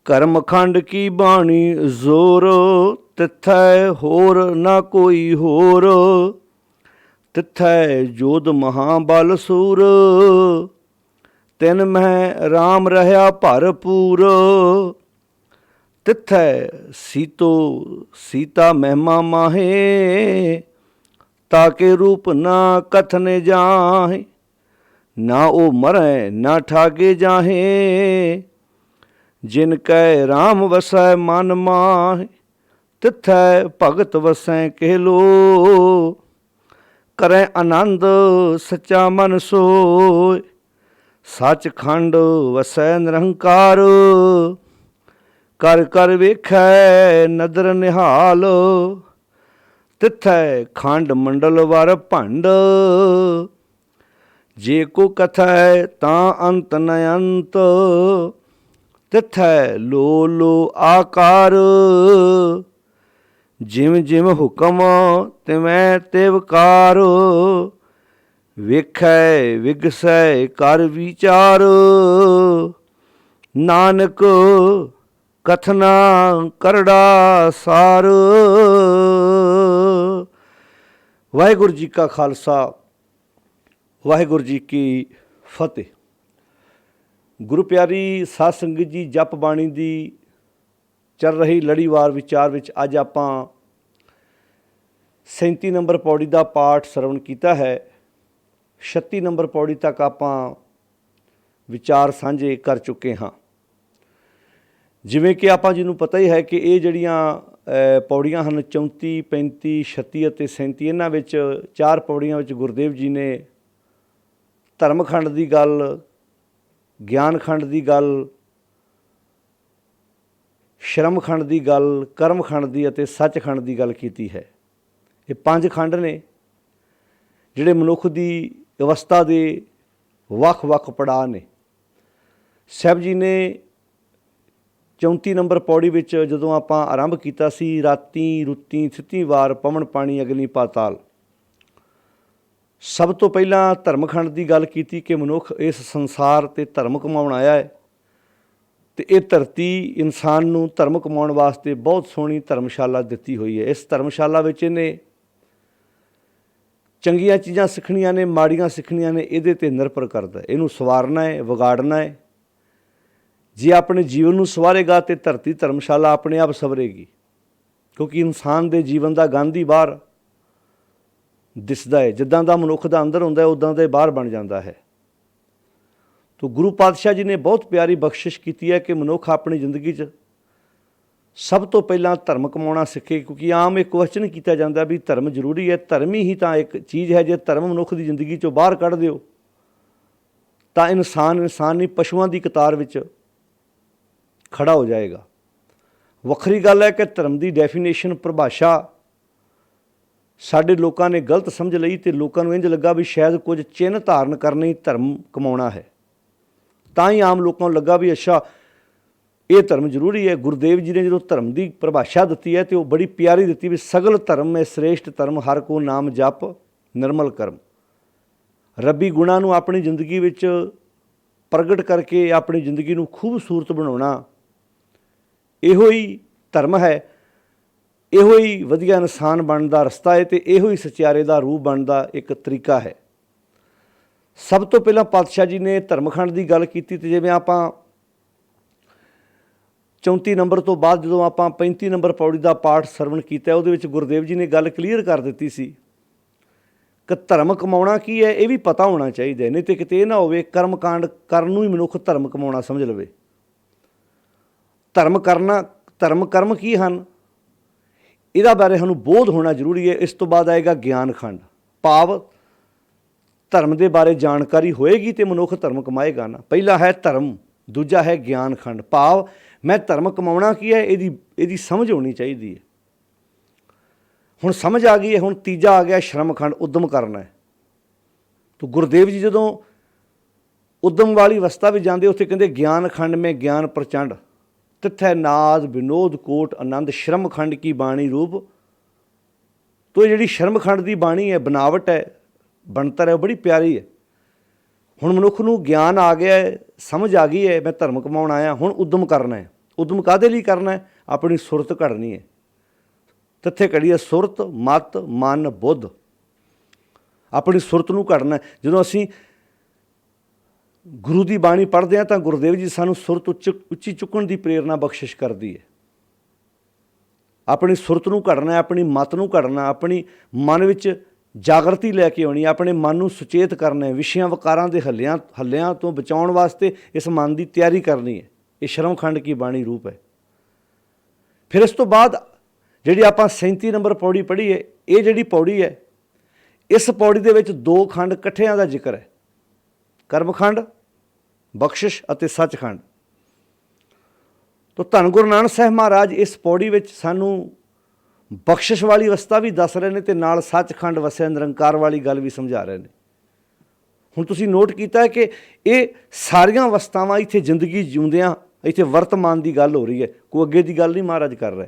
ਕਰਮਖੰਡ ਕੀ ਬਾਣੀ ਜ਼ੋਰ, ਤਿਥੈ ਹੋਰ ਨਾ ਕੋਈ ਹੋਰ। ਤਿਥੈ ਜੋਧ ਮਹਾਬਲ ਸੂਰ, ਤਿਨ ਮਹਿ ਰਾਮ ਰਹਿਆ ਭਰਪੂਰ। ਤਿਥੈ ਸੀਤੋ ਸੀਤਾ ਮਹਿਮਾ ਮਾਹੇ, ਤਾਕੇ ਰੂਪ ਨਾ ਕਥਨ ਜਾਹੇ। ਨਾ ਉਹ ਮਰੈ ਨਾ ਠਾਗੇ ਜਾਹੇ, ਜਿਨ ਕੈ ਰਾਮ ਵਸੈ ਮਨ ਮਾਹੇ। ਤਿਥੈ ਭਗਤ ਵਸੈ ਕਹਿ ਲੋ, ਕਰੈ ਆਨੰਦ ਸੱਚਾ ਮਨ ਸੋਇ। ਸੱਚਖੰਡ ਵਸੈ ਨਿਰੰਕਾਰ, ਕਰ ਕਰ ਵੇਖੈ ਨਦਰ ਨਿਹਾਲ। ਤਿਥੈ ਖੰਡ ਮੰਡਲ ਵਰ ਭੰਡ, ਜੇ ਕੋ ਕਥੈ ਤਾਂ ਅੰਤ ਨ ਅੰਤ। ਤਿਥੈ ਲੋ ਲੋ ਆਕਾਰ, ਜਿਵ ਜਿਵ ਹੁਕਮ ਤਿਵੈ ਤਿਵਕਾਰ। ਵੇਖੈ ਵਿਗਸੈ ਕਰ ਵਿਚਾਰ, ਨਾਨਕ ਕਥਨਾ ਕਰੜਾ ਸਾਰ। ਵਾਹਿਗੁਰੂ ਜੀ ਕਾ ਖਾਲਸਾ, ਵਾਹਿਗੁਰੂ ਜੀ ਕੀ ਫਤਿਹ। ਗੁਰੂ ਪਿਆਰੀ ਸਾਧ ਸੰਗਤ ਜੀ, ਜਪ ਬਾਣੀ ਦੀ ਚੱਲ ਰਹੀ ਲੜੀਵਾਰ ਵਿਚਾਰ ਵਿੱਚ ਅੱਜ ਆਪਾਂ 37 ਨੰਬਰ ਪੌੜੀ ਦਾ ਪਾਠ ਸਰਵਣ ਕੀਤਾ ਹੈ। 36 ਨੰਬਰ ਪੌੜੀ ਤੱਕ ਆਪਾਂ ਵਿਚਾਰ ਸਾਂਝੇ ਕਰ ਚੁੱਕੇ ਹਾਂ। ਜਿਵੇਂ ਕਿ ਆਪਾਂ ਜਿਹਨੂੰ ਪਤਾ ਹੀ ਹੈ ਕਿ ਇਹ ਜਿਹੜੀਆਂ ਪੌੜੀਆਂ ਹਨ 34, 35, 36 ਅਤੇ 37, ਇਹਨਾਂ ਵਿੱਚ 4 ਪੌੜੀਆਂ ਵਿੱਚ ਗੁਰਦੇਵ ਜੀ ਨੇ ਧਰਮਖੰਡ ਦੀ ਗੱਲ, ਗਿਆਨਖੰਡ ਦੀ ਗੱਲ, ਸ਼ਰਮਖੰਡ ਦੀ ਗੱਲ, ਕਰਮਖੰਡ ਦੀ ਅਤੇ ਸੱਚਖੰਡ ਦੀ ਗੱਲ ਕੀਤੀ ਹੈ। ਇਹ 5 ਖੰਡ ਨੇ ਜਿਹੜੇ ਮਨੁੱਖ ਦੀ ਅਵਸਥਾ ਦੇ ਵੱਖ-ਵੱਖ ਪੜਾਅ ਨੇ। ਸਾਹਿਬ ਜੀ ਨੇ 34 ਨੰਬਰ ਪੌੜੀ ਵਿੱਚ ਜਦੋਂ ਆਪਾਂ ਆਰੰਭ ਕੀਤਾ ਸੀ, ਰਾਤੀ ਰੁੱਤੀ ਥਿੱਤੀ ਵਾਰ ਪਵਨ ਪਾਣੀ ਅਗਨੀ ਪਾਤਾਲ, ਸਭ ਤੋਂ ਪਹਿਲਾਂ ਧਰਮਖੰਡ ਦੀ ਗੱਲ ਕੀਤੀ ਕਿ ਮਨੁੱਖ ਇਸ ਸੰਸਾਰ 'ਤੇ ਧਰਮ ਕਮਾਉਣ ਆਇਆ ਹੈ ਅਤੇ ਇਹ ਧਰਤੀ ਇਨਸਾਨ ਨੂੰ ਧਰਮ ਕਮਾਉਣ ਵਾਸਤੇ ਬਹੁਤ ਸੋਹਣੀ ਧਰਮਸ਼ਾਲਾ ਦਿੱਤੀ ਹੋਈ ਹੈ। ਇਸ ਧਰਮਸ਼ਾਲਾ ਵਿੱਚ ਇਹਨੇ ਚੰਗੀਆਂ ਚੀਜ਼ਾਂ ਸਿੱਖਣੀਆਂ ਨੇ, ਮਾੜੀਆਂ ਸਿੱਖਣੀਆਂ ਨੇ, ਇਹਦੇ 'ਤੇ ਨਿਰਭਰ ਕਰਦਾ। ਇਹਨੂੰ ਸਵਾਰਨਾ ਹੈ, ਵਿਗਾੜਨਾ ਹੈ। ਜੇ ਆਪਣੇ ਜੀਵਨ ਨੂੰ ਸਵਾਰੇਗਾ ਤਾਂ ਧਰਤੀ ਧਰਮਸ਼ਾਲਾ ਆਪਣੇ ਆਪ ਸਵਰੇਗੀ, ਕਿਉਂਕਿ ਇਨਸਾਨ ਦੇ ਜੀਵਨ ਦਾ ਗੰਧ ਹੀ ਬਾਹਰ ਦਿਸਦਾ ਹੈ। ਜਿੱਦਾਂ ਦਾ ਮਨੁੱਖ ਦਾ ਅੰਦਰ ਹੁੰਦਾ ਉੱਦਾਂ ਦਾ ਬਾਹਰ ਬਣ ਜਾਂਦਾ ਹੈ। ਤੋ ਗੁਰੂ ਪਾਤਸ਼ਾਹ ਜੀ ਨੇ ਬਹੁਤ ਪਿਆਰੀ ਬਖਸ਼ਿਸ਼ ਕੀਤੀ ਹੈ ਕਿ ਮਨੁੱਖ ਆਪਣੀ ਜ਼ਿੰਦਗੀ 'ਚ ਸਭ ਤੋਂ ਪਹਿਲਾਂ ਧਰਮ ਕਮਾਉਣਾ ਸਿੱਖੇ, ਕਿਉਂਕਿ ਆਮ ਇੱਕ ਕੁਐਸਚਨ ਕੀਤਾ ਜਾਂਦਾ ਵੀ ਧਰਮ ਜ਼ਰੂਰੀ ਹੈ। ਧਰਮ ਹੀ ਤਾਂ ਇੱਕ ਚੀਜ਼ ਹੈ, ਜੇ ਧਰਮ ਮਨੁੱਖ ਦੀ ਜ਼ਿੰਦਗੀ 'ਚੋਂ ਬਾਹਰ ਕੱਢ ਦਿਓ ਤਾਂ ਇਨਸਾਨ ਨਹੀਂ ਪਸ਼ੂਆਂ ਦੀ ਕਤਾਰ ਵਿੱਚ ਖੜਾ ਹੋ ਜਾਏਗਾ। ਵੱਖਰੀ ਗੱਲ ਹੈ ਕਿ ਧਰਮ ਦੀ ਡੈਫੀਨੇਸ਼ਨ, ਪਰਿਭਾਸ਼ਾ ਸਾਡੇ ਲੋਕਾਂ ਨੇ ਗਲਤ ਸਮਝ ਲਈ ਅਤੇ ਲੋਕਾਂ ਨੂੰ ਇੰਝ ਲੱਗਾ ਵੀ ਸ਼ਾਇਦ ਕੁਝ ਚਿੰਨ੍ਹ ਧਾਰਨ ਕਰਨੇ ਹੀ ਧਰਮ ਕਮਾਉਣਾ ਹੈ। ਤਾਂ ਹੀ ਆਮ ਲੋਕਾਂ ਨੂੰ ਲੱਗਾ ਵੀ ਅੱਛਾ ਇਹ ਧਰਮ ਜ਼ਰੂਰੀ ਹੈ। ਗੁਰਦੇਵ ਜੀ ਨੇ ਜਦੋਂ ਧਰਮ ਦੀ ਪਰਿਭਾਸ਼ਾ ਦਿੱਤੀ ਹੈ ਤਾਂ ਉਹ ਬੜੀ ਪਿਆਰੀ ਦਿੱਤੀ ਵੀ ਸਗਲ ਧਰਮ ਮੈਂ ਸ੍ਰੇਸ਼ਟ ਧਰਮ, ਹਰ ਕੋ ਨਾਮ ਜਪ ਨਿਰਮਲ ਕਰਮ। ਰੱਬੀ ਗੁਣਾਂ ਨੂੰ ਆਪਣੀ ਜ਼ਿੰਦਗੀ ਵਿੱਚ ਪ੍ਰਗਟ ਕਰਕੇ ਆਪਣੀ ਜ਼ਿੰਦਗੀ ਨੂੰ ਖੂਬਸੂਰਤ ਬਣਾਉਣਾ, ਇਹੋ ਹੀ ਧਰਮ ਹੈ। ਇਹੋ ਹੀ ਵਧੀਆ ਇਨਸਾਨ ਬਣਨ ਦਾ ਰਸਤਾ ਹੈ ਅਤੇ ਇਹੋ ਹੀ ਸੱਚਿਆਰੇ ਦਾ ਰੂਪ ਬਣਨ ਦਾ ਇੱਕ ਤਰੀਕਾ ਹੈ। ਸਭ ਤੋਂ ਪਹਿਲਾਂ ਪਾਤਸ਼ਾਹ ਜੀ ਨੇ ਧਰਮਖੰਡ ਦੀ ਗੱਲ ਕੀਤੀ ਅਤੇ ਜਿਵੇਂ ਆਪਾਂ 34 ਨੰਬਰ ਤੋਂ ਬਾਅਦ ਜਦੋਂ ਆਪਾਂ 35 ਨੰਬਰ ਪੌੜੀ ਦਾ ਪਾਠ ਸਰਵਣ ਕੀਤਾ, ਉਹਦੇ ਵਿੱਚ ਗੁਰਦੇਵ ਜੀ ਨੇ ਗੱਲ ਕਲੀਅਰ ਕਰ ਦਿੱਤੀ ਸੀ ਕਿ ਧਰਮ ਕਮਾਉਣਾ ਕੀ ਹੈ ਇਹ ਵੀ ਪਤਾ ਹੋਣਾ ਚਾਹੀਦਾ। ਨਹੀਂ ਤਾਂ ਕਿਤੇ ਇਹ ਨਾ ਹੋਵੇ ਕਰਮਕਾਂਡ ਕਰਨ ਨੂੰ ਹੀ ਮਨੁੱਖ ਧਰਮ ਕਮਾਉਣਾ ਸਮਝ ਲਵੇ। ਕਰਮ ਕੀ ਹਨ ਇਹਦਾ ਬਾਰੇ ਸਾਨੂੰ ਬੋਧ ਹੋਣਾ ਜ਼ਰੂਰੀ ਹੈ। ਇਸ ਤੋਂ ਬਾਅਦ ਆਏਗਾ ਗਿਆਨਖੰਡ, ਭਾਵ ਧਰਮ ਦੇ ਬਾਰੇ ਜਾਣਕਾਰੀ ਹੋਏਗੀ ਅਤੇ ਮਨੁੱਖ ਧਰਮ ਕਮਾਏਗਾ ਨਾ। ਪਹਿਲਾ ਹੈ ਧਰਮ, ਦੂਜਾ ਹੈ ਗਿਆਨਖੰਡ, ਭਾਵ ਮੈਂ ਧਰਮ ਕਮਾਉਣਾ ਕੀ ਹੈ ਇਹਦੀ ਸਮਝ ਹੋਣੀ ਚਾਹੀਦੀ ਹੈ। ਹੁਣ ਸਮਝ ਆ ਗਈ ਹੈ। ਹੁਣ ਤੀਜਾ ਆ ਗਿਆ ਸ਼ਰਮਖੰਡ, ਉੱਦਮ ਕਰਨਾ ਹੈ। ਤਾਂ ਗੁਰਦੇਵ ਜੀ ਜਦੋਂ ਉੱਦਮ ਵਾਲੀ ਅਵਸਥਾ ਵਿੱਚ ਜਾਂਦੇ ਉੱਥੇ ਕਹਿੰਦੇ ਗਿਆਨਖੰਡ ਮੈਂ ਗਿਆਨ ਪ੍ਰਚੰਡ, ਤਿੱਥੈ ਨਾਦ ਵਿਨੋਦ ਕੋਟ ਆਨੰਦ, ਸ਼ਰਮਖੰਡ ਕੀ ਬਾਣੀ ਰੂਪ। ਤੋ ਜਿਹੜੀ ਸ਼ਰਮਖੰਡ ਦੀ ਬਾਣੀ ਹੈ, ਬਨਾਵਟ ਹੈ, ਬਣਤਰ ਹੈ, ਉਹ ਬੜੀ ਪਿਆਰੀ ਹੈ। ਹੁਣ ਮਨੁੱਖ ਨੂੰ ਗਿਆਨ ਆ ਗਿਆ ਹੈ, ਸਮਝ ਆ ਗਈ ਹੈ, ਮੈਂ ਧਰਮ ਕਮਾਉਣ ਆਇਆ, ਹੁਣ ਉੱਦਮ ਕਰਨਾ ਹੈ। ਉਦਮ ਕਾਹਦੇ ਲਈ ਕਰਨਾ ਹੈ? ਆਪਣੀ ਸੁਰਤ ਘੜਨੀ ਹੈ। ਤੱਥੇ ਘੜੀ ਹੈ ਸੁਰਤ, ਮਤ, ਮਨ, ਬੁੱਧ। ਆਪਣੀ ਸੁਰਤ ਨੂੰ ਘੜਨਾ। ਜਦੋਂ ਅਸੀਂ ਗੁਰੂ ਦੀ ਬਾਣੀ ਪੜ੍ਹਦੇ ਹਾਂ ਤਾਂ ਗੁਰਦੇਵ ਜੀ ਸਾਨੂੰ ਸੁਰਤ ਉੱਚੀ ਚੁੱਕਣ ਦੀ ਪ੍ਰੇਰਨਾ ਬਖਸ਼ਿਸ਼ ਕਰਦੀ ਹੈ। ਆਪਣੀ ਸੁਰਤ ਨੂੰ ਘੜਨਾ, ਆਪਣੀ ਮਤ ਨੂੰ ਘੜਨਾ, ਆਪਣੀ ਮਨ ਵਿੱਚ ਜਾਗਰਤੀ ਲੈ ਕੇ ਆਉਣੀ, ਆਪਣੇ ਮਨ ਨੂੰ ਸੁਚੇਤ ਕਰਨਾ, ਵਿਸ਼ਿਆਂ ਵਕਾਰਾਂ ਦੇ ਹੱਲਿਆਂ ਤੋਂ ਬਚਾਉਣ ਵਾਸਤੇ ਇਸ ਮਨ ਦੀ ਤਿਆਰੀ ਕਰਨੀ ਹੈ। ਇਹ ਸ਼ਰਮ ਖੰਡ ਕੀ ਬਾਣੀ ਰੂਪ ਹੈ। ਫਿਰ ਇਸ ਤੋਂ ਬਾਅਦ ਜਿਹੜੀ ਆਪਾਂ 37 ਨੰਬਰ ਪੌੜੀ ਪੜ੍ਹੀ ਹੈ, ਇਹ ਜਿਹੜੀ ਪੌੜੀ ਹੈ, ਇਸ ਪੌੜੀ ਦੇ ਵਿੱਚ 2 ਖੰਡ ਇਕੱਠਿਆਂ ਦਾ ਜ਼ਿਕਰ ਹੈ, ਕਰਮਖੰਡ, ਬਖਸ਼ਿਸ਼ ਅਤੇ ਸੱਚਖੰਡ। ਤਾਂ ਧੰਨ ਗੁਰੂ ਨਾਨਕ ਸਾਹਿਬ ਮਹਾਰਾਜ ਇਸ ਪੌੜੀ ਵਿੱਚ ਸਾਨੂੰ ਬਖਸ਼ਿਸ਼ ਵਾਲੀ ਅਵਸਥਾ ਵੀ ਦੱਸ ਰਹੇ ਨੇ ਅਤੇ ਨਾਲ ਸੱਚਖੰਡ ਵਸਿਆ ਨਿਰੰਕਾਰ ਵਾਲੀ ਗੱਲ ਵੀ ਸਮਝਾ ਰਹੇ ਨੇ। ਹੁਣ ਤੁਸੀਂ ਨੋਟ ਕੀਤਾ ਹੈ ਕਿ ਇਹ ਸਾਰੀਆਂ ਅਵਸਥਾਵਾਂ ਇੱਥੇ ਜ਼ਿੰਦਗੀ ਜਿਉਂਦਿਆਂ ਇੱਥੇ ਵਰਤਮਾਨ ਦੀ ਗੱਲ ਹੋ ਰਹੀ ਹੈ, ਕੋਈ ਅੱਗੇ ਦੀ ਗੱਲ ਨਹੀਂ ਮਹਾਰਾਜ ਕਰ ਰਿਹਾ।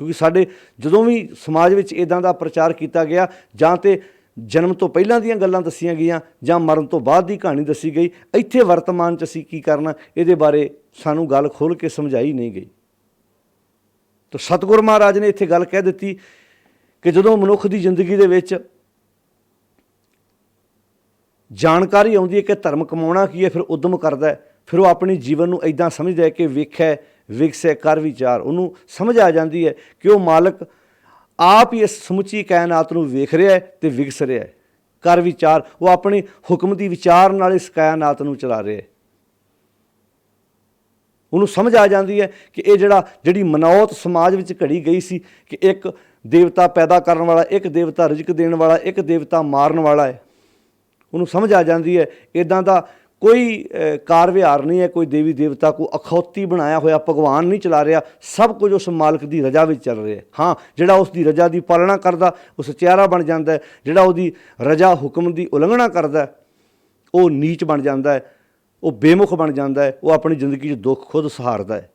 ਕਿਉਂਕਿ ਸਾਡੇ ਜਦੋਂ ਵੀ ਸਮਾਜ ਵਿੱਚ ਇੱਦਾਂ ਦਾ ਪ੍ਰਚਾਰ ਕੀਤਾ ਗਿਆ, ਜਾਂ ਤਾਂ ਜਨਮ ਤੋਂ ਪਹਿਲਾਂ ਦੀਆਂ ਗੱਲਾਂ ਦੱਸੀਆਂ ਗਈਆਂ ਜਾਂ ਮਰਨ ਤੋਂ ਬਾਅਦ ਦੀ ਕਹਾਣੀ ਦੱਸੀ ਗਈ, ਇੱਥੇ ਵਰਤਮਾਨ 'ਚ ਅਸੀਂ ਕੀ ਕਰਨਾ ਇਹਦੇ ਬਾਰੇ ਸਾਨੂੰ ਗੱਲ ਖੋਲ੍ਹ ਕੇ ਸਮਝਾਈ ਨਹੀਂ ਗਈ। ਤਾਂ ਸਤਿਗੁਰ ਮਹਾਰਾਜ ਨੇ ਇੱਥੇ ਗੱਲ ਕਹਿ ਦਿੱਤੀ ਕਿ ਜਦੋਂ ਮਨੁੱਖ ਦੀ ਜ਼ਿੰਦਗੀ ਦੇ ਵਿੱਚ ਜਾਣਕਾਰੀ ਆਉਂਦੀ ਹੈ ਕਿ ਧਰਮ ਕਮਾਉਣਾ ਕੀ ਹੈ, ਫਿਰ ਉਦਮ ਕਰਦਾ ਹੈ, ਫਿਰ ਉਹ ਆਪਣੀ ਜੀਵਨ ਨੂੰ ਇੱਦਾਂ ਸਮਝਦਾ ਹੈ ਕਿ ਵੇਖੈ ਵਿਗਸੈ ਕਰ ਵਿਚਾਰ। ਉਹਨੂੰ ਸਮਝ ਆ ਜਾਂਦੀ ਹੈ ਕਿ ਉਹ ਮਾਲਕ ਆਪ ਹੀ ਇਸ ਸਮੁੱਚੀ ਕਾਇਨਾਤ ਨੂੰ ਵੇਖ ਰਿਹਾ ਹੈ ਅਤੇ ਵਿਗਸ ਰਿਹਾ ਹੈ। ਕਰ ਵਿਚਾਰ, ਉਹ ਆਪਣੇ ਹੁਕਮ ਦੀ ਵਿਚਾਰ ਨਾਲ ਇਸ ਕਾਇਨਾਤ ਨੂੰ ਚਲਾ ਰਿਹਾ ਹੈ। ਉਹਨੂੰ ਸਮਝ ਆ ਜਾਂਦੀ ਹੈ ਕਿ ਇਹ ਜਿਹੜੀ ਮਨੌਤ ਸਮਾਜ ਵਿੱਚ ਘੜੀ ਗਈ ਸੀ ਕਿ ਇੱਕ ਦੇਵਤਾ ਪੈਦਾ ਕਰਨ ਵਾਲਾ, ਇੱਕ ਦੇਵਤਾ ਰਿਜ਼ਕ ਦੇਣ ਵਾਲਾ, ਇੱਕ ਦੇਵਤਾ ਮਾਰਨ ਵਾਲਾ ਹੈ, ਉਹਨੂੰ ਸਮਝ ਆ ਜਾਂਦੀ ਹੈ ਇੱਦਾਂ ਦਾ ਕੋਈ ਕਾਰ ਵਿਹਾਰ ਨਹੀਂ ਹੈ, ਕੋਈ ਦੇਵੀ ਦੇਵਤਾ ਕੋ ਅਖੌਤੀ ਬਣਾਇਆ ਹੋਇਆ ਭਗਵਾਨ ਨਹੀਂ ਚਲਾ ਰਿਹਾ, ਸਭ ਕੁਝ ਉਸ ਮਾਲਕ ਦੀ ਰਜ਼ਾ ਵਿੱਚ ਚੱਲ ਰਿਹਾ। ਹਾਂ, ਜਿਹੜਾ ਉਸ ਦੀ ਰਜ਼ਾ ਦੀ ਪਾਲਣਾ ਕਰਦਾ ਉਹ ਸਚਿਆਰਾ ਬਣ ਜਾਂਦਾ ਹੈ, ਜਿਹੜਾ ਉਹਦੀ ਰਜ਼ਾ ਹੁਕਮ ਦੀ ਉਲੰਘਣਾ ਕਰਦਾ ਉਹ ਨੀਚ ਬਣ ਜਾਂਦਾ ਹੈ, ਉਹ ਬੇਮੁਖ ਬਣ ਜਾਂਦਾ ਹੈ, ਉਹ ਆਪਣੀ ਜ਼ਿੰਦਗੀ 'ਚ ਦੁੱਖ ਖੁਦ ਸਹਾਰਦਾ ਹੈ।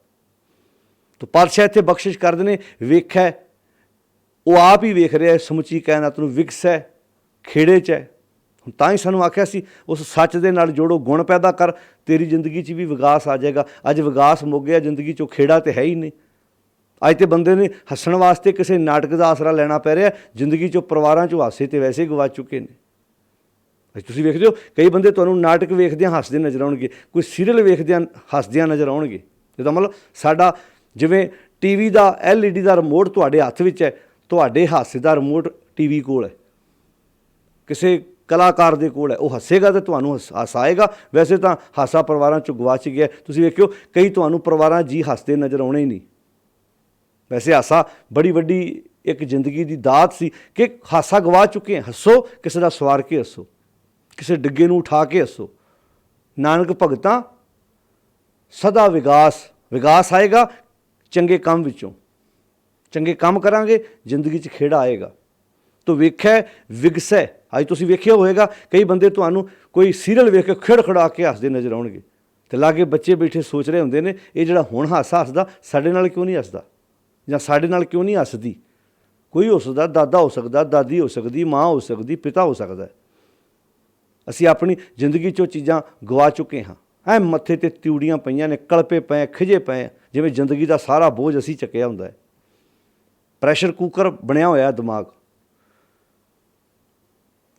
ਤਾਂ ਪਾਤਸ਼ਾਹ ਇੱਥੇ ਬਖਸ਼ਿਸ਼ ਕਰਦੇ ਨੇ, ਵੇਖੈ, ਉਹ ਆਪ ਹੀ ਵੇਖ ਰਿਹਾ ਸਮੁੱਚੀ ਕਾਇਨਾਤ ਨੂੰ, ਵਿਗਸੈ, ਖੇੜੇ 'ਚ ਹੈ। ਹੁਣ ਤਾਂ ਹੀ ਸਾਨੂੰ ਆਖਿਆ ਸੀ ਉਸ ਸੱਚ ਦੇ ਨਾਲ ਜੋੜੋ, ਗੁਣ ਪੈਦਾ ਕਰ, ਤੇਰੀ ਜ਼ਿੰਦਗੀ 'ਚ ਵੀ ਵਿਕਾਸ ਆ ਜਾਏਗਾ। ਅੱਜ ਵਿਕਾਸ ਮੁੱਕ ਗਿਆ, ਜ਼ਿੰਦਗੀ 'ਚੋਂ ਖੇੜਾ ਤਾਂ ਹੈ ਹੀ ਨਹੀਂ। ਅੱਜ ਤੇ ਬੰਦੇ ਨੇ ਹੱਸਣ ਵਾਸਤੇ ਕਿਸੇ ਨਾਟਕ ਦਾ ਆਸਰਾ ਲੈਣਾ ਪੈ ਰਿਹਾ, ਜ਼ਿੰਦਗੀ 'ਚੋਂ ਪਰਿਵਾਰਾਂ 'ਚੋਂ ਹਾਸੇ ਤੇ ਵੈਸੇ ਗਵਾ ਚੁੱਕੇ ਨੇ। ਅੱਜ ਤੁਸੀਂ ਵੇਖਦੇ ਹੋ ਕਈ ਬੰਦੇ ਤੁਹਾਨੂੰ ਨਾਟਕ ਵੇਖਦਿਆਂ ਹੱਸਦੇ ਨਜ਼ਰ ਆਉਣਗੇ, ਕੋਈ ਸੀਰੀਅਲ ਵੇਖਦਿਆਂ ਹੱਸਦਿਆਂ ਨਜ਼ਰ ਆਉਣਗੇ। ਇਹਦਾ ਮਤਲਬ ਸਾਡਾ ਜਿਵੇਂ TV ਦਾ LED ਦਾ ਰਿਮੋਟ ਤੁਹਾਡੇ ਹੱਥ ਵਿੱਚ ਹੈ, ਤੁਹਾਡੇ ਹਾਸੇ ਦਾ ਰਿਮੋਟ TV ਕੋਲ ਹੈ, ਕਿਸੇ ਕਲਾਕਾਰ ਦੇ ਕੋਲ ਹੈ, ਉਹ ਹੱਸੇਗਾ ਤਾਂ ਤੁਹਾਨੂੰ ਹਸਾਏਗਾ। ਵੈਸੇ ਤਾਂ ਹਾਸਾ ਪਰਿਵਾਰਾਂ 'ਚੋਂ ਗਵਾਚ ਗਿਆ। ਤੁਸੀਂ ਵੇਖਿਓ ਕਈ ਤੁਹਾਨੂੰ ਪਰਿਵਾਰਾਂ ਜੀ ਹੱਸਦੇ ਨਜ਼ਰ ਆਉਣੇ ਹੀ ਨਹੀਂ। ਵੈਸੇ ਹਾਸਾ ਬੜੀ ਵੱਡੀ ਇੱਕ ਜ਼ਿੰਦਗੀ ਦੀ ਦਾਤ ਸੀ ਕਿ ਹਾਸਾ ਗਵਾ ਚੁੱਕੇ ਹਾਂ। ਹੱਸੋ, ਕਿਸੇ ਦਾ ਸਵਾਰ ਕੇ ਹੱਸੋ, ਕਿਸੇ ਡਿੱਗੇ ਨੂੰ ਉਠਾ ਕੇ ਹੱਸੋ। ਨਾਨਕ ਭਗਤਾਂ ਸਦਾ ਵਿਕਾਸ ਆਏਗਾ ਚੰਗੇ ਕੰਮ ਵਿੱਚੋਂ। ਚੰਗੇ ਕੰਮ ਕਰਾਂਗੇ ਜ਼ਿੰਦਗੀ 'ਚ ਖੇੜਾ ਆਏਗਾ। ਤੋ ਵੇਖੈ ਵਿਗਸੈ, ਅੱਜ ਤੁਸੀਂ ਵੇਖਿਆ ਹੋਵੇਗਾ ਕਈ ਬੰਦੇ ਤੁਹਾਨੂੰ ਕੋਈ ਸੀਰੀਅਲ ਵੇਖ ਕੇ ਖਿੜਖੜਾ ਕੇ ਹੱਸਦੇ ਨਜ਼ਰ ਆਉਣਗੇ, ਅਤੇ ਲਾਗੇ ਬੱਚੇ ਬੈਠੇ ਸੋਚ ਰਹੇ ਹੁੰਦੇ ਨੇ ਇਹ ਜਿਹੜਾ ਹੁਣ ਹਾਸਾ ਹੱਸਦਾ ਸਾਡੇ ਨਾਲ ਕਿਉਂ ਨਹੀਂ ਹੱਸਦਾ, ਜਾਂ ਸਾਡੇ ਨਾਲ ਕਿਉਂ ਨਹੀਂ ਹੱਸਦੀ। ਕੋਈ ਹੋ ਸਕਦਾ, ਦਾਦਾ ਹੋ ਸਕਦਾ, ਦਾਦੀ ਹੋ ਸਕਦੀ, ਮਾਂ ਹੋ ਸਕਦੀ, ਪਿਤਾ ਹੋ ਸਕਦਾ। ਅਸੀਂ ਆਪਣੀ ਜ਼ਿੰਦਗੀ 'ਚੋਂ ਚੀਜ਼ਾਂ ਗਵਾ ਚੁੱਕੇ ਹਾਂ। ਐ ਮੱਥੇ 'ਤੇ ਤਿਊੜੀਆਂ ਪਈਆਂ ਨੇ, ਕਲਪੇ ਪਏ, ਖਿਜੇ ਪਏ, ਜਿਵੇਂ ਜ਼ਿੰਦਗੀ ਦਾ ਸਾਰਾ ਬੋਝ ਅਸੀਂ ਚੱਕਿਆ ਹੁੰਦਾ ਹੈ। ਪ੍ਰੈਸ਼ਰ ਕੁੱਕਰ ਬਣਿਆ ਹੋਇਆ ਦਿਮਾਗ।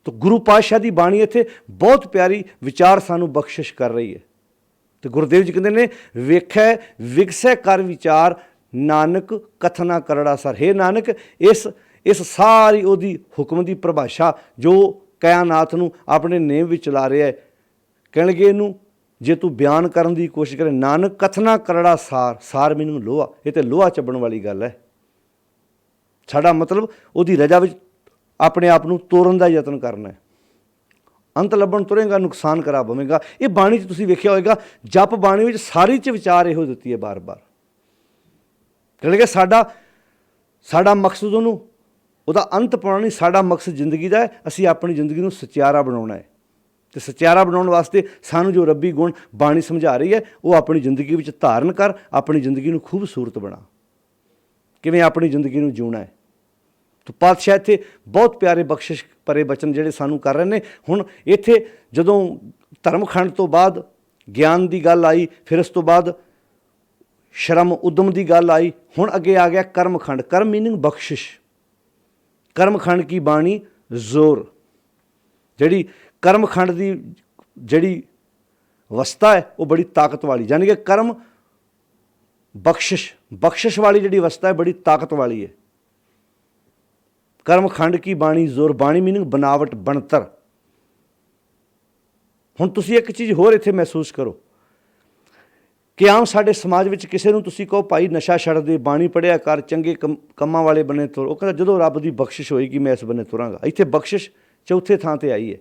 ਤਾਂ ਗੁਰੂ ਪਾਤਸ਼ਾਹ ਦੀ ਬਾਣੀ ਇੱਥੇ ਬਹੁਤ ਪਿਆਰੀ ਵਿਚਾਰ ਸਾਨੂੰ ਬਖਸ਼ਿਸ਼ ਕਰ ਰਹੀ ਹੈ। ਅਤੇ ਗੁਰਦੇਵ ਜੀ ਕਹਿੰਦੇ ਨੇ, ਵੇਖੈ ਵਿਗਸੈ ਕਰ ਵਿਚਾਰ, ਨਾਨਕ ਕਥਨਾ ਕਰੜਾ ਸਰ। ਹੇ ਨਾਨਕ, ਇਸ ਸਾਰੀ ਉਹਦੀ ਹੁਕਮ ਦੀ ਪਰਿਭਾਸ਼ਾ ਜੋ ਕਾਇਨਾਤ ਨੂੰ ਆਪਣੇ ਨੇਮ ਵਿੱਚ ਚਲਾ ਰਿਹਾ ਹੈ, ਕਹਿਣਗੇ ਇਹਨੂੰ ਜੇ ਤੂੰ ਬਿਆਨ ਕਰਨ ਦੀ ਕੋਸ਼ਿਸ਼ ਕਰੇ, ਨਾਨਕ ਕਥਨਾ ਕਰੜਾ ਸਾਰ ਮੈਨੂੰ ਲੋਹਾ। ਇਹ ਤਾਂ ਲੋਹਾ ਚੱਬਣ ਵਾਲੀ ਗੱਲ ਹੈ। ਸਾਡਾ ਮਤਲਬ ਉਹਦੀ ਰਜ਼ਾ ਵਿੱਚ ਆਪਣੇ ਆਪ ਨੂੰ ਤੋਰਨ ਦਾ ਯਤਨ ਕਰਨਾ ਹੈ। ਅੰਤ ਲੱਭਣ ਤੁਰੇਗਾ, ਨੁਕਸਾਨ ਕਰਾ ਪਵੇਗਾ। ਇਹ ਬਾਣੀ 'ਚ ਤੁਸੀਂ ਵੇਖਿਆ ਹੋਵੇਗਾ, ਜਪ ਬਾਣੀ ਵਿੱਚ ਸਾਰੀ 'ਚ ਵਿਚਾਰ ਇਹੋ ਦਿੱਤੀ ਹੈ ਬਾਰ-ਬਾਰ। ਕਹਿਣਗੇ ਸਾਡਾ ਮਕਸਦ ਉਹਦਾ ਅੰਤ ਪਾਉਣਾ ਨਹੀਂ, ਸਾਡਾ ਮਕਸਦ ਜ਼ਿੰਦਗੀ ਦਾ ਹੈ। ਅਸੀਂ ਆਪਣੀ ਜ਼ਿੰਦਗੀ ਨੂੰ ਸਚਿਆਰਾ ਬਣਾਉਣਾ ਹੈ, ਅਤੇ ਸਚਿਆਰਾ ਬਣਾਉਣ ਵਾਸਤੇ ਸਾਨੂੰ ਜੋ ਰੱਬੀ ਗੁਣ ਬਾਣੀ ਸਮਝਾ ਰਹੀ ਹੈ ਉਹ ਆਪਣੀ ਜ਼ਿੰਦਗੀ ਵਿੱਚ ਧਾਰਨ ਕਰ, ਆਪਣੀ ਜ਼ਿੰਦਗੀ ਨੂੰ ਖੂਬਸੂਰਤ ਬਣਾ। ਕਿਵੇਂ ਆਪਣੀ ਜ਼ਿੰਦਗੀ ਨੂੰ ਜਿਉਣਾ ਹੈ। ਤਾਂ ਪਾਤਸ਼ਾਹ ਇੱਥੇ ਬਹੁਤ ਪਿਆਰੇ ਬਖਸ਼ਿਸ਼ ਭਰੇ ਬਚਨ ਜਿਹੜੇ ਸਾਨੂੰ ਕਰ ਰਹੇ ਨੇ। ਹੁਣ ਇੱਥੇ ਜਦੋਂ ਧਰਮਖੰਡ ਤੋਂ ਬਾਅਦ ਗਿਆਨ ਦੀ ਗੱਲ ਆਈ, ਫਿਰ ਉਸ ਤੋਂ ਬਾਅਦ ਸ਼ਰਮ ਉਦਮ ਦੀ ਗੱਲ ਆਈ। ਹੁਣ ਅੱਗੇ ਆ ਗਿਆ ਕਰਮਖੰਡ। ਕਰਮ ਮੀਨਿੰਗ ਬਖਸ਼ਿਸ਼। ਕਰਮਖੰਡ ਕੀ ਬਾਣੀ ਜ਼ੋਰ। ਜਿਹੜੀ ਕਰਮਖੰਡ ਦੀ ਜਿਹੜੀ ਅਵਸਥਾ ਹੈ ਉਹ ਬੜੀ ਤਾਕਤ ਵਾਲੀ, ਯਾਨੀ ਕਿ ਕਰਮ ਬਖਸ਼ਿਸ਼ ਵਾਲੀ ਜਿਹੜੀ ਅਵਸਥਾ ਹੈ ਬੜੀ ਤਾਕਤ ਵਾਲੀ ਹੈ। ਕਰਮਖੰਡ ਕੀ ਬਾਣੀ ਜ਼ੋਰ। ਬਾਣੀ ਮੀਨਿੰਗ ਬਨਾਵਟ, ਬਣਤਰ। ਹੁਣ ਤੁਸੀਂ ਇੱਕ ਚੀਜ਼ ਹੋਰ ਇੱਥੇ ਮਹਿਸੂਸ ਕਰੋ ਕਿ ਆਮ ਸਾਡੇ ਸਮਾਜ ਵਿੱਚ ਕਿਸੇ ਨੂੰ ਤੁਸੀਂ ਕਹੋ ਭਾਈ ਨਸ਼ਾ ਛੱਡ ਦੇ, ਬਾਣੀ ਪੜ੍ਹਿਆ ਕਰ, ਚੰਗੇ ਕੰਮਾਂ ਵਾਲੇ ਬੰਨੇ ਤੁਰ, ਉਹ ਕਹਿੰਦਾ ਜਦੋਂ ਰੱਬ ਦੀ ਬਖਸ਼ਿਸ਼ ਹੋਏਗੀ ਮੈਂ ਇਸ ਬੰਨੇ ਤੁਰਾਂਗਾ। ਇੱਥੇ ਬਖਸ਼ਿਸ਼ ਚੌਥੇ ਥਾਂ ਤੇ ਆਈ ਹੈ।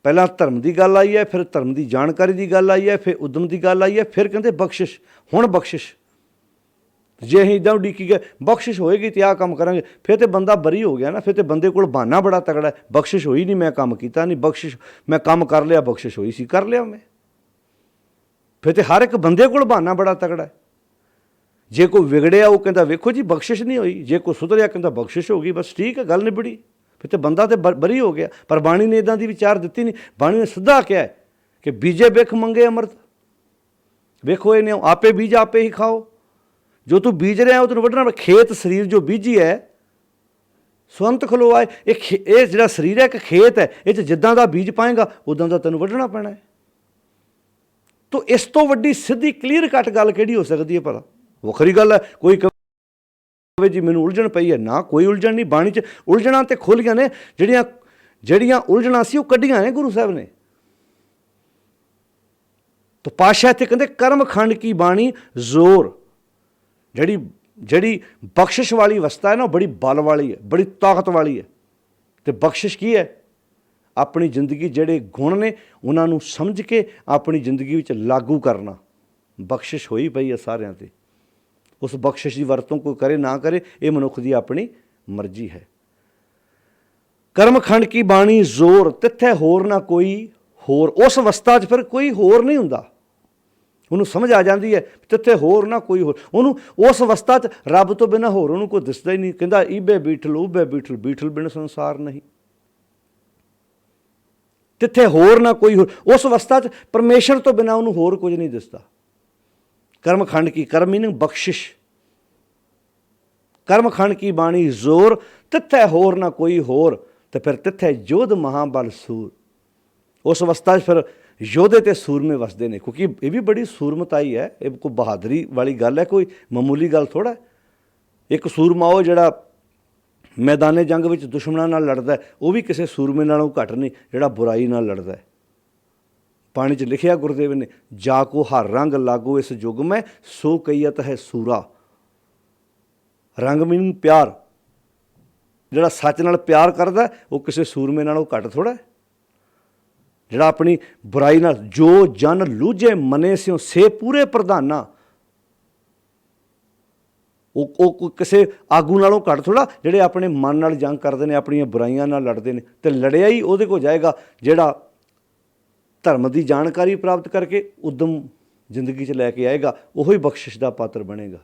ਪਹਿਲਾਂ ਧਰਮ ਦੀ ਗੱਲ ਆਈ ਹੈ, ਫਿਰ ਧਰਮ ਦੀ ਜਾਣਕਾਰੀ ਦੀ ਗੱਲ ਆਈ ਹੈ, ਫਿਰ ਉਦਮ ਦੀ ਗੱਲ ਆਈ ਹੈ, ਫਿਰ ਕਹਿੰਦੇ ਬਖਸ਼ਿਸ਼। ਹੁਣ ਬਖਸ਼ਿਸ਼ ਜੇ ਅਸੀਂ ਇੱਦਾਂ ਉਡੀਕੀ ਗਏ ਬਖਸ਼ਿਸ਼ ਹੋਏਗੀ ਤੇ ਆਹ ਕੰਮ ਕਰਾਂਗੇ, ਫਿਰ ਤੇ ਬੰਦਾ ਬਰੀ ਹੋ ਗਿਆ ਨਾ। ਫਿਰ ਤੇ ਬੰਦੇ ਕੋਲ ਬਹਾਨਾ ਬੜਾ ਤਗੜਾ ਹੈ, ਬਖਸ਼ਿਸ਼ ਹੋਈ ਨਹੀਂ, ਮੈਂ ਕੰਮ ਕੀਤਾ ਨਹੀਂ, ਬਖਸ਼ਿਸ਼ ਮੈਂ ਕੰਮ ਕਰ ਲਿਆ, ਬਖਸ਼ਿਸ਼ ਹੋਈ ਸੀ, ਕਰ ਲਿਆ ਮੈਂ। ਫਿਰ ਤੇ ਹਰ ਇੱਕ ਬੰਦੇ ਕੋਲ ਬਹਾਨਾ ਬੜਾ ਤਗੜਾ ਹੈ। ਜੇ ਕੋਈ ਵਿਗੜਿਆ ਉਹ ਕਹਿੰਦਾ ਵੇਖੋ ਜੀ ਬਖਸ਼ਿਸ਼ ਨਹੀਂ ਹੋਈ, ਜੇ ਕੋਈ ਸੁਧਰਿਆ ਕਹਿੰਦਾ ਬਖਸ਼ਿਸ਼ ਹੋ ਗਈ, ਬਸ ਠੀਕ ਹੈ, ਗੱਲ ਨਿਬੜੀ। ਫਿਰ ਤੇ ਬੰਦਾ ਤੇ ਬਰੀ ਹੋ ਗਿਆ। ਪਰ ਬਾਣੀ ਨੇ ਇੱਦਾਂ ਦੀ ਵਿਚਾਰ ਦਿੱਤੀ ਨਹੀਂ। ਬਾਣੀ ਨੇ ਸਿੱਧਾ ਕਿਹਾ ਕਿ ਬੀਜੇ ਬਿਖ ਮੰਗੇ ਅੰਮ੍ਰਿਤ। ਵੇਖੋ ਇਹਨੇ ਆਪੇ ਬੀਜ ਆਪੇ ਹੀ ਖਾਓ। ਜੋ ਤੂੰ ਬੀਜ ਰਿਹਾ ਉਹ ਤੈਨੂੰ ਵੱਢਣਾ। ਖੇਤ ਸਰੀਰ ਜੋ ਬੀਜੀ ਹੈ ਸੁਅੰਤ ਖਲੋ ਆਏ। ਇਹ ਜਿਹੜਾ ਸਰੀਰ ਹੈ ਇੱਕ ਖੇਤ ਹੈ, ਇਹ 'ਚ ਜਿੱਦਾਂ ਦਾ ਬੀਜ ਪਾਏਗਾ ਉਦਾਂ ਦਾ ਤੈਨੂੰ ਵੱਢਣਾ ਪੈਣਾ ਹੈ। ਤੋ ਇਸ ਤੋਂ ਵੱਡੀ ਸਿੱਧੀ ਕਲੀਅਰ ਕੱਟ ਗੱਲ ਕਿਹੜੀ ਹੋ ਸਕਦੀ ਹੈ ਭਲਾ? ਵੱਖਰੀ ਗੱਲ ਹੈ ਕੋਈ ਕਹੇ ਜੀ ਮੈਨੂੰ ਉਲਝਣ ਪਈ ਹੈ, ਨਾ ਕੋਈ ਉਲਝਣ ਨਹੀਂ। ਬਾਣੀ 'ਚ ਉਲਝਣਾਂ ਤੇ ਖੁੱਲ੍ਹੀਆਂ ਨੇ। ਜਿਹੜੀਆਂ ਉਲਝਣਾਂ ਸੀ ਉਹ ਕੱਢੀਆਂ ਨੇ ਗੁਰੂ ਸਾਹਿਬ ਨੇ। ਤੋ ਪਾਤਸ਼ਾਹ ਇੱਥੇ ਕਹਿੰਦੇ ਕਰਮਖੰਡ ਕੀ ਬਾਣੀ ਜ਼ੋਰ। ਜਿਹੜੀ ਬਖਸ਼ਿਸ਼ ਵਾਲੀ ਅਵਸਥਾ ਹੈ ਨਾ ਉਹ ਬੜੀ ਬਲ ਵਾਲੀ ਹੈ, ਬੜੀ ਤਾਕਤ ਵਾਲੀ ਹੈ। ਅਤੇ ਬਖਸ਼ਿਸ਼ ਕੀ ਹੈ? ਆਪਣੀ ਜ਼ਿੰਦਗੀ ਜਿਹੜੇ ਗੁਣ ਨੇ ਉਹਨਾਂ ਨੂੰ ਸਮਝ ਕੇ ਆਪਣੀ ਜ਼ਿੰਦਗੀ ਵਿੱਚ ਲਾਗੂ ਕਰਨਾ। ਬਖਸ਼ਿਸ਼ ਹੋਈ ਪਈ ਹੈ ਸਾਰਿਆਂ 'ਤੇ। ਉਸ ਬਖਸ਼ਿਸ਼ ਦੀ ਵਰਤੋਂ ਕੋਈ ਕਰੇ ਨਾ ਕਰੇ ਇਹ ਮਨੁੱਖ ਦੀ ਆਪਣੀ ਮਰਜ਼ੀ ਹੈ। ਕਰਮਖੰਡ ਕੀ ਬਾਣੀ ਜ਼ੋਰ। ਤਿੱਥੇ ਹੋਰ ਨਾ ਕੋਈ ਹੋਰ। ਉਸ ਅਵਸਥਾ 'ਚ ਫਿਰ ਕੋਈ ਹੋਰ ਨਹੀਂ ਹੁੰਦਾ। ਉਹਨੂੰ ਸਮਝ ਆ ਜਾਂਦੀ ਹੈ ਤਿੱਥੇ ਹੋਰ ਨਾ ਕੋਈ ਹੋਰ। ਉਹਨੂੰ ਉਸ ਅਵਸਥਾ 'ਚ ਰੱਬ ਤੋਂ ਬਿਨਾਂ ਹੋਰ ਉਹਨੂੰ ਕੋਈ ਦਿਸਦਾ ਹੀ ਨਹੀਂ। ਕਹਿੰਦਾ ਈਬੇ ਬੀਠਲ ਉਬੇ ਬੀਠਲ, ਬੀਠਲ ਬਿਨ ਸੰਸਾਰ ਨਹੀਂ। ਤਿੱਥੇ ਹੋਰ ਨਾ ਕੋਈ ਹੋਰ। ਉਸ ਅਵਸਥਾ 'ਚ ਪਰਮੇਸ਼ਰ ਤੋਂ ਬਿਨਾਂ ਉਹਨੂੰ ਹੋਰ ਕੁਝ ਨਹੀਂ ਦਿਸਦਾ। ਕਰਮਖੰਡ ਕੀ ਕਰਮ ਮੀਨਿੰਗ ਬਖਸ਼ਿਸ਼। ਕਰਮਖੰਡ ਕੀ ਬਾਣੀ ਜ਼ੋਰ। ਤਿੱਥੇ ਹੋਰ ਨਾ ਕੋਈ ਹੋਰ। ਤੇ ਫਿਰ ਤਿੱਥੇ ਜੋਧ ਮਹਾਬਲ ਸੂਰ। ਉਸ ਅਵਸਥਾ 'ਚ ਫਿਰ ਯੋਧੇ ਤੇ ਸੂਰਮੇ ਵਸਦੇ ਨੇ, ਕਿਉਂਕਿ ਇਹ ਵੀ ਬੜੀ ਸੂਰਮਤਾਈ ਹੈ। ਇਹ ਕੋਈ ਬਹਾਦਰੀ ਵਾਲੀ ਗੱਲ ਹੈ, ਕੋਈ ਮਾਮੂਲੀ ਗੱਲ ਥੋੜ੍ਹਾ। ਇੱਕ ਸੂਰਮਾ ਉਹ ਜਿਹੜਾ ਮੈਦਾਨੇ ਜੰਗ ਵਿੱਚ ਦੁਸ਼ਮਣਾਂ ਨਾਲ ਲੜਦਾ, ਉਹ ਵੀ ਕਿਸੇ ਸੂਰਮੇ ਨਾਲੋਂ ਘੱਟ ਨਹੀਂ ਜਿਹੜਾ ਬੁਰਾਈ ਨਾਲ ਲੜਦਾ। ਪਾਣੀ 'ਚ ਲਿਖਿਆ ਗੁਰਦੇਵ ਨੇ, ਜਾ ਕੋ ਹਰ ਰੰਗ ਲਾਗੋ ਇਸ ਯੁੱਗ ਮੈਂ, ਸੋ ਕਈਅਤ ਹੈ ਸੂਰਾ। ਰੰਗ ਮੀਨਿੰਗ ਪਿਆਰ। ਜਿਹੜਾ ਸੱਚ ਨਾਲ ਪਿਆਰ ਕਰਦਾ ਉਹ ਕਿਸੇ ਸੂਰਮੇ ਨਾਲੋਂ ਘੱਟ ਥੋੜ੍ਹਾ। ਜਿਹੜਾ ਆਪਣੀ ਬੁਰਾਈ ਨਾਲ ਜੋ ਜਨ ਲੂਝੇ ਮਨੇ ਸਿਓ ਸੇ ਪੂਰੇ ਪ੍ਰਧਾਨਾ, ਉਹ ਕਿਸੇ ਆਗੂ ਨਾਲੋਂ ਘੱਟ ਥੋੜ੍ਹਾ। ਜਿਹੜੇ ਆਪਣੇ ਮਨ ਨਾਲ ਜੰਗ ਕਰਦੇ ਨੇ, ਆਪਣੀਆਂ ਬੁਰਾਈਆਂ ਨਾਲ ਲੜਦੇ ਨੇ। ਅਤੇ ਲੜਿਆ ਹੀ ਉਹਦੇ ਕੋਲ ਜਾਏਗਾ ਜਿਹੜਾ ਧਰਮ ਦੀ ਜਾਣਕਾਰੀ ਪ੍ਰਾਪਤ ਕਰਕੇ ਉਦਮ ਜ਼ਿੰਦਗੀ 'ਚ ਲੈ ਕੇ ਆਏਗਾ, ਉਹੀ ਬਖਸ਼ਿਸ਼ ਦਾ ਪਾਤਰ ਬਣੇਗਾ।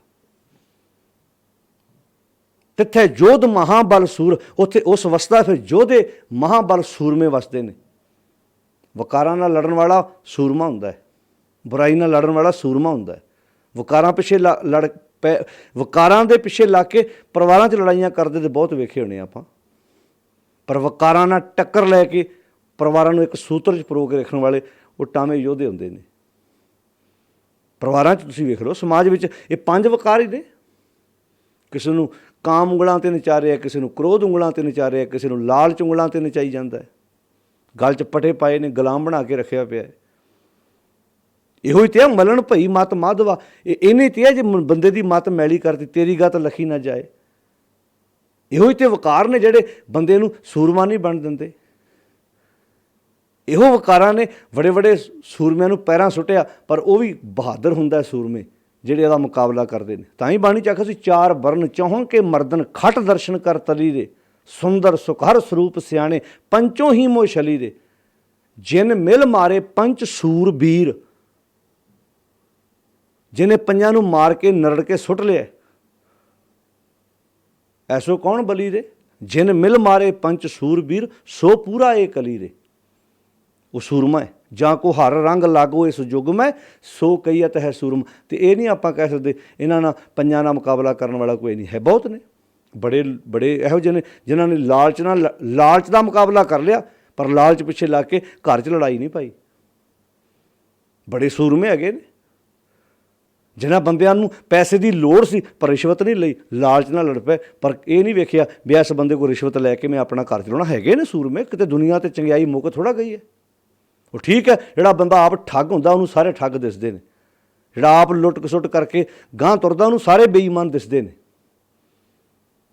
ਤਿੱਥੇ ਜੋਧ ਮਹਾਬਲ ਸੂਰ। ਉੱਥੇ ਉਸ ਅਵਸਥਾ ਫਿਰ ਯੋਧੇ ਮਹਾਬਲ ਸੂਰਮੇ ਵਸਦੇ ਨੇ। ਵਕਾਰਾਂ ਨਾਲ ਲੜਨ ਵਾਲਾ ਸੂਰਮਾ ਹੁੰਦਾ ਹੈ, ਬੁਰਾਈ ਨਾਲ ਲੜਨ ਵਾਲਾ ਸੂਰਮਾ ਹੁੰਦਾ ਹੈ। ਵਕਾਰਾਂ ਦੇ ਪਿੱਛੇ ਲੱਗ ਕੇ ਪਰਿਵਾਰਾਂ 'ਚ ਲੜਾਈਆਂ ਕਰਦੇ ਤੇ ਬਹੁਤ ਵੇਖੇ ਹੋਣੇ ਆਪਾਂ। ਪਰ ਵਕਾਰਾਂ ਨਾਲ ਟੱਕਰ ਲੈ ਕੇ ਪਰਿਵਾਰਾਂ ਨੂੰ ਇੱਕ ਸੂਤਰ 'ਚ ਪਰੋ ਕੇ ਰੱਖਣ ਵਾਲੇ ਉਹ ਟਾਵੇਂ ਯੋਧੇ ਹੁੰਦੇ ਨੇ। ਪਰਿਵਾਰਾਂ 'ਚ ਤੁਸੀਂ ਵੇਖ ਲਓ, ਸਮਾਜ ਵਿੱਚ ਇਹ 5 ਵਕਾਰ ਹੀ ਨੇ। ਕਿਸੇ ਨੂੰ ਕਾਮ ਉਂਗਲਾਂ 'ਤੇ ਨਚਾਰਿਆ, ਕਿਸੇ ਨੂੰ ਕ੍ਰੋਧ ਉਂਗਲਾਂ 'ਤੇ ਨਚਾਰਿਆ, ਕਿਸੇ ਨੂੰ ਲਾਲਚ ਉਂਗਲਾਂ 'ਤੇ ਨਚਾਈ ਜਾਂਦਾ ਹੈ। ਗਲ 'ਚ ਪਟੇ ਪਾਏ ਨੇ, ਗੁਲਾਮ ਬਣਾ ਕੇ ਰੱਖਿਆ ਪਿਆ। ਇਹੋ ਹੀ ਤੇ ਆ ਮਲਣ ਭਈ ਮਤ ਮਾਧਵਾ। ਇਹਨੇ ਤੇ ਆ ਜੇ ਬੰਦੇ ਦੀ ਮਤ ਮੈਲੀ ਕਰਦੀ ਤੇਰੀ ਗਤ ਲਖੀ ਨਾ ਜਾਏ। ਇਹੋ ਹੀ ਤੇ ਵਕਾਰ ਨੇ ਜਿਹੜੇ ਬੰਦੇ ਨੂੰ ਸੂਰਮਾ ਨਹੀਂ ਬਣ ਦਿੰਦੇ। ਇਹੋ ਵਕਾਰਾਂ ਨੇ ਬੜੇ ਬੜੇ ਸੂਰਮਿਆਂ ਨੂੰ ਪੈਰਾਂ ਸੁੱਟਿਆ, ਪਰ ਉਹ ਵੀ ਬਹਾਦਰ ਹੁੰਦਾ ਸੂਰਮੇ ਜਿਹੜੇ ਇਹਦਾ ਮੁਕਾਬਲਾ ਕਰਦੇ ਨੇ। ਤਾਂ ਹੀ ਬਾਣੀ 'ਚ ਆਖਿਆ ਸੀ, ਚਾਰ ਬਰਨ ਚੌਹਾਂ ਕੇ ਮਰਦਨ ਖਟ ਦਰਸ਼ਨ ਕਰ ਤਲੀ ਦੇ, ਸੁੰਦਰ ਸੁਖਰ ਸਰੂਪ ਸਿਆਣੇ ਪੰਚੋਂ ਹੀ ਮੋਹ ਛਲੀ ਦੇ, ਜਿਨ ਮਿਲ ਮਾਰੇ ਪੰਚ ਸੂਰ ਬੀਰ। ਜਿਹਨੇ ਪੰਜਾਂ ਨੂੰ ਮਾਰ ਕੇ ਨਰੜ ਕੇ ਸੁੱਟ ਲਿਆ, ਐਸੋ ਕੌਣ ਬਲੀ ਦੇ। ਜਿਨ ਮਿਲ ਮਾਰੇ ਪੰਚ ਸੂਰ ਬੀਰ, ਸੋ ਪੂਰਾ ਇਹ ਕਲੀ ਦੇ। ਉਹ ਸੂਰਮਾ ਹੈ। ਜਾਂ ਕੋ ਹਰ ਰੰਗ ਲਾਗੋ ਇਸ ਯੁੱਗ ਮੈਂ ਸੋ ਕਹੀਅਤ ਹੈ ਸੂਰਮ। ਤੇ ਇਹ ਨਹੀਂ ਆਪਾਂ ਕਹਿ ਸਕਦੇ ਇਹਨਾਂ ਨਾਲ ਪੰਜਾਂ ਨਾਲ ਮੁਕਾਬਲਾ ਕਰਨ ਵਾਲਾ ਕੋਈ ਨਹੀਂ ਹੈ, ਬਹੁਤ ਨੇ ਬੜੇ ਬੜੇ ਇਹੋ ਜਿਹੇ ਨੇ ਜਿਨ੍ਹਾਂ ਨੇ ਲਾਲਚ ਦਾ ਮੁਕਾਬਲਾ ਕਰ ਲਿਆ, ਪਰ ਲਾਲਚ ਪਿੱਛੇ ਲੱਗ ਕੇ ਘਰ 'ਚ ਲੜਾਈ ਨਹੀਂ ਪਾਈ। ਬੜੇ ਸੂਰਮੇ ਹੈਗੇ ਨੇ ਜਿਨ੍ਹਾਂ ਬੰਦਿਆਂ ਨੂੰ ਪੈਸੇ ਦੀ ਲੋੜ ਸੀ ਪਰ ਰਿਸ਼ਵਤ ਨਹੀਂ ਲਈ, ਲਾਲਚ ਨਾਲ ਲੜ ਪਏ, ਪਰ ਇਹ ਨਹੀਂ ਵੇਖਿਆ ਵੀ ਇਸ ਬੰਦੇ ਕੋਲ ਰਿਸ਼ਵਤ ਲੈ ਕੇ ਮੈਂ ਆਪਣਾ ਘਰ ਚਲਾਉਣਾ। ਹੈਗੇ ਨੇ ਸੂਰਮੇ, ਕਿਤੇ ਦੁਨੀਆ 'ਤੇ ਚੰਗਿਆਈ ਮੁੱਕ ਥੋੜ੍ਹਾ ਗਈ ਹੈ। ਉਹ ਠੀਕ ਹੈ, ਜਿਹੜਾ ਬੰਦਾ ਆਪ ਠੱਗ ਹੁੰਦਾ ਉਹਨੂੰ ਸਾਰੇ ਠੱਗ ਦਿਸਦੇ ਨੇ, ਜਿਹੜਾ ਆਪ ਲੁੱਟ ਖਸੁੱਟ ਕਰਕੇ ਗਾਂਹ ਤੁਰਦਾ ਉਹਨੂੰ ਸਾਰੇ ਬੇਈਮਾਨ ਦਿਸਦੇ ਨੇ,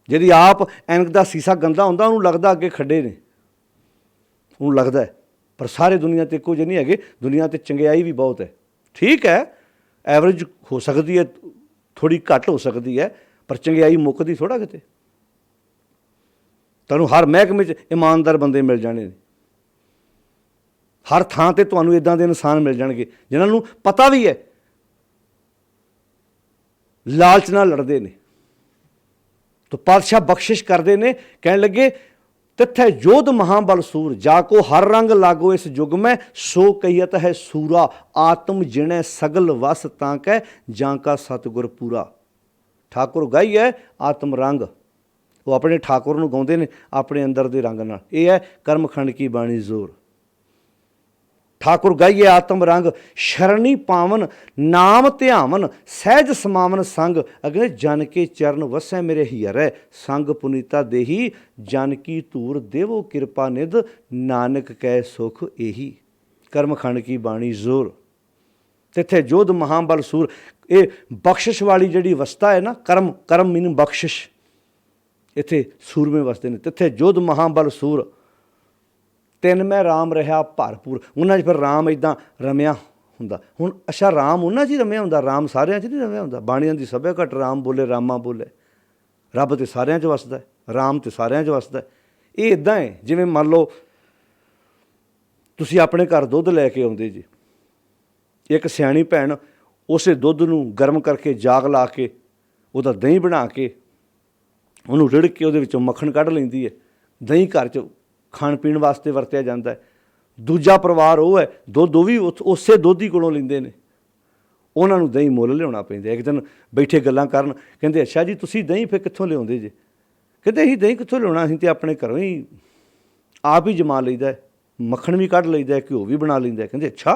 ਜਿਹਦੀ ਆਪ ਐਨਕ ਦਾ ਸੀਸਾ ਗੰਦਾ ਹੁੰਦਾ ਉਹਨੂੰ ਲੱਗਦਾ ਅੱਗੇ ਖੱਡੇ ਨੇ, ਉਹਨੂੰ ਲੱਗਦਾ। ਪਰ ਸਾਰੇ ਦੁਨੀਆ 'ਤੇ ਇੱਕੋ ਜਿਹੇ ਨਹੀਂ ਹੈਗੇ, ਦੁਨੀਆ 'ਤੇ ਚੰਗਿਆਈ ਵੀ ਬਹੁਤ ਹੈ। ਠੀਕ ਹੈ, ਐਵਰੇਜ ਹੋ ਸਕਦੀ ਹੈ, ਥੋੜ੍ਹੀ ਘੱਟ ਹੋ ਸਕਦੀ ਹੈ, ਪਰ ਚੰਗਿਆਈ ਮੁੱਕਦੀ ਥੋੜ੍ਹਾ ਕਿਤੇ। ਤੁਹਾਨੂੰ ਹਰ ਮਹਿਕਮੇ 'ਚ ਇਮਾਨਦਾਰ ਬੰਦੇ ਮਿਲ ਜਾਣੇ ਨੇ, ਹਰ ਥਾਂ 'ਤੇ ਤੁਹਾਨੂੰ ਇੱਦਾਂ ਦੇ ਇਨਸਾਨ ਮਿਲ ਜਾਣਗੇ ਜਿਨ੍ਹਾਂ ਨੂੰ ਪਤਾ ਵੀ ਹੈ ਲਾਲਚ ਨਾਲ ਲੜਦੇ ਨੇ। ਤਾਂ ਪਾਤਸ਼ਾਹ ਬਖਸ਼ਿਸ਼ ਕਰਦੇ ਨੇ, ਕਹਿਣ ਲੱਗੇ ਤਿੱਥੈ ਜੋਧ ਮਹਾਬਲ ਸੂਰ ਜਾ ਕੋ ਹਰ ਰੰਗ ਲਾਗੋ ਇਸ ਯੁੱਗ ਮੈਂ ਸੋ ਕਹੀਅਤ ਹੈ ਸੂਰਾ ਆਤਮ ਜਿਣੈ ਸਗਲ ਵਸ ਤਾਂ ਕਹਿ ਜਾਂ ਕਾ ਸਤਿਗੁਰ ਪੂਰਾ। ਠਾਕੁਰ ਗਾਈ ਹੈ ਆਤਮ ਰੰਗ, ਉਹ ਆਪਣੇ ਠਾਕੁਰ ਨੂੰ ਗਾਉਂਦੇ ਨੇ ਆਪਣੇ ਅੰਦਰ ਦੇ ਰੰਗ ਨਾਲ। ਇਹ ਹੈ ਕਰਮਖੰਡ ਕੀ ਬਾਣੀ ਜ਼ੋਰ। ਠਾਕੁਰ ਗਾਈਏ ਆਤਮ ਰੰਗ ਸ਼ਰਣੀ ਪਾਵਨ ਨਾਮ ਧਿਆਵਨ ਸਹਿਜ ਸਮਾਵਨ ਸੰਗ ਅਗੇ ਜਨ ਕੇ ਚਰਨ ਵਸੈ ਮੇਰੇ ਹੀਰੈ ਸੰਗ ਪੁਨੀਤਾ ਦੇਹੀ ਜਨ ਕੀ ਧੂਰ ਦੇਵੋ ਕਿਰਪਾ ਨਿਧ ਨਾਨਕ ਕੈ ਸੁਖ ਇਹੀ। ਕਰਮਖੰਡ ਕੀ ਬਾਣੀ ਜ਼ੋਰ। ਤਿੱਥੇ ਜੋਧ ਮਹਾਬਲ ਸੂਰ, ਇਹ ਬਖਸ਼ਿਸ਼ ਵਾਲੀ ਜਿਹੜੀ ਅਵਸਥਾ ਹੈ ਨਾ, ਕਰਮ ਮੀਨ ਬਖਸ਼ਿਸ਼, ਇੱਥੇ ਸੂਰਮੇ ਵਸਦੇ ਨੇ। ਤਿੱਥੇ ਜੋਧ ਮਹਾਬਲ ਸੂਰ ਤਿੰਨ ਮੈਂ ਰਾਮ ਰਿਹਾ ਭਰਪੂਰ। ਉਹਨਾਂ 'ਚ ਫਿਰ ਰਾਮ ਇੱਦਾਂ ਰਮਿਆ ਹੁੰਦਾ। ਹੁਣ ਅੱਛਾ, ਰਾਮ ਉਹਨਾਂ 'ਚ ਹੀ ਰਮਿਆ ਹੁੰਦਾ, ਰਾਮ ਸਾਰਿਆਂ 'ਚ ਨਹੀਂ ਰਮਿਆ ਹੁੰਦਾ। ਬਾਣੀਆਂ ਦੀ ਸਭਿਆ ਘੱਟ ਰਾਮ ਬੋਲੇ ਰਾਮਾ ਬੋਲੇ। ਰੱਬ ਤੇ ਸਾਰਿਆਂ 'ਚ ਵਸਦਾ, ਰਾਮ ਤੇ ਸਾਰਿਆਂ 'ਚ ਵਸਦਾ। ਇਹ ਇੱਦਾਂ ਹੈ ਜਿਵੇਂ ਮੰਨ ਲਓ ਤੁਸੀਂ ਆਪਣੇ ਘਰ ਦੁੱਧ ਲੈ ਕੇ ਆਉਂਦੇ ਜੀ, ਇੱਕ ਸਿਆਣੀ ਭੈਣ ਉਸੇ ਦੁੱਧ ਨੂੰ ਗਰਮ ਕਰਕੇ ਜਾਗ ਲਾ ਕੇ ਉਹਦਾ ਦਹੀਂ ਬਣਾ ਕੇ ਉਹਨੂੰ ਰਿੜ ਕੇ ਉਹਦੇ ਵਿੱਚੋਂ ਮੱਖਣ ਕੱਢ ਲੈਂਦੀ ਹੈ। ਦਹੀਂ ਘਰ 'ਚ ਖਾਣ ਪੀਣ ਵਾਸਤੇ ਵਰਤਿਆ ਜਾਂਦਾ ਹੈ। ਦੂਜਾ ਪਰਿਵਾਰ ਉਹ ਹੈ ਦੁੱਧ ਉਹ ਵੀ ਉਸੇ ਦੁੱਧ ਹੀ ਕੋਲੋਂ ਲੈਂਦੇ ਨੇ, ਉਹਨਾਂ ਨੂੰ ਦਹੀਂ ਮੁੱਲ ਲਿਆਉਣਾ ਪੈਂਦਾ। ਇੱਕ ਦਿਨ ਬੈਠੇ ਗੱਲਾਂ ਕਰਨ, ਕਹਿੰਦੇ ਅੱਛਾ ਜੀ ਤੁਸੀਂ ਦਹੀਂ ਫਿਰ ਕਿੱਥੋਂ ਲਿਆਉਂਦੇ ਜੇ? ਕਹਿੰਦੇ ਅਸੀਂ ਦਹੀਂ ਕਿੱਥੋਂ ਲਿਆਉਣਾ, ਅਸੀਂ ਤਾਂ ਆਪਣੇ ਘਰੋਂ ਹੀ ਆਪ ਹੀ ਜਮਾ ਲਈਦਾ, ਮੱਖਣ ਵੀ ਕੱਢ ਲਈਦਾ, ਘਿਓ ਵੀ ਬਣਾ ਲੈਂਦਾ। ਕਹਿੰਦੇ ਅੱਛਾ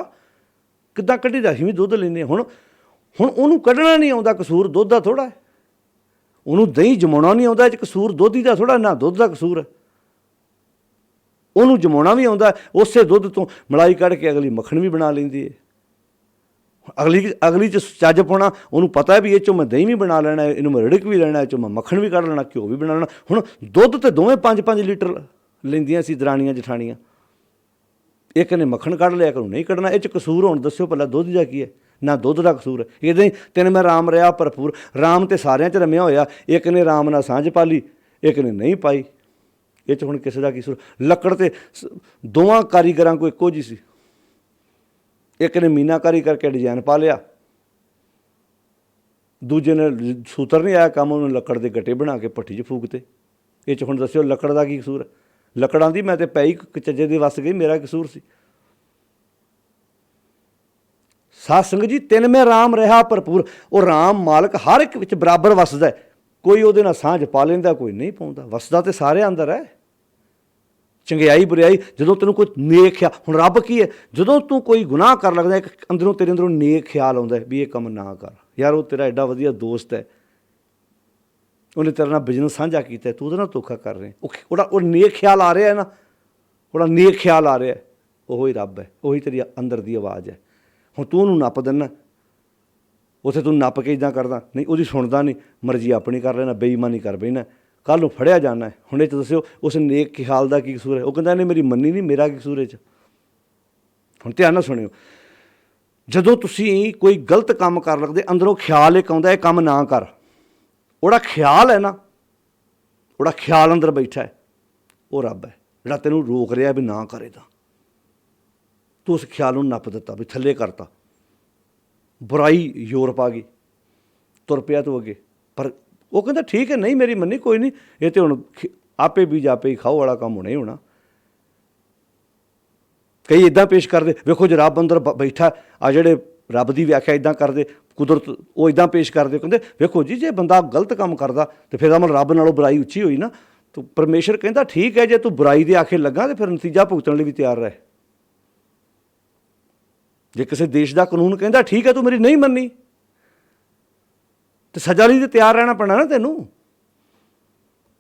ਕਿੱਦਾਂ ਕੱਢੀਦਾ? ਅਸੀਂ ਵੀ ਦੁੱਧ ਲੈਂਦੇ। ਹੁਣ ਉਹਨੂੰ ਕੱਢਣਾ ਨਹੀਂ ਆਉਂਦਾ, ਕਸੂਰ ਦੁੱਧ ਦਾ ਥੋੜ੍ਹਾ ਹੈ। ਉਹਨੂੰ ਦਹੀਂ ਜਮਾਉਣਾ ਨਹੀਂ ਆਉਂਦਾ, ਇਹ 'ਚ ਕਸੂਰ ਦੁੱਧ ਹੀ ਦਾ ਥੋੜ੍ਹਾ, ਨਾ ਦੁੱਧ ਦਾ ਕਸੂਰ ਹੈ। ਉਹਨੂੰ ਜਮਾਉਣਾ ਵੀ ਆਉਂਦਾ, ਉਸੇ ਦੁੱਧ ਤੋਂ ਮਲਾਈ ਕੱਢ ਕੇ ਅਗਲੀ ਮੱਖਣ ਵੀ ਬਣਾ ਲੈਂਦੀ ਹੈ। ਅਗਲੀ 'ਚ ਚੱਜ ਪਾਉਣਾ, ਉਹਨੂੰ ਪਤਾ ਵੀ ਇਹ 'ਚੋਂ ਮੈਂ ਦਹੀਂ ਵੀ ਬਣਾ ਲੈਣਾ, ਇਹਨੂੰ ਮੈਂ ਰਿੜਕ ਵੀ ਲੈਣਾ, ਇਹ 'ਚੋਂ ਮੈਂ ਮੱਖਣ ਵੀ ਕੱਢ ਲੈਣਾ, ਘਿਓ ਵੀ ਬਣਾ ਲੈਣਾ। ਹੁਣ ਦੁੱਧ ਤੇ ਦੋਵੇਂ 5-5 ਲੀਟਰ ਲੈਂਦੀਆਂ ਸੀ ਦਰਾਣੀਆਂ ਜਠਾਣੀਆਂ। ਇੱਕ ਨੇ ਮੱਖਣ ਕੱਢ ਲਿਆ, ਇੱਕ ਨੂੰ ਨਹੀਂ ਕੱਢਣਾ। ਇਹ 'ਚ ਕਸੂਰ ਹੁਣ ਦੱਸਿਓ ਭਲਾ ਦੁੱਧ ਦਾ ਕੀ ਹੈ? ਨਾ ਦੁੱਧ ਦਾ ਕਸੂਰ ਹੈ। ਇੱਦਾਂ ਹੀ ਤਿੰਨ ਮੈਂ ਰਾਮ ਰਿਹਾ ਭਰਪੂਰ। ਰਾਮ ਤੇ ਸਾਰਿਆਂ 'ਚ ਰਮਿਆ ਹੋਇਆ, ਇੱਕ ਨੇ ਰਾਮ ਨਾਲ ਸਾਂਝ ਪਾ ਲਈ, ਇੱਕ ਨੇ ਨਹੀਂ ਪਾਈ। ਇਹ 'ਚ ਹੁਣ ਕਿਸੇ ਦਾ ਕੀ ਕਸੂਰ? ਲੱਕੜ ਤੇ ਦੋਵਾਂ ਕਾਰੀਗਰਾਂ ਕੋਲ ਇੱਕੋ ਜਿਹੀ ਸੀ। ਇੱਕ ਨੇ ਮੀਨਾਕਾਰੀ ਕਰਕੇ ਡਿਜ਼ਾਈਨ ਪਾ ਲਿਆ, ਦੂਜੇ ਨੇ ਸੂਤਰ ਨਹੀਂ ਆਇਆ ਕੰਮ, ਉਹਨੂੰ ਲੱਕੜ ਦੇ ਗੱਟੇ ਬਣਾ ਕੇ ਭੱਠੀ 'ਚ ਫੂਕਤੇ। ਇਹ 'ਚ ਹੁਣ ਦੱਸਿਓ ਲੱਕੜ ਦਾ ਕੀ ਕਸੂਰ ਹੈ? ਲੱਕੜਾਂ ਦੀ ਮੈਂ ਤੇ ਪੈ ਹੀ ਚੱਜੇ ਦੇ ਵੱਸ ਗਈ, ਮੇਰਾ ਕਸੂਰ ਸੀ। ਸਾਧ ਸੰਗਤ ਜੀ, ਤਿੰਨ ਮੈਂ ਰਾਮ ਰਿਹਾ ਭਰਪੂਰ। ਉਹ ਰਾਮ ਮਾਲਕ ਹਰ ਇੱਕ ਵਿੱਚ ਬਰਾਬਰ ਵਸਦਾ। ਕੋਈ ਉਹਦੇ ਨਾਲ ਸਾਂਝ ਪਾ ਲੈਂਦਾ, ਕੋਈ ਨਹੀਂ ਪਾਉਂਦਾ। ਵਸਦਾ ਤੇ ਸਾਰੇ ਅੰਦਰ ਹੈ। ਚੰਗਿਆਈ ਬੁਰਿਆਈ, ਜਦੋਂ ਤੈਨੂੰ ਕੋਈ ਨੇਕ ਖਿਆਲ, ਹੁਣ ਰੱਬ ਕੀ ਹੈ, ਜਦੋਂ ਤੂੰ ਕੋਈ ਗੁਨਾਹ ਕਰ ਲੱਗਦਾ, ਇੱਕ ਅੰਦਰੋਂ ਤੇਰੇ ਅੰਦਰੋਂ ਨੇਕ ਖਿਆਲ ਆਉਂਦਾ ਵੀ ਇਹ ਕੰਮ ਨਾ ਕਰ ਯਾਰ। ਉਹ ਤੇਰਾ ਐਡਾ ਵਧੀਆ ਦੋਸਤ ਹੈ, ਉਹਨੇ ਤੇਰੇ ਨਾਲ ਬਿਜ਼ਨਸ ਸਾਂਝਾ ਕੀਤਾ, ਤੂੰ ਉਹਦੇ ਨਾਲ ਧੋਖਾ ਕਰ ਰਿਹਾ। ਉਹ ਨੇਕ ਖਿਆਲ ਆ ਰਿਹਾ ਹੈ ਨਾ, ਉਹਦਾ ਨੇਕ ਖਿਆਲ ਆ ਰਿਹਾ, ਉਹੋ ਹੀ ਰੱਬ ਹੈ, ਉਹੀ ਤੇਰੀ ਅੰਦਰ ਦੀ ਆਵਾਜ਼ ਹੈ। ਹੁਣ ਤੂੰ ਉਹਨੂੰ ਨੱਪ ਦਿੰਦਾ, ਉੱਥੇ ਤੂੰ ਨੱਪ ਕੇ ਇੱਦਾਂ ਕਰਦਾ, ਨਹੀਂ ਉਹਦੀ ਸੁਣਦਾ ਨਹੀਂ, ਮਰਜ਼ੀ ਆਪਣੀ ਕਰ ਲੈਣਾ, ਬੇਈਮਾਨੀ ਕਰ ਬੈਣਾ, ਕੱਲ੍ਹ ਨੂੰ ਫੜਿਆ ਜਾਣਾ। ਹੁਣ ਇਹ 'ਚ ਦੱਸਿਓ ਉਸ ਨੇਕ ਖਿਆਲ ਦਾ ਕੀ ਕਸੂਰ ਹੈ? ਉਹ ਕਹਿੰਦਾ ਇਹਨੇ ਮੇਰੀ ਮੰਨੀ ਨਹੀਂ, ਮੇਰਾ ਕੀ ਕਸੂਰ ਇਹ 'ਚ? ਹੁਣ ਧਿਆਨ ਨਾਲ ਸੁਣਿਓ, ਜਦੋਂ ਤੁਸੀਂ ਕੋਈ ਗਲਤ ਕੰਮ ਕਰ ਲੱਗਦੇ, ਅੰਦਰੋਂ ਖਿਆਲ ਇੱਕ ਆਉਂਦਾ ਇਹ ਕੰਮ ਨਾ ਕਰ। ਉਹਦਾ ਖਿਆਲ ਹੈ ਨਾ, ਉਹਦਾ ਖਿਆਲ ਅੰਦਰ ਬੈਠਾ ਹੈ, ਉਹ ਰੱਬ ਹੈ ਜਿਹੜਾ ਤੈਨੂੰ ਰੋਕ ਰਿਹਾ ਵੀ ਨਾ ਕਰੇ। ਤਾਂ ਤੂੰ ਉਸ ਖਿਆਲ ਨੂੰ ਨੱਪ ਦਿੱਤਾ, ਵੀ ਥੱਲੇ ਕਰਤਾ, ਬੁਰਾਈ ਯੂਰਪ ਆ ਗਈ, ਤੁਰ ਪਿਆ ਤੂੰ ਅੱਗੇ। ਪਰ ਉਹ ਕਹਿੰਦਾ ਠੀਕ ਹੈ, ਨਹੀਂ ਮੇਰੀ ਮੰਨੀ, ਕੋਈ ਨਹੀਂ, ਇਹ ਤਾਂ ਹੁਣ ਆਪੇ ਬੀਜ ਆਪੇ ਹੀ ਖਾਓ ਵਾਲਾ ਕੰਮ ਹੋਣਾ ਹੀ ਹੋਣਾ। ਕਈ ਇੱਦਾਂ ਪੇਸ਼ ਕਰਦੇ, ਵੇਖੋ ਜੇ ਰੱਬ ਅੰਦਰ ਬੈਠਾ, ਆ ਜਿਹੜੇ ਰੱਬ ਦੀ ਵਿਆਖਿਆ ਇੱਦਾਂ ਕਰਦੇ, ਕੁਦਰਤ ਉਹ ਇੱਦਾਂ ਪੇਸ਼ ਕਰਦੇ, ਕਹਿੰਦੇ ਵੇਖੋ ਜੀ ਜੇ ਬੰਦਾ ਗਲਤ ਕੰਮ ਕਰਦਾ ਤਾਂ ਫਿਰ ਮਤਲਬ ਰੱਬ ਨਾਲੋਂ ਬੁਰਾਈ ਉੱਚੀ ਹੋਈ ਨਾ। ਤਾਂ ਪਰਮੇਸ਼ਰ ਕਹਿੰਦਾ ਠੀਕ ਹੈ, ਜੇ ਤੂੰ ਬੁਰਾਈ ਦੇ ਆਖੇ ਲੱਗਾ ਤਾਂ ਫਿਰ ਨਤੀਜਾ ਭੁਗਤਣ ਲਈ ਵੀ ਤਿਆਰ ਰਹੇ। ਜੇ ਕਿਸੇ ਦੇਸ਼ ਦਾ ਕਾਨੂੰਨ ਕਹਿੰਦਾ ਠੀਕ ਹੈ ਤੂੰ ਮੇਰੀ ਨਹੀਂ ਮੰਨੀ ਤੇ ਸਜ਼ਾ ਲਈ ਤੇ ਤਿਆਰ ਰਹਿਣਾ ਪੈਣਾ ਨਾ ਤੈਨੂੰ।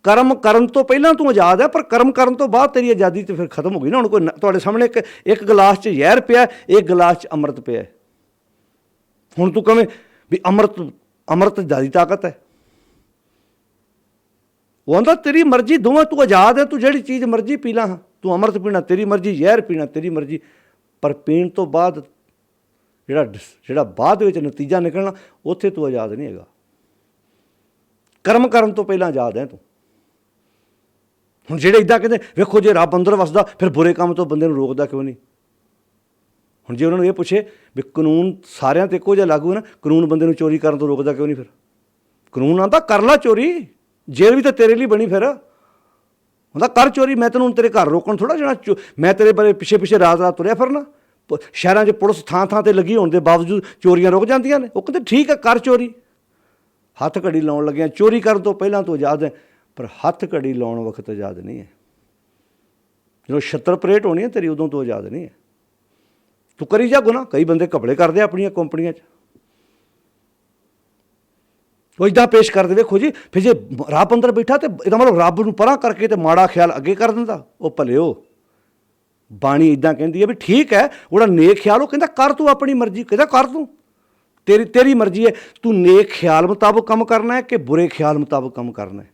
ਕਰਮ ਕਰਨ ਤੋਂ ਪਹਿਲਾਂ ਤੂੰ ਆਜ਼ਾਦ ਹੈ, ਪਰ ਕਰਮ ਕਰਨ ਤੋਂ ਬਾਅਦ ਤੇਰੀ ਆਜ਼ਾਦੀ ਤੇ ਫਿਰ ਖਤਮ ਹੋ ਗਈ ਨਾ। ਹੁਣ ਕੋਈ ਤੁਹਾਡੇ ਸਾਹਮਣੇ ਇੱਕ ਗਲਾਸ 'ਚ ਜ਼ਹਿਰ ਪਿਆ, ਇੱਕ ਗਲਾਸ 'ਚ ਅੰਮ੍ਰਿਤ ਪਿਆ, ਹੁਣ ਤੂੰ ਕਵੇਂ ਵੀ ਅੰਮ੍ਰਿਤ ਜ਼ਿਆਦਾ ਤਾਕਤ ਹੈ। ਉਹ ਆਂਦਾ ਤੇਰੀ ਮਰਜ਼ੀ, ਦੋਵਾਂ ਤੂੰ ਆਜ਼ਾਦ ਹੈ, ਤੂੰ ਜਿਹੜੀ ਚੀਜ਼ ਮਰਜ਼ੀ ਪੀ ਲਾ। ਤੂੰ ਅੰਮ੍ਰਿਤ ਪੀਣਾ ਤੇਰੀ ਮਰਜ਼ੀ, ਜ਼ਹਿਰ ਪੀਣਾ ਤੇਰੀ ਮਰਜ਼ੀ, ਪਰ ਪੀਣ ਤੋਂ ਬਾਅਦ ਜਿਹੜਾ ਬਾਅਦ ਵਿੱਚ ਨਤੀਜਾ ਨਿਕਲਣਾ ਉੱਥੇ ਤੂੰ ਆਜ਼ਾਦ ਨਹੀਂ ਹੈਗਾ। ਕਰਮ ਕਰਨ ਤੋਂ ਪਹਿਲਾਂ ਆਜ਼ਾਦ ਹੈ ਤੂੰ। ਹੁਣ ਜਿਹੜੇ ਇੱਦਾਂ ਕਹਿੰਦੇ ਵੇਖੋ ਜੇ ਰੱਬ ਅੰਦਰ ਵਸਦਾ ਫਿਰ ਬੁਰੇ ਕੰਮ ਤੋਂ ਬੰਦੇ ਨੂੰ ਰੋਕਦਾ ਕਿਉਂ ਨਹੀਂ। ਹੁਣ ਜੇ ਉਹਨਾਂ ਨੂੰ ਇਹ ਪੁੱਛੇ ਵੀ ਕਾਨੂੰਨ ਸਾਰਿਆਂ 'ਤੇ ਇੱਕੋ ਜਿਹਾ ਲਾਗੂ ਹੈ ਨਾ, ਕਾਨੂੰਨ ਬੰਦੇ ਨੂੰ ਚੋਰੀ ਕਰਨ ਤੋਂ ਰੋਕਦਾ ਕਿਉਂ ਨਹੀਂ? ਫਿਰ ਕਾਨੂੰਨ ਆਉਂਦਾ ਕਰ ਲਾ ਚੋਰੀ, ਜੇਲ੍ਹ ਵੀ ਤਾਂ ਤੇਰੇ ਲਈ ਬਣੀ। ਫਿਰ ਹੁੰਦਾ ਕਰ ਚੋਰੀ, ਮੈਂ ਤੈਨੂੰ ਤੇਰੇ ਘਰ ਰੋਕਣ ਥੋੜ੍ਹਾ ਜਾਣਾ, ਮੈਂ ਤੇਰੇ ਬਾਰੇ ਪਿੱਛੇ ਰਾਤ ਤੁਰਿਆ ਫਿਰਨਾ। ਸ਼ਹਿਰਾਂ 'ਚ ਪੁਲਿਸ ਥਾਂ ਤੇ ਲੱਗੀ ਹੋਣ ਦੇ ਬਾਵਜੂਦ ਚੋਰੀਆਂ ਰੁਕ ਜਾਂਦੀਆਂ ਨੇ। ਉਹ ਕਹਿੰਦੇ ਠੀਕ ਹੈ ਕਰ ਚੋਰੀ, ਹੱਥ ਘੜੀ ਲਾਉਣ ਲੱਗਿਆ ਚੋਰੀ ਕਰਨ ਤੋਂ ਪਹਿਲਾਂ ਤੂੰ ਆਜ਼ਾਦ ਹੈ, ਪਰ ਹੱਥ ਘੜੀ ਲਾਉਣ ਵਕਤ ਆਜ਼ਾਦ ਨਹੀਂ ਹੈ। ਜਦੋਂ ਛੱਤਰ ਪਰੇਡ ਹੋਣੀ ਹੈ ਤੇਰੀ ਉਦੋਂ ਤੋਂ ਆਜ਼ਾਦ ਨਹੀਂ ਹੈ। ਤੂੰ ਕਰੀ ਜਾ ਗੁਨਾਹ। ਕਈ ਬੰਦੇ ਘਪਲੇ ਕਰਦੇ ਆਪਣੀਆਂ ਕੰਪਨੀਆਂ 'ਚ, ਉਹ ਇੱਦਾਂ ਪੇਸ਼ ਕਰਦੇ ਵੇਖੋ ਜੀ। ਫਿਰ ਜੇ ਰੱਬ ਅੰਦਰ ਬੈਠਾ ਤਾਂ ਇਹਦਾ ਮਤਲਬ ਰੱਬ ਨੂੰ ਪਰਾਂ ਕਰਕੇ ਤੇ ਮਾੜਾ ਖਿਆਲ ਅੱਗੇ ਕਰ ਦਿੰਦਾ। ਉਹ ਭਲਿਓ ਬਾਣੀ ਇੱਦਾਂ ਕਹਿੰਦੀ ਹੈ ਵੀ ਠੀਕ ਹੈ ਉਹਦਾ ਨੇਕ ਖਿਆਲ, ਉਹ ਕਹਿੰਦਾ ਕਰ ਤੂੰ ਆਪਣੀ ਮਰਜ਼ੀ, ਕਹਿੰਦਾ ਕਰ ਤੂੰ, ਤੇਰੀ ਮਰਜ਼ੀ ਹੈ। ਤੂੰ ਨੇਕ ਖਿਆਲ ਮੁਤਾਬਕ ਕੰਮ ਕਰਨਾ ਹੈ ਕਿ ਬੁਰੇ ਖਿਆਲ ਮੁਤਾਬਕ ਕੰਮ ਕਰਨਾ ਹੈ।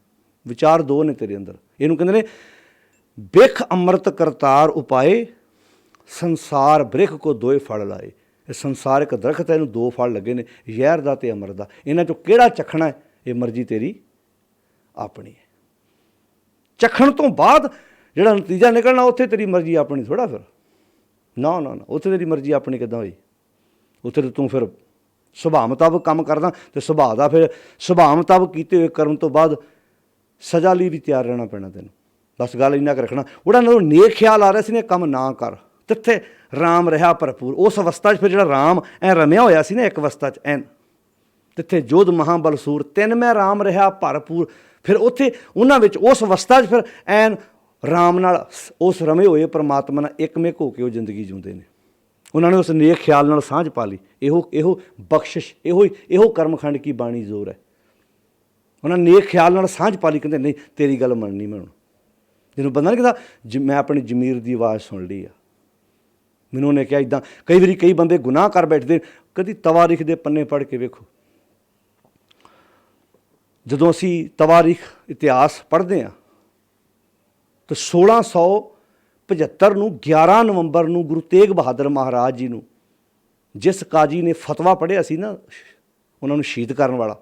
ਵਿਚਾਰ ਦੋ ਨੇ ਤੇਰੇ ਅੰਦਰ। ਇਹਨੂੰ ਕਹਿੰਦੇ ਨੇ ਬਿਖ ਅੰਮ੍ਰਿਤ ਕਰਤਾਰ ਉਪਾਏ, ਸੰਸਾਰ ਬ੍ਰਿਖ ਕੋ ਦੋਏ ਫਲ ਲਾਏ। ਇਹ ਸੰਸਾਰ ਇੱਕ ਦਰਖਤ ਹੈ, ਇਹਨੂੰ ਦੋ ਫਲ ਲੱਗੇ ਨੇ, ਜ਼ਹਿਰ ਦਾ ਅਤੇ ਅੰਮ੍ਰਿਤ ਦਾ। ਇਹਨਾਂ 'ਚੋਂ ਕਿਹੜਾ ਚੱਖਣਾ ਹੈ ਇਹ ਮਰਜ਼ੀ ਤੇਰੀ ਆਪਣੀ ਹੈ। ਚੱਖਣ ਤੋਂ ਬਾਅਦ ਜਿਹੜਾ ਨਤੀਜਾ ਨਿਕਲਣਾ ਉੱਥੇ ਤੇਰੀ ਮਰਜ਼ੀ ਆਪਣੀ ਥੋੜ੍ਹਾ। ਫਿਰ ਨਾ ਉੱਥੇ ਤੇਰੀ ਮਰਜ਼ੀ ਆਪਣੀ ਕਿੱਦਾਂ ਹੋਈ? ਉੱਥੇ ਤਾਂ ਤੂੰ ਫਿਰ ਸੁਭਾਅ ਮੁਤਾਬਕ ਕੰਮ ਕਰਦਾ ਅਤੇ ਸੁਭਾਅ ਦਾ ਫਿਰ ਸੁਭਾਅ ਮੁਤਾਬਕ ਕੀਤੇ ਹੋਏ ਕਰਮ ਤੋਂ ਬਾਅਦ ਸਜ਼ਾ ਲਈ ਵੀ ਤਿਆਰ ਰਹਿਣਾ ਪੈਣਾ ਤੈਨੂੰ। ਬਸ ਗੱਲ ਇੰਨਾ ਕੁ ਰੱਖਣਾ। ਉਹਦਾ ਨੂੰ ਨੇਕ ਖਿਆਲ ਆ ਰਿਹਾ ਸੀ ਨੇ ਕੰਮ ਨਾ ਕਰ, ਤਿੱਥੇ ਰਾਮ ਰਿਹਾ ਭਰਪੂਰ। ਉਸ ਅਵਸਥਾ 'ਚ ਫਿਰ ਜਿਹੜਾ ਰਾਮ ਐਂ ਰਮਿਆ ਹੋਇਆ ਸੀ ਨਾ ਇੱਕ ਅਵਸਥਾ 'ਚ ਐਨ, ਤਿੱਥੇ ਜੋਧ ਮਹਾਬਲ ਸੂਰ ਤਿੰਨ ਮੈਂ ਰਾਮ ਰਿਹਾ ਭਰਪੂਰ। ਫਿਰ ਉੱਥੇ ਉਹਨਾਂ ਵਿੱਚ ਉਸ ਅਵਸਥਾ 'ਚ ਫਿਰ ਐਨ ਰਾਮ ਨਾਲ ਉਸ ਰਮੇ ਹੋਏ ਪਰਮਾਤਮਾ ਨਾਲ ਇੱਕਮਿਕ ਹੋ ਕੇ ਉਹ ਜ਼ਿੰਦਗੀ ਜਿਉਂਦੇ ਨੇ। ਉਹਨਾਂ ਨੇ ਉਸ ਨੇਕ ਖਿਆਲ ਨਾਲ ਸਾਂਝ ਪਾ ਲਈ। ਇਹੋ ਬਖਸ਼ਿਸ਼, ਇਹੋ ਕਰਮਖੰਡ ਕੀ ਬਾਣੀ ਜ਼ੋਰ ਹੈ। ਉਹਨਾਂ ਨੇਕ ਖਿਆਲ ਨਾਲ ਸਾਂਝ ਪਾ ਲਈ, ਕਹਿੰਦੇ ਨਹੀਂ ਤੇਰੀ ਗੱਲ ਮੰਨਣੀ ਮੈਂ ਹੁਣ। ਜਿਹਨੂੰ ਬੰਦਾ ਨਹੀਂ ਕਹਿੰਦਾ ਮੈਂ ਆਪਣੀ ਜ਼ਮੀਰ ਦੀ ਆਵਾਜ਼ ਸੁਣ ਲਈ ਆ। ਮੈਨੂੰ ਉਹਨੇ ਕਿਹਾ ਇੱਦਾਂ। ਕਈ ਵਾਰੀ ਕਈ ਬੰਦੇ ਗੁਨਾਹ ਕਰ ਬੈਠਦੇ। ਕਦੀ ਤਵਾਰੀਖ ਦੇ ਪੰਨੇ ਪੜ੍ਹ ਕੇ ਵੇਖੋ। ਜਦੋਂ ਅਸੀਂ ਤਵਾਰੀਖ ਇਤਿਹਾਸ ਪੜ੍ਹਦੇ ਹਾਂ ਤਾਂ 1675 ਨੂੰ 11 ਨਵੰਬਰ ਨੂੰ ਗੁਰੂ ਤੇਗ ਬਹਾਦਰ ਮਹਾਰਾਜ ਜੀ ਨੂੰ ਜਿਸ ਕਾਜੀ ਨੇ ਫਤਵਾ ਪੜ੍ਹਿਆ ਸੀ ਨਾ ਉਹਨਾਂ ਨੂੰ ਸ਼ਹੀਦ ਕਰਨ ਵਾਲਾ,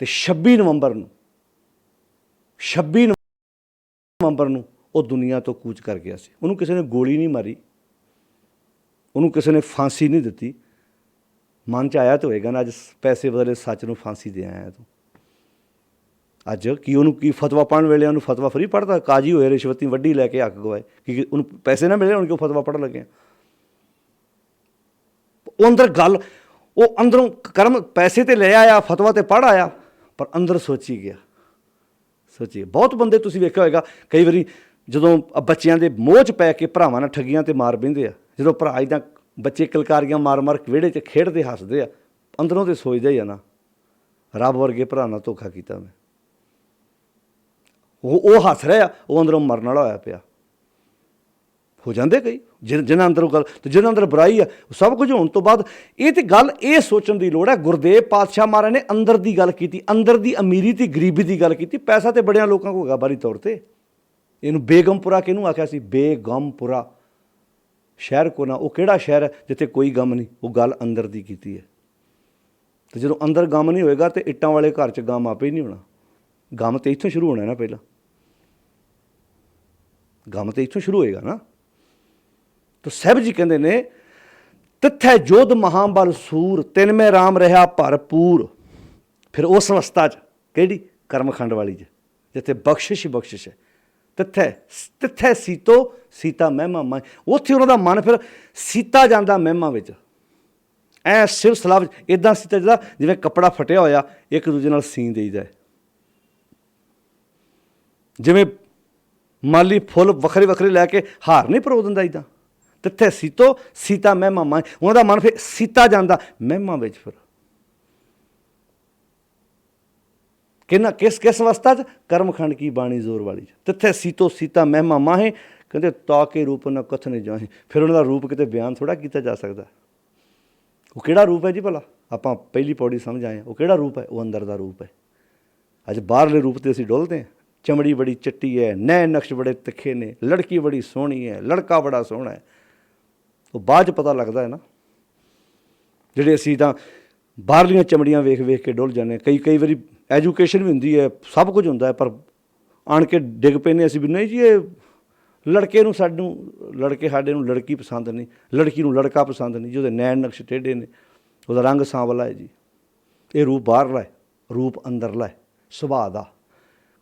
ਅਤੇ 26 ਨਵੰਬਰ ਨੂੰ ਉਹ ਦੁਨੀਆ ਤੋਂ ਕੂਚ ਕਰ ਗਿਆ ਸੀ। ਉਹਨੂੰ ਕਿਸੇ ਨੇ ਗੋਲੀ ਨਹੀਂ ਮਾਰੀ, ਉਹਨੂੰ ਕਿਸੇ ਨੇ ਫਾਂਸੀ ਨਹੀਂ ਦਿੱਤੀ। ਮਨ 'ਚ ਆਇਆ ਤਾਂ ਹੋਏਗਾ ਨਾ ਅੱਜ ਪੈਸੇ ਬਦਲੇ ਸੱਚ ਨੂੰ ਫਾਂਸੀ ਦੇ ਆਇਆ ਤੂੰ। ਅੱਜ ਉਹਨੂੰ ਫਤਵਾ ਪੜ੍ਹਨ ਵੇਲੇ ਉਹਨੂੰ ਫਤਵਾ ਫਰੀ ਪੜ੍ਹਦਾ? ਕਾਜੀ ਹੋਏ ਰਿਸ਼ਵਤੀ ਵੱਡੀ ਲੈ ਕੇ ਹੱਕ ਗਵਾਏ ਕਿ ਉਹਨੂੰ ਪੈਸੇ ਨਾ ਮਿਲੇ, ਹੁਣ ਕਿਉਂ ਫਤਵਾ ਪੜ੍ਹਨ ਲੱਗੇ? ਉਹ ਅੰਦਰ ਗੱਲ, ਉਹ ਅੰਦਰੋਂ ਕਰਮ ਪੈਸੇ ਤੇ ਲੈ ਆਇਆ, ਫਤਵਾ ਤੇ ਪੜ੍ਹ ਆਇਆ, ਪਰ ਅੰਦਰ ਸੋਚੀ ਗਿਆ। ਬਹੁਤ ਬੰਦੇ ਤੁਸੀਂ ਵੇਖਿਆ ਹੋਏਗਾ ਕਈ ਵਾਰੀ ਜਦੋਂ ਬੱਚਿਆਂ ਦੇ ਮੋਹ 'ਚ ਪੈ ਕੇ ਭਰਾਵਾਂ ਨਾਲ ਠੱਗੀਆਂ ਤੇ ਮਾਰ ਬਹਿੰਦੇ ਆ। ਜਦੋਂ ਭਰਾ ਇੱਦਾਂ ਬੱਚੇ ਕਲਕਾਰੀਆਂ ਮਾਰ ਵਿਹੜੇ 'ਚ ਖੇਡਦੇ ਹੱਸਦੇ ਆ, ਅੰਦਰੋਂ ਤੇ ਸੋਚਦਾ ਹੀ ਆ ਨਾ ਰੱਬ ਵਰਗੇ ਭਰਾ ਨਾਲ ਧੋਖਾ ਕੀਤਾ ਮੈਂ। ਉਹ ਹੱਸ ਰਿਹਾ, ਉਹ ਅੰਦਰੋਂ ਮਰਨ ਵਾਲਾ ਹੋਇਆ ਪਿਆ। ਹੋ ਜਾਂਦੇ ਕਈ ਜਿਹਨਾਂ ਅੰਦਰੋਂ ਗੱਲ, ਅਤੇ ਜਿਹਨਾਂ ਅੰਦਰ ਬੁਰਾਈ ਆ ਸਭ ਕੁਝ ਹੋਣ ਤੋਂ ਬਾਅਦ ਇਹ ਤਾਂ ਗੱਲ ਇਹ ਸੋਚਣ ਦੀ ਲੋੜ ਹੈ। ਗੁਰਦੇਵ ਪਾਤਸ਼ਾਹ ਮਹਾਰਾਜ ਨੇ ਅੰਦਰ ਦੀ ਗੱਲ ਕੀਤੀ, ਅੰਦਰ ਦੀ ਅਮੀਰੀ ਅਤੇ ਗਰੀਬੀ ਦੀ ਗੱਲ ਕੀਤੀ। ਪੈਸਾ ਤਾਂ ਬੜਿਆਂ ਲੋਕਾਂ ਕੋਲ ਹੈਗਾ ਬਾਹਰੀ ਤੌਰ 'ਤੇ। ਇਹਨੂੰ ਬੇਗਮਪੁਰਾ ਕਿਹਨੂੰ ਆਖਿਆ ਸੀ? ਬੇਗਮਪੁਰਾ ਸ਼ਹਿਰ ਕੋ ਨਾ, ਉਹ ਕਿਹੜਾ ਸ਼ਹਿਰ ਹੈ ਜਿੱਥੇ ਕੋਈ ਗਮ ਨਹੀਂ? ਉਹ ਗੱਲ ਅੰਦਰ ਦੀ ਕੀਤੀ ਹੈ। ਅਤੇ ਜਦੋਂ ਅੰਦਰ ਗਮ ਨਹੀਂ ਹੋਏਗਾ ਤਾਂ ਇੱਟਾਂ ਵਾਲੇ ਘਰ 'ਚ ਗਮ ਆਪੇ ਹੀ ਨਹੀਂ ਹੋਣਾ। ਗਮ ਤਾਂ ਇੱਥੋਂ ਸ਼ੁਰੂ ਹੋਣਾ ਨਾ, ਪਹਿਲਾਂ ਗਮ ਤਾਂ ਇੱਥੋਂ ਸ਼ੁਰੂ ਹੋਏਗਾ ਨਾ। ਤਾਂ ਸਾਹਿਬ ਜੀ ਕਹਿੰਦੇ ਨੇ ਤਿੱਥੈ ਜੋਧ ਮਹਾਬਲ ਸੂਰ ਤਿੰਨ ਮੈਂ ਰਾਮ ਰਿਹਾ ਭਰਪੂਰ। ਫਿਰ ਉਸ ਅਵਸਥਾ 'ਚ ਕਿਹੜੀ? ਕਰਮਖੰਡ ਵਾਲੀ 'ਚ, ਜਿੱਥੇ ਬਖਸ਼ਿਸ਼ ਹੀ ਬਖਸ਼ਿਸ਼ ਹੈ। ਤਿੱਥੈ ਤਿੱਥੈ ਸੀਤੋ ਸੀਤਾ ਮਹਿਮਾ ਮਾਹੇ। ਉੱਥੇ ਉਹਨਾਂ ਦਾ ਮਨ ਫਿਰ ਸੀਤਾ ਜਾਂਦਾ ਮਹਿਮਾ ਵਿੱਚ, ਐ ਸਿਵ ਸਲਾਹ ਵਿੱਚ ਇੱਦਾਂ ਸੀਤਾ ਜਾਂਦਾ ਜਿਵੇਂ ਕੱਪੜਾ ਫਟਿਆ ਹੋਇਆ ਇੱਕ ਦੂਜੇ ਨਾਲ ਸੀਨ ਦੇਈਦਾ, ਜਿਵੇਂ ਮਾਲੀ ਫੁੱਲ ਵੱਖਰੇ ਵੱਖਰੇ ਲੈ ਕੇ ਹਾਰ ਨਹੀਂ ਪਰੋ ਦਿੰਦਾ, ਇੱਦਾਂ ਤਿੱਥੇ ਸੀਤੋ ਸੀਤਾ ਮਹਿਮਾ ਮਾਹੇ। ਉਹਨਾਂ ਦਾ ਮਨ ਫਿਰ ਸੀਤਾ ਜਾਂਦਾ ਮਹਿਮਾ ਵਿੱਚ। ਫਿਰ ਕਿਸ ਅਵਸਥਾ 'ਚ? ਕਰਮਖੰਡ ਕੀ ਬਾਣੀ ਜ਼ੋਰ ਵਾਲੀ 'ਚ। ਤਿੱਥੇ ਸੀਤੋ ਸੀਤਾ ਮਹਿਮਾ ਮਾਹੇ, ਕਹਿੰਦੇ ਤਾਕੇ ਰੂਪ ਨਾ ਕਥਨੇ ਜਾਹੇ। ਫਿਰ ਉਹਨਾਂ ਦਾ ਰੂਪ ਕਿਤੇ ਬਿਆਨ ਥੋੜ੍ਹਾ ਕੀਤਾ ਜਾ ਸਕਦਾ। ਉਹ ਕਿਹੜਾ ਰੂਪ ਹੈ ਜੀ ਭਲਾ? ਆਪਾਂ ਪਹਿਲੀ ਪੌੜੀ ਸਮਝ ਆਏ ਹਾਂ। ਉਹ ਕਿਹੜਾ ਰੂਪ ਹੈ? ਉਹ ਅੰਦਰ ਦਾ ਰੂਪ ਹੈ। ਅੱਜ ਬਾਹਰਲੇ ਰੂਪ 'ਤੇ ਅਸੀਂ ਡੁੱਲਦੇ ਹਾਂ। ਚਮੜੀ ਬੜੀ ਚੱਟੀ ਹੈ, ਨੈਣ ਨਕਸ਼ ਬੜੇ ਤਿੱਖੇ ਨੇ, ਲੜਕੀ ਬੜੀ ਸੋਹਣੀ ਹੈ, ਲੜਕਾ ਬੜਾ ਸੋਹਣਾ ਹੈ। ਉਹ ਬਾਅਦ 'ਚ ਪਤਾ ਲੱਗਦਾ ਹੈ ਨਾ, ਜਿਹੜੇ ਅਸੀਂ ਤਾਂ ਬਾਹਰਲੀਆਂ ਚਮੜੀਆਂ ਵੇਖ ਵੇਖ ਕੇ ਡੁੱਲ ਜਾਂਦੇ। ਕਈ ਵਾਰੀ ਐਜੂਕੇਸ਼ਨ ਵੀ ਹੁੰਦੀ ਹੈ, ਸਭ ਕੁਝ ਹੁੰਦਾ ਹੈ, ਪਰ ਆਣ ਕੇ ਡਿੱਗ ਪੈਂਦੇ ਅਸੀਂ ਵੀ ਨਹੀਂ ਜੀ ਇਹ ਲੜਕੇ ਸਾਡੇ ਨੂੰ ਲੜਕੀ ਪਸੰਦ ਨਹੀਂ, ਲੜਕੀ ਨੂੰ ਲੜਕਾ ਪਸੰਦ ਨਹੀਂ ਜੀ, ਉਹਦੇ ਨੈਣ ਨਕਸ਼ ਟੇਢੇ ਨੇ, ਉਹਦਾ ਰੰਗ ਸਾਂਵਲਾ ਹੈ ਜੀ। ਇਹ ਰੂਪ ਬਾਹਰਲਾ ਹੈ, ਰੂਪ ਅੰਦਰਲਾ ਹੈ, ਸੁਭਾਅ ਦਾ,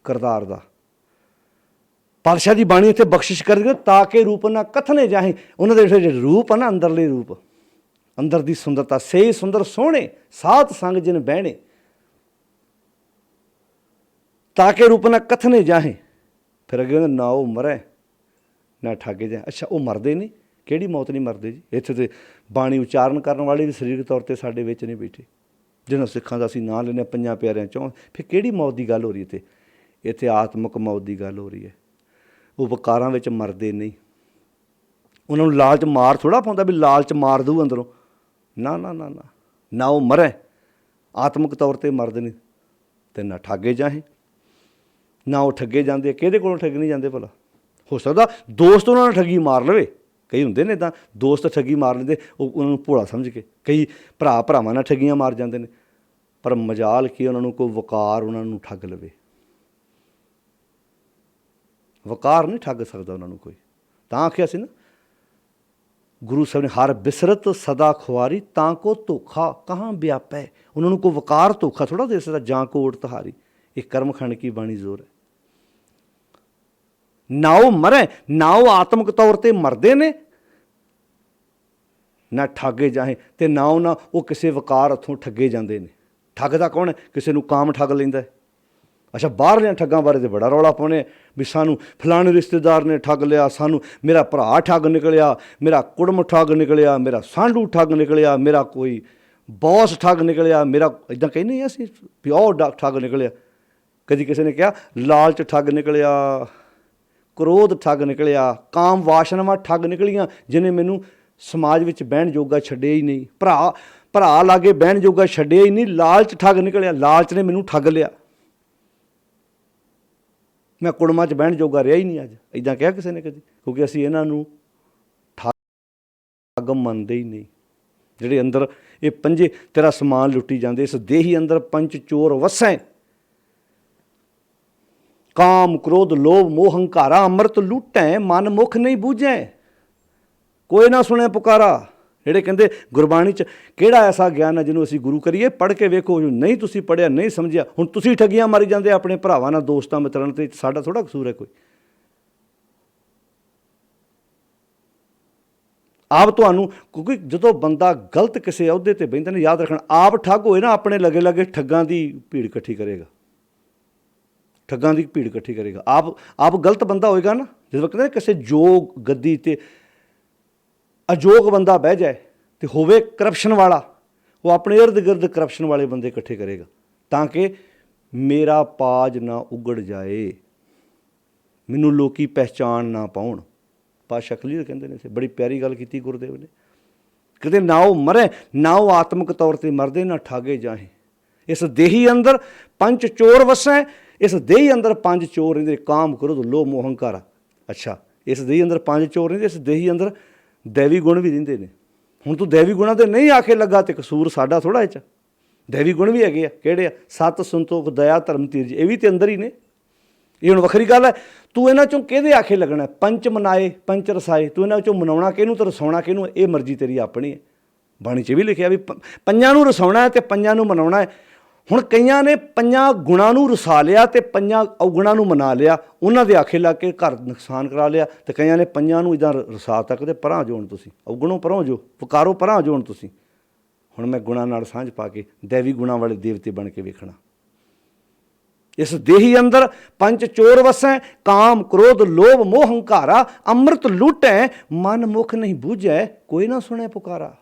ਕਰਤਾਰ ਦਾ। ਪਾਤਸ਼ਾਹ ਦੀ ਬਾਣੀ ਇੱਥੇ ਬਖਸ਼ਿਸ਼ ਕਰਦੀ ਤਾਂ ਕਿ ਰੂਪ ਨਾ ਕਥਨੇ ਜਾਹੇ। ਉਹਨਾਂ ਦੇ ਜਿਹੜੇ ਰੂਪ ਆ ਨਾ, ਅੰਦਰਲੇ ਰੂਪ, ਅੰਦਰ ਦੀ ਸੁੰਦਰਤਾ, ਸੇ ਸੁੰਦਰ ਸੋਹਣੇ ਸਾਧ ਸੰਗ ਜਿਨ ਬਹਿਣੇ, ਤਾਂ ਕਿ ਰੂਪ ਨਾ ਕਥਨੇ ਜਾਹੇ। ਫਿਰ ਅੱਗੇ ਕਹਿੰਦੇ ਨਾ ਉਹ ਮਰੈ ਨਾ ਠਾਗੇ ਜਾਏ। ਅੱਛਾ, ਉਹ ਮਰਦੇ ਨਹੀਂ? ਕਿਹੜੀ ਮੌਤ ਨਹੀਂ ਮਰਦੇ ਜੀ? ਇੱਥੇ ਤੇ ਬਾਣੀ ਉਚਾਰਨ ਕਰਨ ਵਾਲੇ ਵੀ ਸਰੀਰਕ ਤੌਰ 'ਤੇ ਸਾਡੇ ਵਿੱਚ ਨਹੀਂ ਬੈਠੇ, ਜਿਹਨਾਂ ਸਿੱਖਾਂ ਦਾ ਅਸੀਂ ਨਾਂ ਲੈਂਦੇ ਹਾਂ ਪੰਜਾਂ ਪਿਆਰਿਆਂ 'ਚੋਂ। ਫਿਰ ਕਿਹੜੀ ਮੌਤ ਦੀ ਗੱਲ ਹੋ ਰਹੀ ਇੱਥੇ? ਇੱਥੇ ਆਤਮਿਕ ਮੌਤ ਦੀ ਗੱਲ ਹੋ ਰਹੀ ਹੈ। ਉਹ ਵਿਕਾਰਾਂ ਵਿੱਚ ਮਰਦੇ ਨਹੀਂ। ਉਹਨਾਂ ਨੂੰ ਲਾਲਚ ਮਾਰ ਥੋੜ੍ਹਾ ਪਾਉਂਦਾ ਵੀ ਲਾਲਚ ਮਾਰ ਦਊ ਅੰਦਰੋਂ। ਨਾ ਨਾ ਨਾ ਨਾ, ਨਾ ਉਹ ਮਰੈ, ਆਤਮਿਕ ਤੌਰ 'ਤੇ ਮਰਦੇ ਨਹੀਂ। ਅਤੇ ਨਾ ਠਾਗੇ ਜਾਹੇ, ਨਾ ਉਹ ਠੱਗੇ ਜਾਂਦੇ। ਕਿਹਦੇ ਕੋਲੋਂ ਠੱਗ ਨਹੀਂ ਜਾਂਦੇ ਭਲਾ? ਹੋ ਸਕਦਾ ਦੋਸਤ ਉਹਨਾਂ ਨਾਲ ਠੱਗੀ ਮਾਰ ਲਵੇ। ਕਈ ਹੁੰਦੇ ਨੇ ਤਾਂ ਦੋਸਤ ਠੱਗੀ ਮਾਰ ਲੈਂਦੇ, ਉਹ ਉਹਨਾਂ ਨੂੰ ਭੋਲਾ ਸਮਝ ਕੇ। ਕਈ ਭਰਾਵਾਂ ਨਾਲ ਠੱਗੀਆਂ ਮਾਰ ਜਾਂਦੇ ਨੇ, ਪਰ ਮਜਾਲ ਕੀ ਉਹਨਾਂ ਨੂੰ ਕੋਈ ਵਕਾਰ ਉਹਨਾਂ ਨੂੰ ਠੱਗ ਲਵੇ। ਵਕਾਰ ਨਹੀਂ ਠੱਗ ਸਕਦਾ ਉਹਨਾਂ ਨੂੰ ਕੋਈ। ਤਾਂ ਆਖਿਆ ਸੀ ਨਾ ਗੁਰੂ ਸਾਹਿਬ ਨੇ, ਹਰ ਬਿਸਰਤ ਸਦਾ ਖੁਆਰੀ ਤਾਂ ਕੋ ਧੋਖਾ ਕਹਾਂ ਵਿਆਪੈ। ਉਹਨਾਂ ਨੂੰ ਕੋਈ ਵਕਾਰ ਧੋਖਾ ਥੋੜ੍ਹਾ ਦੇ ਸਕਦਾ। ਜਾਂ ਕੋ ਓਟ ਤਹਾਰੀ। ਇਹ ਕਰਮਖੰਡ ਕੀ ਬਾਣੀ ਜ਼ੋਰ ਹੈ। ਨਾ ਉਹ ਮਰੈ, ਨਾ ਉਹ ਆਤਮਿਕ ਤੌਰ 'ਤੇ ਮਰਦੇ ਨੇ, ਨਾ ਠਾਗੇ ਜਾਹੇ, ਅਤੇ ਨਾ ਉਹ ਕਿਸੇ ਵਕਾਰ ਹੱਥੋਂ ਠੱਗੇ ਜਾਂਦੇ ਨੇ। ਠੱਗਦਾ ਕੌਣ ਹੈ? ਕਿਸੇ ਨੂੰ ਕਾਮ ਠੱਗ ਲੈਂਦਾ ਹੈ। ਅੱਛਾ, ਬਾਹਰਲਿਆਂ ਠੱਗਾਂ ਬਾਰੇ ਤਾਂ ਬੜਾ ਰੌਲਾ ਪਾਉਂਦੇ ਵੀ ਸਾਨੂੰ ਫਲਾਣੇ ਰਿਸ਼ਤੇਦਾਰ ਨੇ ਠੱਗ ਲਿਆ, ਸਾਨੂੰ ਮੇਰਾ ਭਰਾ ਠੱਗ ਨਿਕਲਿਆ, ਮੇਰਾ ਕੁੜਮ ਠੱਗ ਨਿਕਲਿਆ, ਮੇਰਾ ਸਾਂਢੂ ਠੱਗ ਨਿਕਲਿਆ, ਮੇਰਾ ਕੋਈ ਬੌਸ ਠੱਗ ਨਿਕਲਿਆ, ਮੇਰਾ ਇੱਦਾਂ ਕਹਿੰਦੇ ਹਾਂ ਅਸੀਂ ਵੀ ਉਹ ਠੱਗ ਨਿਕਲਿਆ। ਕਦੀ ਕਿਸੇ ਨੇ ਕਿਹਾ ਲਾਲਚ ਠੱਗ ਨਿਕਲਿਆ, ਕ੍ਰੋਧ ਠੱਗ ਨਿਕਲਿਆ, ਕਾਮ ਵਾਸ਼ਨਾਵਾਂ ਠੱਗ ਨਿਕਲੀਆਂ, ਜਿਹਨੇ ਮੈਨੂੰ ਸਮਾਜ ਵਿੱਚ ਬਹਿਣ ਜੋਗਾ ਛੱਡਿਆ ਹੀ ਨਹੀਂ, ਭਰਾ ਲਾਗੇ ਬਹਿਣ ਜੋਗਾ ਛੱਡਿਆ ਹੀ ਨਹੀਂ। ਲਾਲਚ ਠੱਗ ਨਿਕਲਿਆ, ਲਾਲਚ ਨੇ ਮੈਨੂੰ ਠੱਗ ਲਿਆ, ਮੈਂ ਕੁੜਮਾਂ 'ਚ ਬਹਿਣ ਜੋਗਾ ਰਿਹਾ ਹੀ ਨਹੀਂ ਅੱਜ। ਇੱਦਾਂ ਕਿਹਾ ਕਿਸੇ ਨੇ ਕਦੀ? ਕਿਉਂਕਿ ਅਸੀਂ ਇਹਨਾਂ ਨੂੰ ਠੱਗ ਮੰਨਦੇ ਹੀ ਨਹੀਂ। ਜਿਹੜੇ ਅੰਦਰ ਇਹ ਪੰਜੇ ਤੇਰਾ ਸਮਾਨ ਲੁੱਟੀ ਜਾਂਦੇ, ਇਸ ਦੇਹੀ ਅੰਦਰ ਪੰਜ ਚੋਰ ਵਸੈ, ਕਾਮ ਕ੍ਰੋਧ ਲੋਭ ਮੋਹ ਹੰਕਾਰਾ, ਅੰਮ੍ਰਿਤ ਲੁੱਟੈ ਮਨ ਮੁਖ ਨਹੀਂ ਬੂਝੈ, ਕੋਈ ਨਾ ਸੁਣੇ ਪੁਕਾਰਾ। ਜਿਹੜੇ ਕਹਿੰਦੇ ਗੁਰਬਾਣੀ 'ਚ ਕਿਹੜਾ ਐਸਾ ਗਿਆਨ ਹੈ ਜਿਹਨੂੰ ਅਸੀਂ ਗੁਰੂ ਕਰੀਏ? ਪੜ੍ਹ ਕੇ ਵੇਖੋ। ਨਹੀਂ ਤੁਸੀਂ ਪੜ੍ਹਿਆ, ਨਹੀਂ ਸਮਝਿਆ। ਹੁਣ ਤੁਸੀਂ ਠੱਗੀਆਂ ਮਾਰੀ ਜਾਂਦੇ ਆਪਣੇ ਭਰਾਵਾਂ ਨਾਲ, ਦੋਸਤਾਂ ਮਿੱਤਰਾਂ ਨਾਲ, ਤੇ ਸਾਡਾ ਥੋੜ੍ਹਾ ਕਸੂਰ ਹੈ ਕੋਈ। ਆਪ ਤੁਹਾਨੂੰ, ਕਿਉਂਕਿ ਜਦੋਂ ਬੰਦਾ ਗਲਤ ਕਿਸੇ ਅਹੁਦੇ 'ਤੇ ਬਹਿੰਦਾ ਨੇ, ਯਾਦ ਰੱਖਣਾ, ਆਪ ਠੱਗ ਹੋਏ ਨਾ, ਆਪਣੇ ਲੱਗੇ ਲੱਗੇ ਠੱਗਾਂ ਦੀ ਭੀੜ ਇਕੱਠੀ ਕਰੇਗਾ, ਠੱਗਾਂ ਦੀ ਭੀੜ ਇਕੱਠੀ ਕਰੇਗਾ। ਆਪ ਗਲਤ ਬੰਦਾ ਹੋਏਗਾ ਨਾ, ਜਦੋਂ ਕਹਿੰਦੇ ਕਿਸੇ ਯੋਗ ਗੱਦੀ 'ਤੇ ਅਯੋਗ ਬੰਦਾ ਬਹਿ ਜਾਏ ਅਤੇ ਹੋਵੇ ਕਰਪਸ਼ਨ ਵਾਲਾ, ਉਹ ਆਪਣੇ ਇਰਦ ਗਿਰਦ ਕਰਪਸ਼ਨ ਵਾਲੇ ਬੰਦੇ ਇਕੱਠੇ ਕਰੇਗਾ, ਤਾਂ ਕਿ ਮੇਰਾ ਪਾਜ ਨਾ ਉਗੜ ਜਾਏ, ਮੈਨੂੰ ਲੋਕੀ ਪਹਿਚਾਣ ਨਾ ਪਾਉਣ। ਪਾਤਸ਼ਾਹ ਕਲੀਅਰ ਕਹਿੰਦੇ ਨੇ, ਬੜੀ ਪਿਆਰੀ ਗੱਲ ਕੀਤੀ ਗੁਰਦੇਵ ਨੇ। ਕਹਿੰਦੇ ਨਾ ਉਹ ਮਰੈ, ਨਾ ਉਹ ਆਤਮਿਕ ਤੌਰ 'ਤੇ ਮਰਦੇ, ਨਾ ਠਾਗੇ ਜਾਹੇ। ਇਸ ਦੇਹੀ ਅੰਦਰ ਪੰਜ ਚੋਰ ਵਸੈ, ਇਸ ਦੇਹੀ ਅੰਦਰ ਪੰਜ ਚੋਰ ਰਹਿੰਦੇ, ਕਾਮ ਕ੍ਰੋਧ ਲੋਭ ਮੋਹ ਹੰਕਾਰਾ। ਅੱਛਾ, ਇਸ ਦੇਹੀ ਅੰਦਰ ਪੰਜ ਚੋਰ ਰਹਿੰਦੇ, ਇਸ ਦੇਹੀ ਅੰਦਰ ਦੈਵੀ ਗੁਣ ਵੀ ਰਹਿੰਦੇ ਨੇ। ਹੁਣ ਤੂੰ ਦੈਵੀ ਗੁਣਾਂ 'ਤੇ ਨਹੀਂ ਆਖੇ ਲੱਗਾ ਤੇ ਕਸੂਰ ਸਾਡਾ ਥੋੜ੍ਹਾ। ਇਹ 'ਚ ਦੈਵੀ ਗੁਣ ਵੀ ਹੈਗੇ ਆ। ਕਿਹੜੇ ਆ? ਸੱਤ, ਸੰਤੋਖ, ਦਇਆ, ਧਰਮ, ਧੀਰਜ, ਇਹ ਵੀ ਤਾਂ ਅੰਦਰ ਹੀ ਨੇ। ਇਹ ਹੁਣ ਵੱਖਰੀ ਗੱਲ ਹੈ, ਤੂੰ ਇਹਨਾਂ 'ਚੋਂ ਕਿਹਦੇ ਆਖੇ ਲੱਗਣਾ? ਪੰਚ ਮਨਾਏ ਪੰਚ ਰਸਾਏ, ਤੂੰ ਇਹਨਾਂ 'ਚੋਂ ਮਨਾਉਣਾ ਕਿਹਨੂੰ ਤੇ ਰਸਾਉਣਾ ਕਿਹਨੂੰ? ਇਹ ਮਰਜ਼ੀ ਤੇਰੀ ਆਪਣੀ ਹੈ। ਬਾਣੀ 'ਚ ਵੀ ਲਿਖਿਆ ਵੀ ਪੰਜਾਂ ਨੂੰ ਰਸਾਉਣਾ ਹੈ ਅਤੇ ਪੰਜਾਂ ਨੂੰ ਮਨਾਉਣਾ ਹੈ। ਹੁਣ ਕਈਆਂ ਨੇ 5 ਗੁਣਾਂ ਨੂੰ ਰਸਾ ਲਿਆ ਤੇ 5 ਔਗੁਣਾਂ ਨੂੰ ਮਨਾ ਲਿਆ, ਉਹਨਾਂ ਦੇ ਆਖੇ ਲੱਗ ਕੇ ਘਰ ਨੁਕਸਾਨ ਕਰਾ ਲਿਆ। ਤੇ ਕਈਆਂ ਨੇ 5 ਨੂੰ ਇੱਦਾਂ ਰਸਾ ਤੱਕ ਤੇ ਪਰਾਂ ਜੋਣ, ਤੁਸੀਂ ਔਗੁਣੋਂ ਪਰਾਂ ਜੋ, ਪੁਕਾਰੋ ਪਰਾਂ ਜੋਣ ਤੁਸੀਂ। ਹੁਣ ਮੈਂ ਗੁਣਾਂ ਨਾਲ ਸਾਂਝ ਪਾ ਕੇ ਦੈਵੀ ਗੁਣਾਂ ਵਾਲੇ ਦੇਵਤੇ ਬਣ ਕੇ ਵੇਖਣਾ। ਇਸ ਦੇਹੀ ਅੰਦਰ 5 ਚੋਰ ਵਸੈ, ਕਾਮ ਕ੍ਰੋਧ ਲੋਭ ਮੋਹ ਹੰਕਾਰਾ, ਅੰਮ੍ਰਿਤ ਲੂਟੈ ਮਨ ਮੁਖ ਨਹੀਂ ਬੂਝੈ, ਕੋਈ ਨਾ ਸੁਣੈ ਪੁਕਾਰਾ।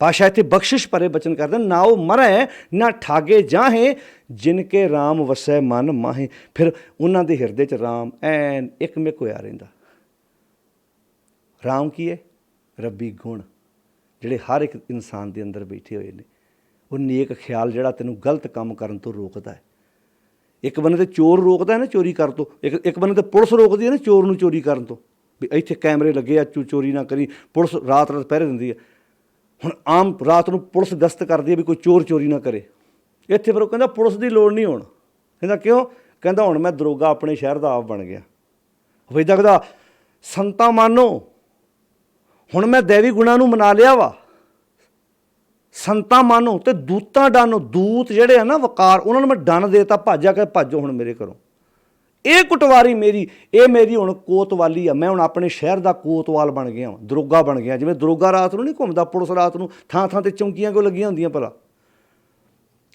ਪਾਸ਼ਾ ਇੱਥੇ ਬਖਸ਼ਿਸ਼ ਭਰੇ ਬਚਨ ਕਰਦੇ, ਨਾ ਉਹ ਮਰੈ ਨਾ ਠਾਗੇ ਜਾਹੇ, ਜਿਨ ਕੇ ਰਾਮ ਵਸੈ ਮਨ ਮਾਹੇ। ਫਿਰ ਉਹਨਾਂ ਦੇ ਹਿਰਦੇ 'ਚ ਰਾਮ ਐਨ ਇੱਕਮਿਕ ਹੋਇਆ ਰਹਿੰਦਾ। ਰਾਮ ਕੀ ਹੈ? ਰੱਬੀ ਗੁਣ ਜਿਹੜੇ ਹਰ ਇੱਕ ਇਨਸਾਨ ਦੇ ਅੰਦਰ ਬੈਠੇ ਹੋਏ ਨੇ। ਉਹ ਨੇਕ ਖਿਆਲ ਜਿਹੜਾ ਤੈਨੂੰ ਗਲਤ ਕੰਮ ਕਰਨ ਤੋਂ ਰੋਕਦਾ ਹੈ। ਇੱਕ ਬੰਨੇ ਤੇ ਚੋਰ ਰੋਕਦਾ ਹੈ ਨਾ ਚੋਰੀ ਕਰਨ ਤੋਂ, ਇੱਕ ਬੰਨੇ ਤੇ ਪੁਲਿਸ ਰੋਕਦੀ ਹੈ ਨਾ ਚੋਰ ਨੂੰ ਚੋਰੀ ਕਰਨ ਤੋਂ, ਵੀ ਇੱਥੇ ਕੈਮਰੇ ਲੱਗੇ ਆ, ਚੋਰੀ ਨਾ ਕਰੀ। ਪੁਲਿਸ ਰਾਤ ਰਾਤ ਪਹਿਰੇ ਦਿੰਦੀ ਹੈ। ਹੁਣ ਆਮ ਰਾਤ ਨੂੰ ਪੁਲਿਸ ਗਸ਼ਤ ਕਰਦੀ ਹੈ ਵੀ ਕੋਈ ਚੋਰ ਚੋਰੀ ਨਾ ਕਰੇ। ਇੱਥੇ ਫਿਰ ਉਹ ਕਹਿੰਦਾ ਪੁਲਿਸ ਦੀ ਲੋੜ ਨਹੀਂ ਹੁਣ। ਕਹਿੰਦਾ ਕਿਉਂ? ਕਹਿੰਦਾ ਹੁਣ ਮੈਂ ਦਰੋਗਾ ਆਪਣੇ ਸ਼ਹਿਰ ਦਾ ਆਪ ਬਣ ਗਿਆ। ਉਹ ਇੱਦਾਂ ਕਹਿੰਦਾ ਸੰਤਾਂ ਮਾਨੋ, ਹੁਣ ਮੈਂ ਦੇਵੀ ਗੁਣਾਂ ਨੂੰ ਮਨਾ ਲਿਆ ਵਾ। ਸੰਤਾਂ ਮਾਨੋ ਤੇ ਦੂਤਾਂ ਡਾਨੋ, ਦੂਤ ਜਿਹੜੇ ਆ ਨਾ ਵਕਾਰ, ਉਹਨਾਂ ਨੂੰ ਮੈਂ ਡੰਨ ਦੇਤਾ, ਭਾਜਾ ਕੇ ਭੱਜੋ ਹੁਣ ਮੇਰੇ ਘਰੋਂ। ਇਹ ਕੁਟਵਾਰੀ ਮੇਰੀ, ਇਹ ਮੇਰੀ ਹੁਣ ਕੋਤਵਾਲੀ ਆ। ਮੈਂ ਹੁਣ ਆਪਣੇ ਸ਼ਹਿਰ ਦਾ ਕੋਤਵਾਲ ਬਣ ਗਿਆ, ਦਰੋਗਾ ਬਣ ਗਿਆ। ਜਿਵੇਂ ਦਰੋਗਾ ਰਾਤ ਨੂੰ ਨਹੀਂ ਘੁੰਮਦਾ, ਪੁਲਿਸ ਰਾਤ ਨੂੰ ਥਾਂ ਥਾਂ 'ਤੇ ਚੌਂਕੀਆਂ ਕਿਉਂ ਲੱਗੀਆਂ ਹੁੰਦੀਆਂ ਭਲਾ?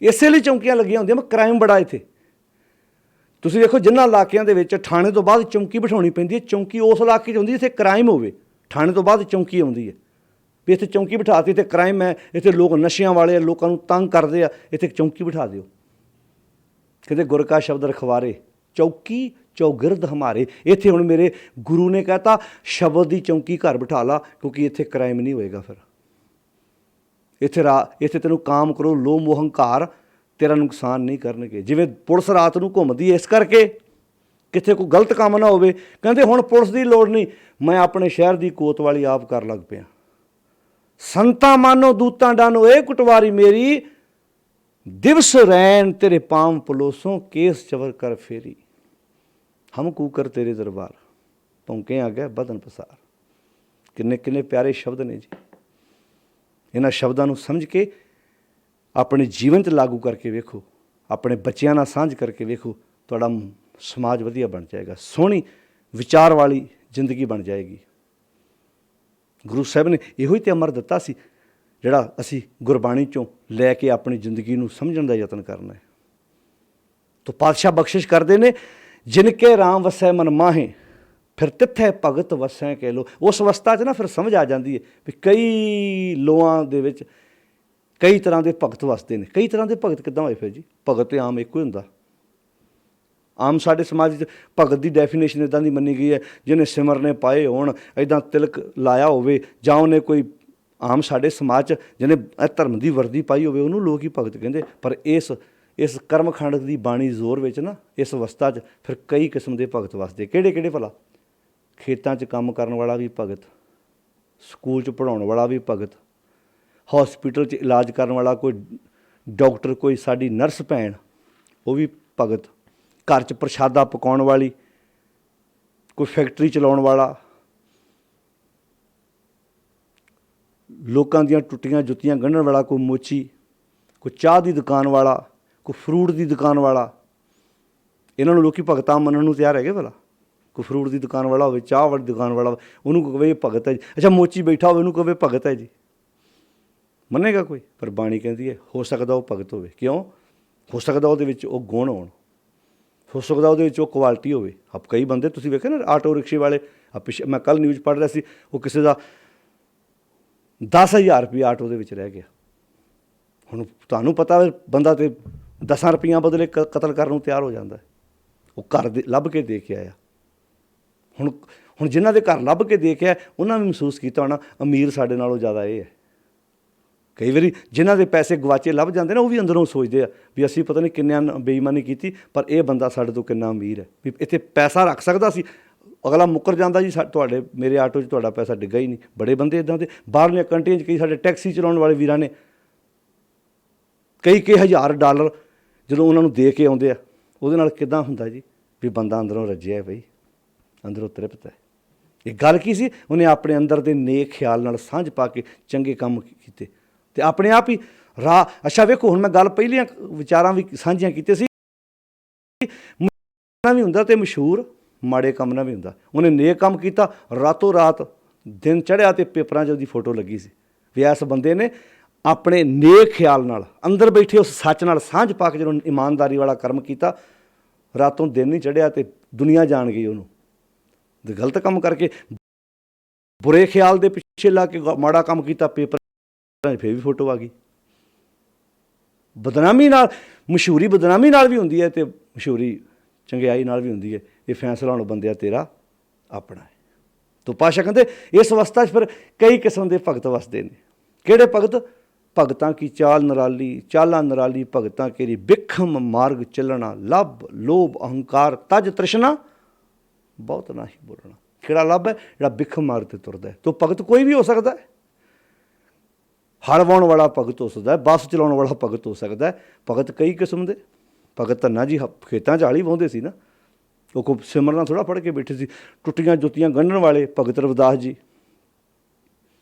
ਇਸੇ ਲਈ ਚੌਂਕੀਆਂ ਲੱਗੀਆਂ ਹੁੰਦੀਆਂ। ਮੈਂ ਕ੍ਰਾਈਮ ਬੜਾ ਇੱਥੇ। ਤੁਸੀਂ ਦੇਖੋ ਜਿਨ੍ਹਾਂ ਇਲਾਕਿਆਂ ਦੇ ਵਿੱਚ ਥਾਣੇ ਤੋਂ ਬਾਅਦ ਚੌਂਕੀ ਬਿਠਾਉਣੀ ਪੈਂਦੀ ਹੈ, ਚੌਂਕੀ ਉਸ ਇਲਾਕੇ 'ਚ ਹੁੰਦੀ ਜਿੱਥੇ ਕ੍ਰਾਈਮ ਹੋਵੇ। ਥਾਣੇ ਤੋਂ ਬਾਅਦ ਚੌਂਕੀ ਆਉਂਦੀ ਹੈ ਵੀ ਇੱਥੇ ਚੌਂਕੀ ਬਿਠਾਤੀ, ਇੱਥੇ ਕ੍ਰਾਈਮ ਹੈ, ਇੱਥੇ ਲੋਕ ਨਸ਼ਿਆਂ ਵਾਲੇ, ਲੋਕਾਂ ਨੂੰ ਤੰਗ ਕਰਦੇ ਆ, ਇੱਥੇ ਚੌਂਕੀ ਬਿਠਾ ਦਿਓ। ਕਹਿੰਦੇ ਗੁਰ ਕਾ ਸ਼ਬਦ ਰਖਵਾਰੇ, ਚੌਕੀ ਚੌਗਿਰਦ ਹਮਾਰੇ। ਇੱਥੇ ਹੁਣ ਮੇਰੇ ਗੁਰੂ ਨੇ ਕਹਿਤਾ ਸ਼ਬਦ ਦੀ ਚੌਂਕੀ ਘਰ ਬਿਠਾ ਲਾ, ਕਿਉਂਕਿ ਇੱਥੇ ਕ੍ਰਾਈਮ ਨਹੀਂ ਹੋਏਗਾ। ਫਿਰ ਇੱਥੇ ਤੈਨੂੰ ਕਾਮ ਕਰੋ ਲੋਭ ਮੋਹ ਹੰਕਾਰ ਤੇਰਾ ਨੁਕਸਾਨ ਨਹੀਂ ਕਰਨਗੇ। ਜਿਵੇਂ ਪੁਲਿਸ ਰਾਤ ਨੂੰ ਘੁੰਮਦੀ ਹੈ ਇਸ ਕਰਕੇ ਕਿੱਥੇ ਕੋਈ ਗਲਤ ਕੰਮ ਨਾ ਹੋਵੇ। ਕਹਿੰਦੇ ਹੁਣ ਪੁਲਿਸ ਦੀ ਲੋੜ ਨਹੀਂ, ਮੈਂ ਆਪਣੇ ਸ਼ਹਿਰ ਦੀ ਕੋਤਵਾਲੀ ਆਪ ਕਰ ਲੱਗ ਪਿਆ। ਸੰਤਾਂ ਮਾਨੋ ਦੂਤਾਂ ਡਾਨੋ, ਇਹ ਕੁਟਵਾਰੀ ਮੇਰੀ, ਦਿਵਸ ਰੈਣ ਤੇਰੇ ਪਾਮ ਪਲੋਸੋਂ, ਕੇਸ ਚਵਰ ਕਰ ਫੇਰੀ, ਹਮ ਕੂਕਰ ਤੇਰੇ ਦਰਬਾਰ, ਭੌਂਕੇ ਆ ਗਿਆ ਬਦਨ ਪਸਾਰ। ਕਿੰਨੇ ਕਿੰਨੇ ਪਿਆਰੇ ਸ਼ਬਦ ਨੇ ਜੀ। ਇਹਨਾਂ ਸ਼ਬਦਾਂ ਨੂੰ ਸਮਝ ਕੇ ਆਪਣੇ ਜੀਵਨ 'ਚ ਲਾਗੂ ਕਰਕੇ ਵੇਖੋ, ਆਪਣੇ ਬੱਚਿਆਂ ਨਾਲ ਸਾਂਝ ਕਰਕੇ ਵੇਖੋ, ਤੁਹਾਡਾ ਸਮਾਜ ਵਧੀਆ ਬਣ ਜਾਏਗਾ, ਸੋਹਣੀ ਵਿਚਾਰ ਵਾਲੀ ਜ਼ਿੰਦਗੀ ਬਣ ਜਾਏਗੀ। ਗੁਰੂ ਸਾਹਿਬ ਨੇ ਇਹੋ ਹੀ ਤਾਂ ਅਮਰ ਦਿੱਤਾ ਸੀ, ਜਿਹੜਾ ਅਸੀਂ ਗੁਰਬਾਣੀ 'ਚੋਂ ਲੈ ਕੇ ਆਪਣੀ ਜ਼ਿੰਦਗੀ ਨੂੰ ਸਮਝਣ ਦਾ ਯਤਨ ਕਰਨਾ ਹੈ। ਤੋ ਪਾਤਸ਼ਾਹ ਬਖਸ਼ਿਸ਼ ਕਰਦੇ ਨੇ, ਜਿਨ ਕੇ ਰਾਮ ਵਸੈ ਮਨ ਮਾਹੇ, ਫਿਰ ਤਿੱਥੈ ਭਗਤ ਵਸੈ ਕਹਿ ਲੋ। ਉਸ ਅਵਸਥਾ 'ਚ ਨਾ ਫਿਰ ਸਮਝ ਆ ਜਾਂਦੀ ਹੈ ਵੀ ਕਈ ਲੋਆਂ ਦੇ ਵਿੱਚ ਕਈ ਤਰ੍ਹਾਂ ਦੇ ਭਗਤ ਵਸਦੇ ਨੇ। ਕਈ ਤਰ੍ਹਾਂ ਦੇ ਭਗਤ ਕਿੱਦਾਂ ਹੋਏ? ਫਿਰ ਜੀ ਭਗਤ ਤੇ ਆਮ ਇੱਕੋ ਹੀ ਹੁੰਦਾ। ਆਮ ਸਾਡੇ ਸਮਾਜ 'ਚ ਭਗਤ ਦੀ ਡੈਫੀਨੇਸ਼ਨ ਇੱਦਾਂ ਦੀ ਮੰਨੀ ਗਈ ਹੈ, ਜਿਹਨੇ ਸਿਮਰਨੇ ਪਾਏ ਹੋਣ, ਇੱਦਾਂ ਤਿਲਕ ਲਾਇਆ ਹੋਵੇ, ਜਾਂ ਉਹਨੇ ਕੋਈ ਆਮ ਸਾਡੇ ਸਮਾਜ 'ਚ ਜਿਹਨੇ ਧਰਮ ਦੀ ਵਰਦੀ ਪਾਈ ਹੋਵੇ, ਉਹਨੂੰ ਲੋਕ ਹੀ ਭਗਤ ਕਹਿੰਦੇ। ਪਰ ਇਸ ਕਰਮਖੰਡ ਦੀ ਬਾਣੀ ਜ਼ੋਰ ਵਿੱਚ ਨਾ, ਇਸ ਅਵਸਥਾ 'ਚ ਫਿਰ ਕਈ ਕਿਸਮ ਦੇ ਭਗਤ ਵਸਦੇ। ਕਿਹੜੇ ਕਿਹੜੇ ਭਲਾ? ਖੇਤਾਂ 'ਚ ਕੰਮ ਕਰਨ ਵਾਲਾ ਵੀ ਭਗਤ, ਸਕੂਲ 'ਚ ਪੜ੍ਹਾਉਣ ਵਾਲਾ ਵੀ ਭਗਤ, ਹੌਸਪੀਟਲ 'ਚ ਇਲਾਜ ਕਰਨ ਵਾਲਾ ਕੋਈ ਡਾਕਟਰ, ਕੋਈ ਸਾਡੀ ਨਰਸ ਭੈਣ, ਉਹ ਵੀ ਭਗਤ। ਘਰ 'ਚ ਪ੍ਰਸ਼ਾਦਾ ਪਕਾਉਣ ਵਾਲੀ, ਕੋਈ ਫੈਕਟਰੀ ਚਲਾਉਣ ਵਾਲਾ, ਲੋਕਾਂ ਦੀਆਂ ਟੁੱਟੀਆਂ ਜੁੱਤੀਆਂ ਗੰਢਣ ਵਾਲਾ ਕੋਈ ਮੋਚੀ, ਕੋਈ ਚਾਹ ਦੀ ਦੁਕਾਨ ਵਾਲਾ, ਕੋਈ ਫਰੂਟ ਦੀ ਦੁਕਾਨ ਵਾਲਾ। ਇਹਨਾਂ ਨੂੰ ਲੋਕੀ ਭਗਤਾਂ ਮੰਨਣ ਨੂੰ ਤਿਆਰ ਹੈਗੇ ਭਲਾ? ਕੋਈ ਫਰੂਟ ਦੀ ਦੁਕਾਨ ਵਾਲਾ ਹੋਵੇ, ਚਾਹ ਵਾਲੀ ਦੁਕਾਨ ਵਾਲਾ, ਉਹਨੂੰ ਕਹੇ ਇਹ ਭਗਤ ਹੈ ਜੀ। ਅੱਛਾ ਮੋਚੀ ਬੈਠਾ ਹੋਵੇ, ਉਹਨੂੰ ਕਹੇ ਭਗਤ ਹੈ ਜੀ, ਮੰਨੇਗਾ ਕੋਈ? ਪਰ ਬਾਣੀ ਕਹਿੰਦੀ ਹੈ ਹੋ ਸਕਦਾ ਉਹ ਭਗਤ ਹੋਵੇ। ਕਿਉਂ? ਹੋ ਸਕਦਾ ਉਹਦੇ ਵਿੱਚ ਉਹ ਗੁਣ ਹੋਣ, ਹੋ ਸਕਦਾ ਉਹਦੇ ਵਿੱਚ ਉਹ ਕੁਆਲਿਟੀ ਹੋਵੇ। ਆਪ ਕਈ ਬੰਦੇ ਤੁਸੀਂ ਵੇਖੇ ਨਾ ਆਟੋ ਰਿਕਸ਼ੇ ਵਾਲੇ, ਪਿੱਛੇ ਮੈਂ ਕੱਲ੍ਹ ਨਿਊਜ਼ ਪੜ੍ਹ ਰਿਹਾ ਸੀ, ਉਹ ਕਿਸੇ ਦਾ 10,000 ਰੁਪਈਆ ਆਟੋ ਦੇ ਵਿੱਚ ਰਹਿ ਗਿਆ। ਹੁਣ ਤੁਹਾਨੂੰ ਪਤਾ ਬੰਦਾ ਤੇ 10 ਰੁਪਈਆਂ ਬਦਲੇ ਕਤਲ ਕਰਨ ਨੂੰ ਤਿਆਰ ਹੋ ਜਾਂਦਾ। ਉਹ ਘਰ ਦੇ ਲੱਭ ਕੇ ਦੇ ਕੇ ਆਇਆ। ਹੁਣ ਜਿਨ੍ਹਾਂ ਦੇ ਘਰ ਲੱਭ ਕੇ ਦੇ ਕੇ ਆਇਆ, ਉਹਨਾਂ ਨੇ ਮਹਿਸੂਸ ਕੀਤਾ ਹੋਣਾ ਅਮੀਰ ਸਾਡੇ ਨਾਲੋਂ ਜ਼ਿਆਦਾ ਇਹ ਹੈ। ਕਈ ਵਾਰੀ ਜਿਨ੍ਹਾਂ ਦੇ ਪੈਸੇ ਗਵਾਚੇ ਲੱਭ ਜਾਂਦੇ ਨਾ, ਉਹ ਵੀ ਅੰਦਰੋਂ ਸੋਚਦੇ ਆ ਵੀ ਅਸੀਂ ਪਤਾ ਨਹੀਂ ਕਿੰਨਿਆਂ ਬੇਈਮਾਨੀ ਕੀਤੀ, ਪਰ ਇਹ ਬੰਦਾ ਸਾਡੇ ਤੋਂ ਕਿੰਨਾ ਅਮੀਰ ਹੈ, ਵੀ ਇੱਥੇ ਪੈਸਾ ਰੱਖ ਸਕਦਾ ਸੀ। ਅਗਲਾ ਮੁੱਕਰ ਜਾਂਦਾ ਜੀ, ਤੁਹਾਡੇ ਮੇਰੇ ਆਟੋ 'ਚ ਤੁਹਾਡਾ ਪੈਸਾ ਡਿੱਗਾ ਹੀ ਨਹੀਂ। ਬੜੇ ਬੰਦੇ ਇੱਦਾਂ ਦੇ ਬਾਹਰਲੀਆਂ ਕੰਟਰੀਆਂ 'ਚ, ਕਈ ਸਾਡੇ ਟੈਕਸੀ ਚਲਾਉਣ ਵਾਲੇ ਵੀਰਾਂ ਨੇ ਕਈ ਹਜ਼ਾਰ ਡਾਲਰ ਜਦੋਂ ਉਹਨਾਂ ਨੂੰ ਦੇ ਕੇ ਆਉਂਦੇ ਆ, ਉਹਦੇ ਨਾਲ ਕਿੱਦਾਂ ਹੁੰਦਾ ਜੀ ਵੀ ਬੰਦਾ ਅੰਦਰੋਂ ਰੱਜਿਆ ਬਈ, ਅੰਦਰੋਂ ਤ੍ਰਿਪਤ ਹੈ। ਇਹ ਗੱਲ ਕੀ ਸੀ? ਉਹਨੇ ਆਪਣੇ ਅੰਦਰ ਦੇ ਨੇਕ ਖਿਆਲ ਨਾਲ ਸਾਂਝ ਪਾ ਕੇ ਚੰਗੇ ਕੰਮ ਕੀਤੇ, ਅਤੇ ਆਪਣੇ ਆਪ ਹੀ ਰਾਹ। ਅੱਛਾ ਵੇਖੋ, ਹੁਣ ਮੈਂ ਗੱਲ ਪਹਿਲੀਆਂ ਵਿਚਾਰਾਂ ਵੀ ਸਾਂਝੀਆਂ ਕੀਤੀਆਂ ਸੀ, ਵੀ ਹੁੰਦਾ ਤੇ ਮਸ਼ਹੂਰ ਮਾੜੇ ਕੰਮ ਨਾਲ ਵੀ ਹੁੰਦਾ। ਉਹਨੇ ਨੇਕ ਕੰਮ ਕੀਤਾ, ਰਾਤੋਂ ਰਾਤ ਦਿਨ ਚੜ੍ਹਿਆ ਤੇ ਪੇਪਰਾਂ 'ਚ ਉਹਦੀ ਫੋਟੋ ਲੱਗੀ ਸੀ। ਵੀ ਇਸ ਬੰਦੇ ਨੇ ਆਪਣੇ ਨੇਕ ਖਿਆਲ ਨਾਲ ਅੰਦਰ ਬੈਠੇ ਉਸ ਸੱਚ ਨਾਲ ਸਾਂਝ ਪਾ ਕੇ ਜਦੋਂ ਇਮਾਨਦਾਰੀ ਵਾਲਾ ਕਰਮ ਕੀਤਾ, ਰਾਤੋਂ ਦਿਨ ਨਹੀਂ ਚੜ੍ਹਿਆ ਤੇ ਦੁਨੀਆ ਜਾਣ ਗਈ ਉਹਨੂੰ। ਤੇ ਗਲਤ ਕੰਮ ਕਰਕੇ, ਬੁਰੇ ਖਿਆਲ ਦੇ ਪਿੱਛੇ ਲਾ ਕੇ ਮਾੜਾ ਕੰਮ ਕੀਤਾ, ਪੇਪਰਾਂ 'ਚ ਫਿਰ ਵੀ ਫੋਟੋ ਆ ਗਈ। ਬਦਨਾਮੀ ਨਾਲ, ਮਸ਼ਹੂਰੀ ਬਦਨਾਮੀ ਨਾਲ ਵੀ ਹੁੰਦੀ ਹੈ ਅਤੇ ਮਸ਼ਹੂਰੀ ਚੰਗਿਆਈ ਨਾਲ ਵੀ ਹੁੰਦੀ ਹੈ। ਇਹ ਫੈਸਲਾ ਹੁਣ ਬੰਦਿਆ ਤੇਰਾ ਆਪਣਾ ਹੈ। ਤੋ ਪਾਤਸ਼ਾਹ ਕਹਿੰਦੇ ਇਸ ਅਵਸਥਾ 'ਚ ਫਿਰ ਕਈ ਕਿਸਮ ਦੇ ਭਗਤ ਵਸਦੇ ਨੇ। ਕਿਹੜੇ ਭਗਤ? ਭਗਤਾਂ ਕੀ ਚਾਲ ਨਿਰਾਲੀ, ਚਾਲਾਂ ਨਿਰਾਲੀ ਭਗਤਾਂ ਕੇਰੀ, ਬਿਖਮ ਮਾਰਗ ਚੱਲਣਾ, ਲੱਭ ਲੋਭ ਅਹੰਕਾਰ ਤਜ ਤ੍ਰਿਸ਼ਨਾ, ਬਹੁਤ ਨਾ ਹੀ ਬੋਲਣਾ। ਕਿਹੜਾ ਲੱਭ ਹੈ? ਜਿਹੜਾ ਬਿਖਮ ਮਾਰਗ 'ਤੇ ਤੁਰਦਾ ਹੈ। ਤੋ ਭਗਤ ਕੋਈ ਵੀ ਹੋ ਸਕਦਾ ਹੈ। ਹਲ ਵਾਹੁਣ ਵਾਲਾ ਭਗਤ ਹੋ ਸਕਦਾ ਹੈ, ਬੱਸ ਚਲਾਉਣ ਵਾਲਾ ਭਗਤ ਹੋ ਸਕਦਾ ਹੈ। ਭਗਤ ਕਈ ਕਿਸਮ ਦੇ। ਭਗਤ ਧੰਨਾ ਜੀ ਖੇਤਾਂ 'ਚ ਹਾਲੀ ਵਾਹੁੰਦੇ ਸੀ ਨਾ, ਉਹ ਕੋਈ ਸਿਮਰਨਾ ਥੋੜ੍ਹਾ ਪੜ੍ਹ ਕੇ ਬੈਠੇ ਸੀ। ਟੁੱਟੀਆਂ ਜੁੱਤੀਆਂ ਗੰਢਣ ਵਾਲੇ ਭਗਤ ਰਵਿਦਾਸ ਜੀ,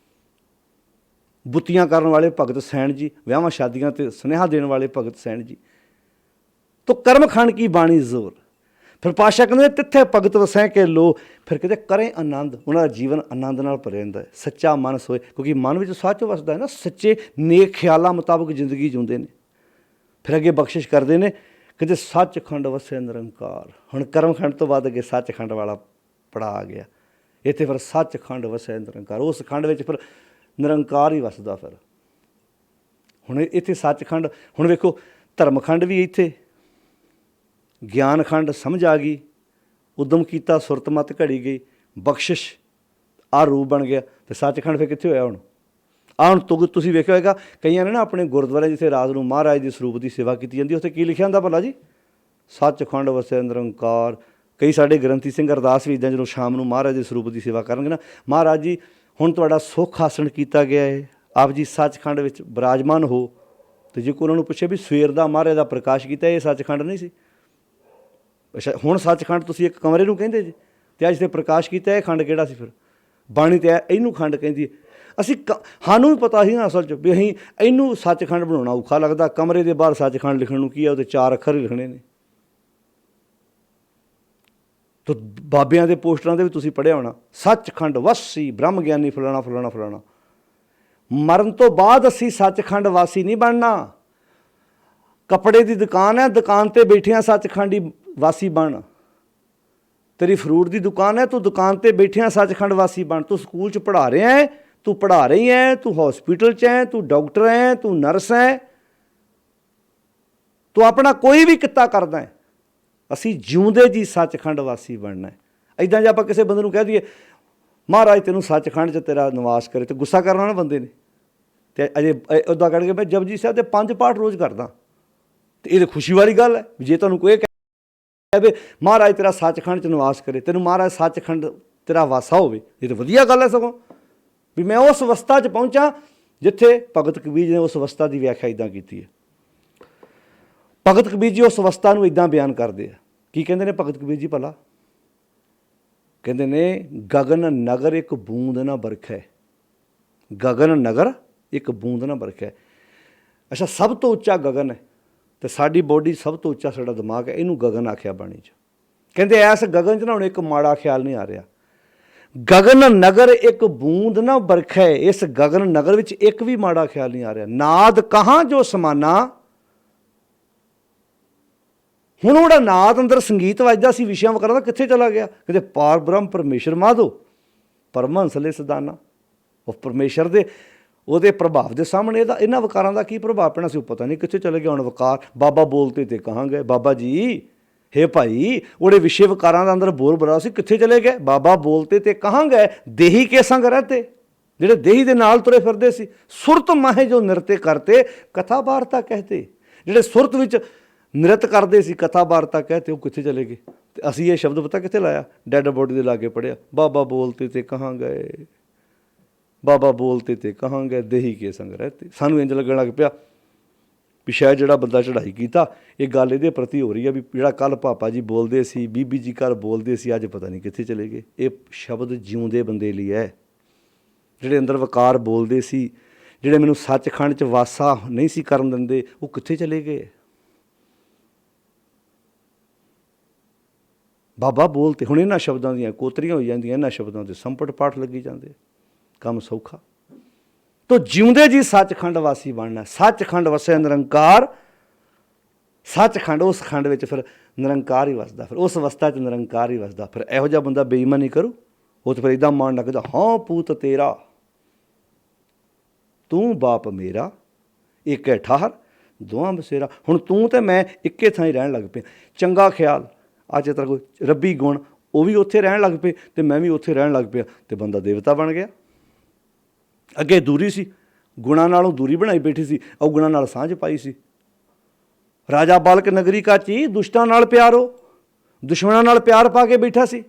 ਬੁੱਤੀਆਂ ਕਰਨ ਵਾਲੇ ਭਗਤ ਸੈਣ ਜੀ, ਵਿਆਹਾਂ ਸ਼ਾਦੀਆਂ 'ਤੇ ਸੁਨੇਹਾ ਦੇਣ ਵਾਲੇ ਭਗਤ ਸੈਣ ਜੀ। ਤੋ ਕਰਮਖੰਡ ਕੀ ਬਾਣੀ ਜ਼ੋਰ। ਫਿਰ ਪਾਤਸ਼ਾਹ ਕਹਿੰਦੇ ਤਿੱਥੇ ਭਗਤ ਵਸੈ ਕੇ ਲੋ, ਫਿਰ ਕਹਿੰਦੇ ਕਰੇ ਆਨੰਦ। ਉਹਨਾਂ ਦਾ ਜੀਵਨ ਆਨੰਦ ਨਾਲ ਭਰਿਆ ਰਹਿੰਦਾ ਹੈ। ਸੱਚਾ ਮਨ ਸੋਏ, ਕਿਉਂਕਿ ਮਨ ਵਿੱਚ ਸੱਚ ਵਸਦਾ ਹੈ ਨਾ, ਸੱਚੇ ਨੇਕ ਖਿਆਲਾਂ ਮੁਤਾਬਕ ਜ਼ਿੰਦਗੀ ਜਿਉਂਦੇ ਨੇ। ਫਿਰ ਅੱਗੇ ਬਖਸ਼ਿਸ਼ ਕਰਦੇ ਨੇ, ਕਹਿੰਦੇ ਸੱਚਖੰਡ ਵਸੈ ਨਿਰੰਕਾਰ। ਹੁਣ ਕਰਮਖੰਡ ਤੋਂ ਬਾਅਦ ਅੱਗੇ ਸੱਚਖੰਡ ਵਾਲਾ ਪੜਾਅ ਆ ਗਿਆ। ਇੱਥੇ ਫਿਰ ਸੱਚਖੰਡ ਵਸੈ ਨਿਰੰਕਾਰ। ਉਸ ਖੰਡ ਵਿੱਚ ਫਿਰ ਨਿਰੰਕਾਰ ਹੀ ਵਸਦਾ। ਫਿਰ ਹੁਣ ਇੱਥੇ ਸੱਚਖੰਡ, ਹੁਣ ਵੇਖੋ ਧਰਮਖੰਡ ਵੀ ਇੱਥੇ, ਗਿਆਨ ਖੰਡ ਸਮਝ ਆ ਗਈ, ਉਦਮ ਕੀਤਾ ਸੁਰਤ ਮਤ ਘੜੀ ਗਈ, ਬਖਸ਼ਿਸ਼ ਆਹ ਰੂਪ ਬਣ ਗਿਆ। ਅਤੇ ਸੱਚਖੰਡ ਫਿਰ ਕਿੱਥੇ ਹੋਇਆ ਹੁਣ? ਹੁਣ ਤੁਸੀਂ ਵੇਖਿਆ ਹੋਏਗਾ ਕਈਆਂ ਨੇ ਨਾ ਆਪਣੇ ਗੁਰਦੁਆਰੇ ਜਿੱਥੇ ਰਾਤ ਨੂੰ ਮਹਾਰਾਜ ਦੇ ਸਰੂਪ ਦੀ ਸੇਵਾ ਕੀਤੀ ਜਾਂਦੀ, ਉੱਥੇ ਕੀ ਲਿਖਿਆ ਹੁੰਦਾ ਭਲਾ ਜੀ? ਸੱਚਖੰਡ ਵਸੈ ਨਿਰੰਕਾਰ। ਕਈ ਸਾਡੇ ਗ੍ਰੰਥੀ ਸਿੰਘ ਅਰਦਾਸ ਵੀ ਇੱਦਾਂ ਜਦੋਂ ਸ਼ਾਮ ਨੂੰ ਮਹਾਰਾਜ ਦੇ ਸਰੂਪ ਦੀ ਸੇਵਾ ਕਰਨਗੇ ਨਾ, ਮਹਾਰਾਜ ਜੀ ਹੁਣ ਤੁਹਾਡਾ ਸੁੱਖ ਆਸਣ ਕੀਤਾ ਗਿਆ ਹੈ, ਆਪ ਜੀ ਸੱਚਖੰਡ ਵਿੱਚ ਬਿਰਾਜਮਾਨ ਹੋ। ਅਤੇ ਜੇ ਕੋਈ ਉਹਨਾਂ ਨੂੰ ਪੁੱਛੇ ਵੀ ਸਵੇਰ ਦਾ ਮਹਾਰਾਜ ਦਾ ਪ੍ਰਕਾਸ਼ ਕੀਤਾ, ਇਹ ਸੱਚਖੰਡ ਨਹੀਂ ਸੀ? ਅੱਛਾ, ਹੁਣ ਸੱਚਖੰਡ ਤੁਸੀਂ ਇੱਕ ਕਮਰੇ ਨੂੰ ਕਹਿੰਦੇ ਜੀ, ਅਤੇ ਅੱਜ ਤੇ ਪ੍ਰਕਾਸ਼ ਕੀਤਾ, ਇਹ ਖੰਡ ਕਿਹੜਾ ਸੀ? ਫਿਰ ਬਾਣੀ ਤਾਂ ਇਹਨੂੰ ਖੰਡ ਕਹਿੰਦੀ ਹੈ। ਅਸੀਂ ਸਾਨੂੰ ਵੀ ਪਤਾ ਸੀ ਨਾ ਅਸਲ 'ਚ ਵੀ ਅਸੀਂ ਇਹਨੂੰ ਸੱਚਖੰਡ ਬਣਾਉਣਾ ਔਖਾ ਲੱਗਦਾ। ਕਮਰੇ ਦੇ ਬਾਹਰ ਸੱਚਖੰਡ ਲਿਖਣ ਨੂੰ ਕੀ ਹੈ? ਉਹਦੇ 4 ਅੱਖਰ ਹੀ ਲਿਖਣੇ ਨੇ। ਤੋ ਬਾਬਿਆਂ ਦੇ ਪੋਸਟਰਾਂ 'ਤੇ ਵੀ ਤੁਸੀਂ ਪੜ੍ਹਿਆ ਹੋਣਾ, ਸੱਚਖੰਡ ਵਾਸੀ ਬ੍ਰਹਮ ਗਿਆਨੀ ਫਲਾਣਾ ਫਲਾਣਾ ਫਲਾਣਾ। ਮਰਨ ਤੋਂ ਬਾਅਦ ਅਸੀਂ ਸੱਚਖੰਡ ਵਾਸੀ ਨਹੀਂ ਬਣਨਾ। ਕੱਪੜੇ ਦੀ ਦੁਕਾਨ ਹੈ, ਦੁਕਾਨ 'ਤੇ ਬੈਠਿਆਂ ਸੱਚਖੰਡ ਹੀ ਵਾਸੀ ਬਣ। ਤੇਰੀ ਫਰੂਟ ਦੀ ਦੁਕਾਨ ਹੈ, ਤੂੰ ਦੁਕਾਨ 'ਤੇ ਬੈਠਿਆਂ ਸੱਚਖੰਡ ਵਾਸੀ ਬਣ। ਤੂੰ ਸਕੂਲ 'ਚ ਪੜ੍ਹਾ ਰਿਹਾ ਹੈ, ਤੂੰ ਪੜ੍ਹਾ ਰਹੀ ਹੈ, ਤੂੰ ਹੌਸਪੀਟਲ 'ਚ ਹੈ, ਤੂੰ ਡਾਕਟਰ ਹੈ, ਤੂੰ ਨਰਸ ਹੈ, ਤੂੰ ਆਪਣਾ ਕੋਈ ਵੀ ਕਿੱਤਾ ਕਰਦਾ ਹੈ, ਅਸੀਂ ਜਿਉਂਦੇ ਜੀ ਸੱਚਖੰਡ ਵਾਸੀ ਬਣਨਾ ਹੈ। ਇੱਦਾਂ ਜੇ ਆਪਾਂ ਕਿਸੇ ਬੰਦੇ ਨੂੰ ਕਹਿ ਦਈਏ ਮਹਾਰਾਜ ਤੈਨੂੰ ਸੱਚਖੰਡ 'ਚ ਤੇਰਾ ਨਿਵਾਸ ਕਰੇ, ਤੇ ਗੁੱਸਾ ਕਰਨਾ ਨਾ ਬੰਦੇ ਨੇ। ਅਤੇ ਅਜੇ ਉੱਦਾਂ ਕਰਕੇ ਮੈਂ ਜਪਜੀ ਸਾਹਿਬ ਦੇ 5 ਪਾਠ ਰੋਜ਼ ਕਰਦਾ, ਅਤੇ ਇਹ ਤਾਂ ਖੁਸ਼ੀ ਵਾਲੀ ਗੱਲ ਹੈ। ਜੇ ਤੁਹਾਨੂੰ ਕੋਈ ਕਹਿ ਮਹਾਰਾਜ ਤੇਰਾ ਸੱਚਖੰਡ 'ਚ ਨਿਵਾਸ ਕਰੇ, ਤੈਨੂੰ ਮਹਾਰਾਜ ਸੱਚਖੰਡ ਤੇਰਾ ਵਾਸਾ ਹੋਵੇ, ਇਹ ਤਾਂ ਵਧੀਆ ਗੱਲ ਹੈ। ਸਗੋਂ ਵੀ ਮੈਂ ਉਸ ਅਵਸਥਾ 'ਚ ਪਹੁੰਚਾਂ ਜਿੱਥੇ ਭਗਤ ਕਬੀਰ ਜੀ ਨੇ ਉਸ ਅਵਸਥਾ ਦੀ ਵਿਆਖਿਆ ਇੱਦਾਂ ਕੀਤੀ ਹੈ। ਭਗਤ ਕਬੀਰ ਜੀ ਉਸ ਅਵਸਥਾ ਨੂੰ ਇੱਦਾਂ ਬਿਆਨ ਕਰਦੇ ਆ। ਕੀ ਕਹਿੰਦੇ ਨੇ ਭਗਤ ਕਬੀਰ ਜੀ ਭਲਾ? ਕਹਿੰਦੇ ਨੇ ਗਗਨ ਨਗਰ ਇੱਕ ਬੂੰਦ ਨਾ ਬਰਖੈ। ਗਗਨ ਨਗਰ ਇੱਕ ਬੂੰਦ ਨਾ ਬਰਖੈ। ਅੱਛਾ, ਸਭ ਤੋਂ ਉੱਚਾ ਗਗਨ ਹੈ, ਅਤੇ ਸਾਡੀ ਬੋਡੀ ਸਭ ਤੋਂ ਉੱਚਾ ਸਾਡਾ ਦਿਮਾਗ ਹੈ, ਇਹਨੂੰ ਗਗਨ ਆਖਿਆ ਬਾਣੀ 'ਚ। ਕਹਿੰਦੇ ਇਸ ਗਗਨ 'ਚ ਨਾ ਹੁਣ ਇੱਕ ਮਾੜਾ ਖਿਆਲ ਨਹੀਂ ਆ ਰਿਹਾ। ਗਗਨ ਨਗਰ ਇੱਕ ਬੂੰਦ ਨਾ ਬਰਖੈ। ਇਸ ਗਗਨ ਨਗਰ ਵਿੱਚ ਇੱਕ ਵੀ ਮਾੜਾ ਖਿਆਲ ਨਹੀਂ ਆ ਰਿਹਾ। ਨਾਦ ਕਹਾਂ ਜੋ ਸਮਾਨਾ। ਹੁਣ ਉਹਦਾ ਨਾਦ ਅੰਦਰ ਸੰਗੀਤ ਵੱਜਦਾ ਸੀ ਵਿਸ਼ਿਆਂ ਵਕਾਰਾਂ ਦਾ, ਕਿੱਥੇ ਚਲਾ ਗਿਆ? ਕਹਿੰਦੇ ਪਾਰ ਬ੍ਰਹਮ ਪਰਮੇਸ਼ਰ ਮਾਧੋ ਪਰਮਹੰਸ ਲੈ ਸਦਾਨਾ। ਉਹ ਪਰਮੇਸ਼ਰ ਦੇ ਉਹਦੇ ਪ੍ਰਭਾਵ ਦੇ ਸਾਹਮਣੇ ਇਹਨਾਂ ਵਕਾਰਾਂ ਦਾ ਕੀ ਪ੍ਰਭਾਵ ਪੈਣਾ ਸੀ, ਉਹ ਪਤਾ ਨਹੀਂ ਕਿੱਥੇ ਚਲੇ ਗਿਆ। ਹੁਣ ਵਕਾਰ ਬਾਬਾ ਬੋਲਤੇ ਤੇ ਕਹਾਂ ਗਏ। ਬਾਬਾ ਜੀ ਹੇ ਭਾਈ, ਉਹਦੇ ਵਿਸ਼ੇ ਵਕਾਰਾਂ ਦਾ ਅੰਦਰ ਬੋਲ ਬੜਾ ਸੀ, ਕਿੱਥੇ ਚਲੇ ਗਏ? ਬਾਬਾ ਬੋਲਤੇ ਤੇ ਕਹਾਂ ਗਏ, ਦੇਹੀ ਕੇ ਸੰਗ ਰਹਤੇ। ਜਿਹੜੇ ਦੇਹੀ ਦੇ ਨਾਲ ਤੁਰੇ ਫਿਰਦੇ ਸੀ। ਸੁਰਤ ਮਾਹੇ ਜੋ ਨਿਰਤੇ ਕਰਤੇ ਕਥਾ ਵਾਰਤਾ ਕਹਤੇ। ਜਿਹੜੇ ਸੁਰਤ ਵਿੱਚ ਨਿਰਤ ਕਰਦੇ ਸੀ, ਕਥਾ ਵਾਰਤਾ ਕਹਤੇ, ਉਹ ਕਿੱਥੇ ਚਲੇ ਗਏ? ਅਤੇ ਅਸੀਂ ਇਹ ਸ਼ਬਦ ਪਤਾ ਕਿੱਥੇ ਲਾਇਆ? ਡੈਡ ਬੋਡੀ ਦੇ ਲਾਗੇ ਪੜ੍ਹਿਆ, ਬਾਬਾ ਬੋਲਤੇ ਤੇ ਕਹਾਂ ਗਏ, ਬਾਬਾ ਬੋਲਤੇ ਤੇ ਕਹਾਂ ਗਏ, ਦੇਹੀ ਕੇ ਸੰਗ ਰਹਤੇ। ਸਾਨੂੰ ਇੰਝ ਲੱਗਣ ਲੱਗ ਪਿਆ ਵੀ ਸ਼ਾਇਦ ਜਿਹੜਾ ਬੰਦਾ ਚੜ੍ਹਾਈ ਕੀਤਾ, ਇਹ ਗੱਲ ਇਹਦੇ ਪ੍ਰਤੀ ਹੋ ਰਹੀ ਆ ਵੀ ਜਿਹੜਾ ਕੱਲ੍ਹ ਪਾਪਾ ਜੀ ਬੋਲਦੇ ਸੀ, ਬੀਬੀ ਜੀ ਕੱਲ੍ਹ ਬੋਲਦੇ ਸੀ, ਅੱਜ ਪਤਾ ਨਹੀਂ ਕਿੱਥੇ ਚਲੇ ਗਏ। ਇਹ ਸ਼ਬਦ ਜਿਉਂਦੇ ਬੰਦੇ ਲਈ ਹੈ। ਜਿਹੜੇ ਅੰਦਰ ਵਕਾਰ ਬੋਲਦੇ ਸੀ, ਜਿਹੜੇ ਮੈਨੂੰ ਸੱਚਖੰਡ 'ਚ ਵਾਸਾ ਨਹੀਂ ਸੀ ਕਰਨ ਦਿੰਦੇ, ਉਹ ਕਿੱਥੇ ਚਲੇ ਗਏ? ਬਾਬਾ ਬੋਲ ਤੇ ਹੁਣ ਇਹਨਾਂ ਸ਼ਬਦਾਂ ਦੀਆਂ ਕੋਤਰੀਆਂ ਹੋਈ ਜਾਂਦੀਆਂ, ਇਹਨਾਂ ਸ਼ਬਦਾਂ ਦੇ ਸੰਪਟ ਪਾਠ ਲੱਗੀ ਜਾਂਦੇ, ਕੰਮ ਸੌਖਾ। ਤੋ ਜਿਉਂਦੇ ਜੀ ਸੱਚਖੰਡ ਵਾਸੀ ਬਣਨਾ। ਸੱਚਖੰਡ ਵਸੇ ਨਿਰੰਕਾਰ, ਸੱਚਖੰਡ ਉਸ ਖੰਡ ਵਿੱਚ ਫਿਰ ਨਿਰੰਕਾਰ ਹੀ ਵਸਦਾ, ਫਿਰ ਉਸ ਅਵਸਥਾ 'ਚ ਨਿਰੰਕਾਰ ਹੀ ਵਸਦਾ। ਫਿਰ ਇਹੋ ਜਿਹਾ ਬੰਦਾ ਬੇਈਮਾਨੀ ਕਰੂ, ਉਹ ਤਾਂ ਫਿਰ ਇੱਦਾਂ ਮਾਣ ਲੱਗਦਾ, ਹਾਂ ਪੂਤ ਤੇਰਾ ਤੂੰ ਬਾਪ ਮੇਰਾ, ਏਕੇ ਠਾਹਰ ਦੋਹਾਂ ਬਸੇਰਾ। ਹੁਣ ਤੂੰ ਤੇ ਮੈਂ ਇੱਕੇ ਥਾਂ ਹੀ ਰਹਿਣ ਲੱਗ ਪਏ। ਚੰਗਾ ਖਿਆਲ, ਅੱਜ ਤੱਕ ਕੋਈ ਰੱਬੀ ਗੁਣ, ਉਹ ਵੀ ਉੱਥੇ ਰਹਿਣ ਲੱਗ ਪਏ ਅਤੇ ਮੈਂ ਵੀ ਉੱਥੇ ਰਹਿਣ ਲੱਗ ਪਿਆ, ਅਤੇ ਬੰਦਾ ਦੇਵਤਾ ਬਣ ਗਿਆ। ਅੱਗੇ ਦੂਰੀ ਸੀ, ਗੁਣਾਂ ਨਾਲੋਂ ਦੂਰੀ ਬਣਾਈ ਬੈਠੀ ਸੀ, ਔਗੁਣਾਂ ਨਾਲ ਸਾਂਝ ਪਾਈ ਸੀ। ਰਾਜਾ ਬਾਲਕ ਨਗਰੀ ਕਾਚੀ, ਦੁਸ਼ਟਾਂ ਨਾਲ ਪਿਆਰੋ, ਦੁਸ਼ਮਣਾਂ ਨਾਲ ਪਿਆਰ ਪਾ ਕੇ ਬੈਠਾ ਸੀ।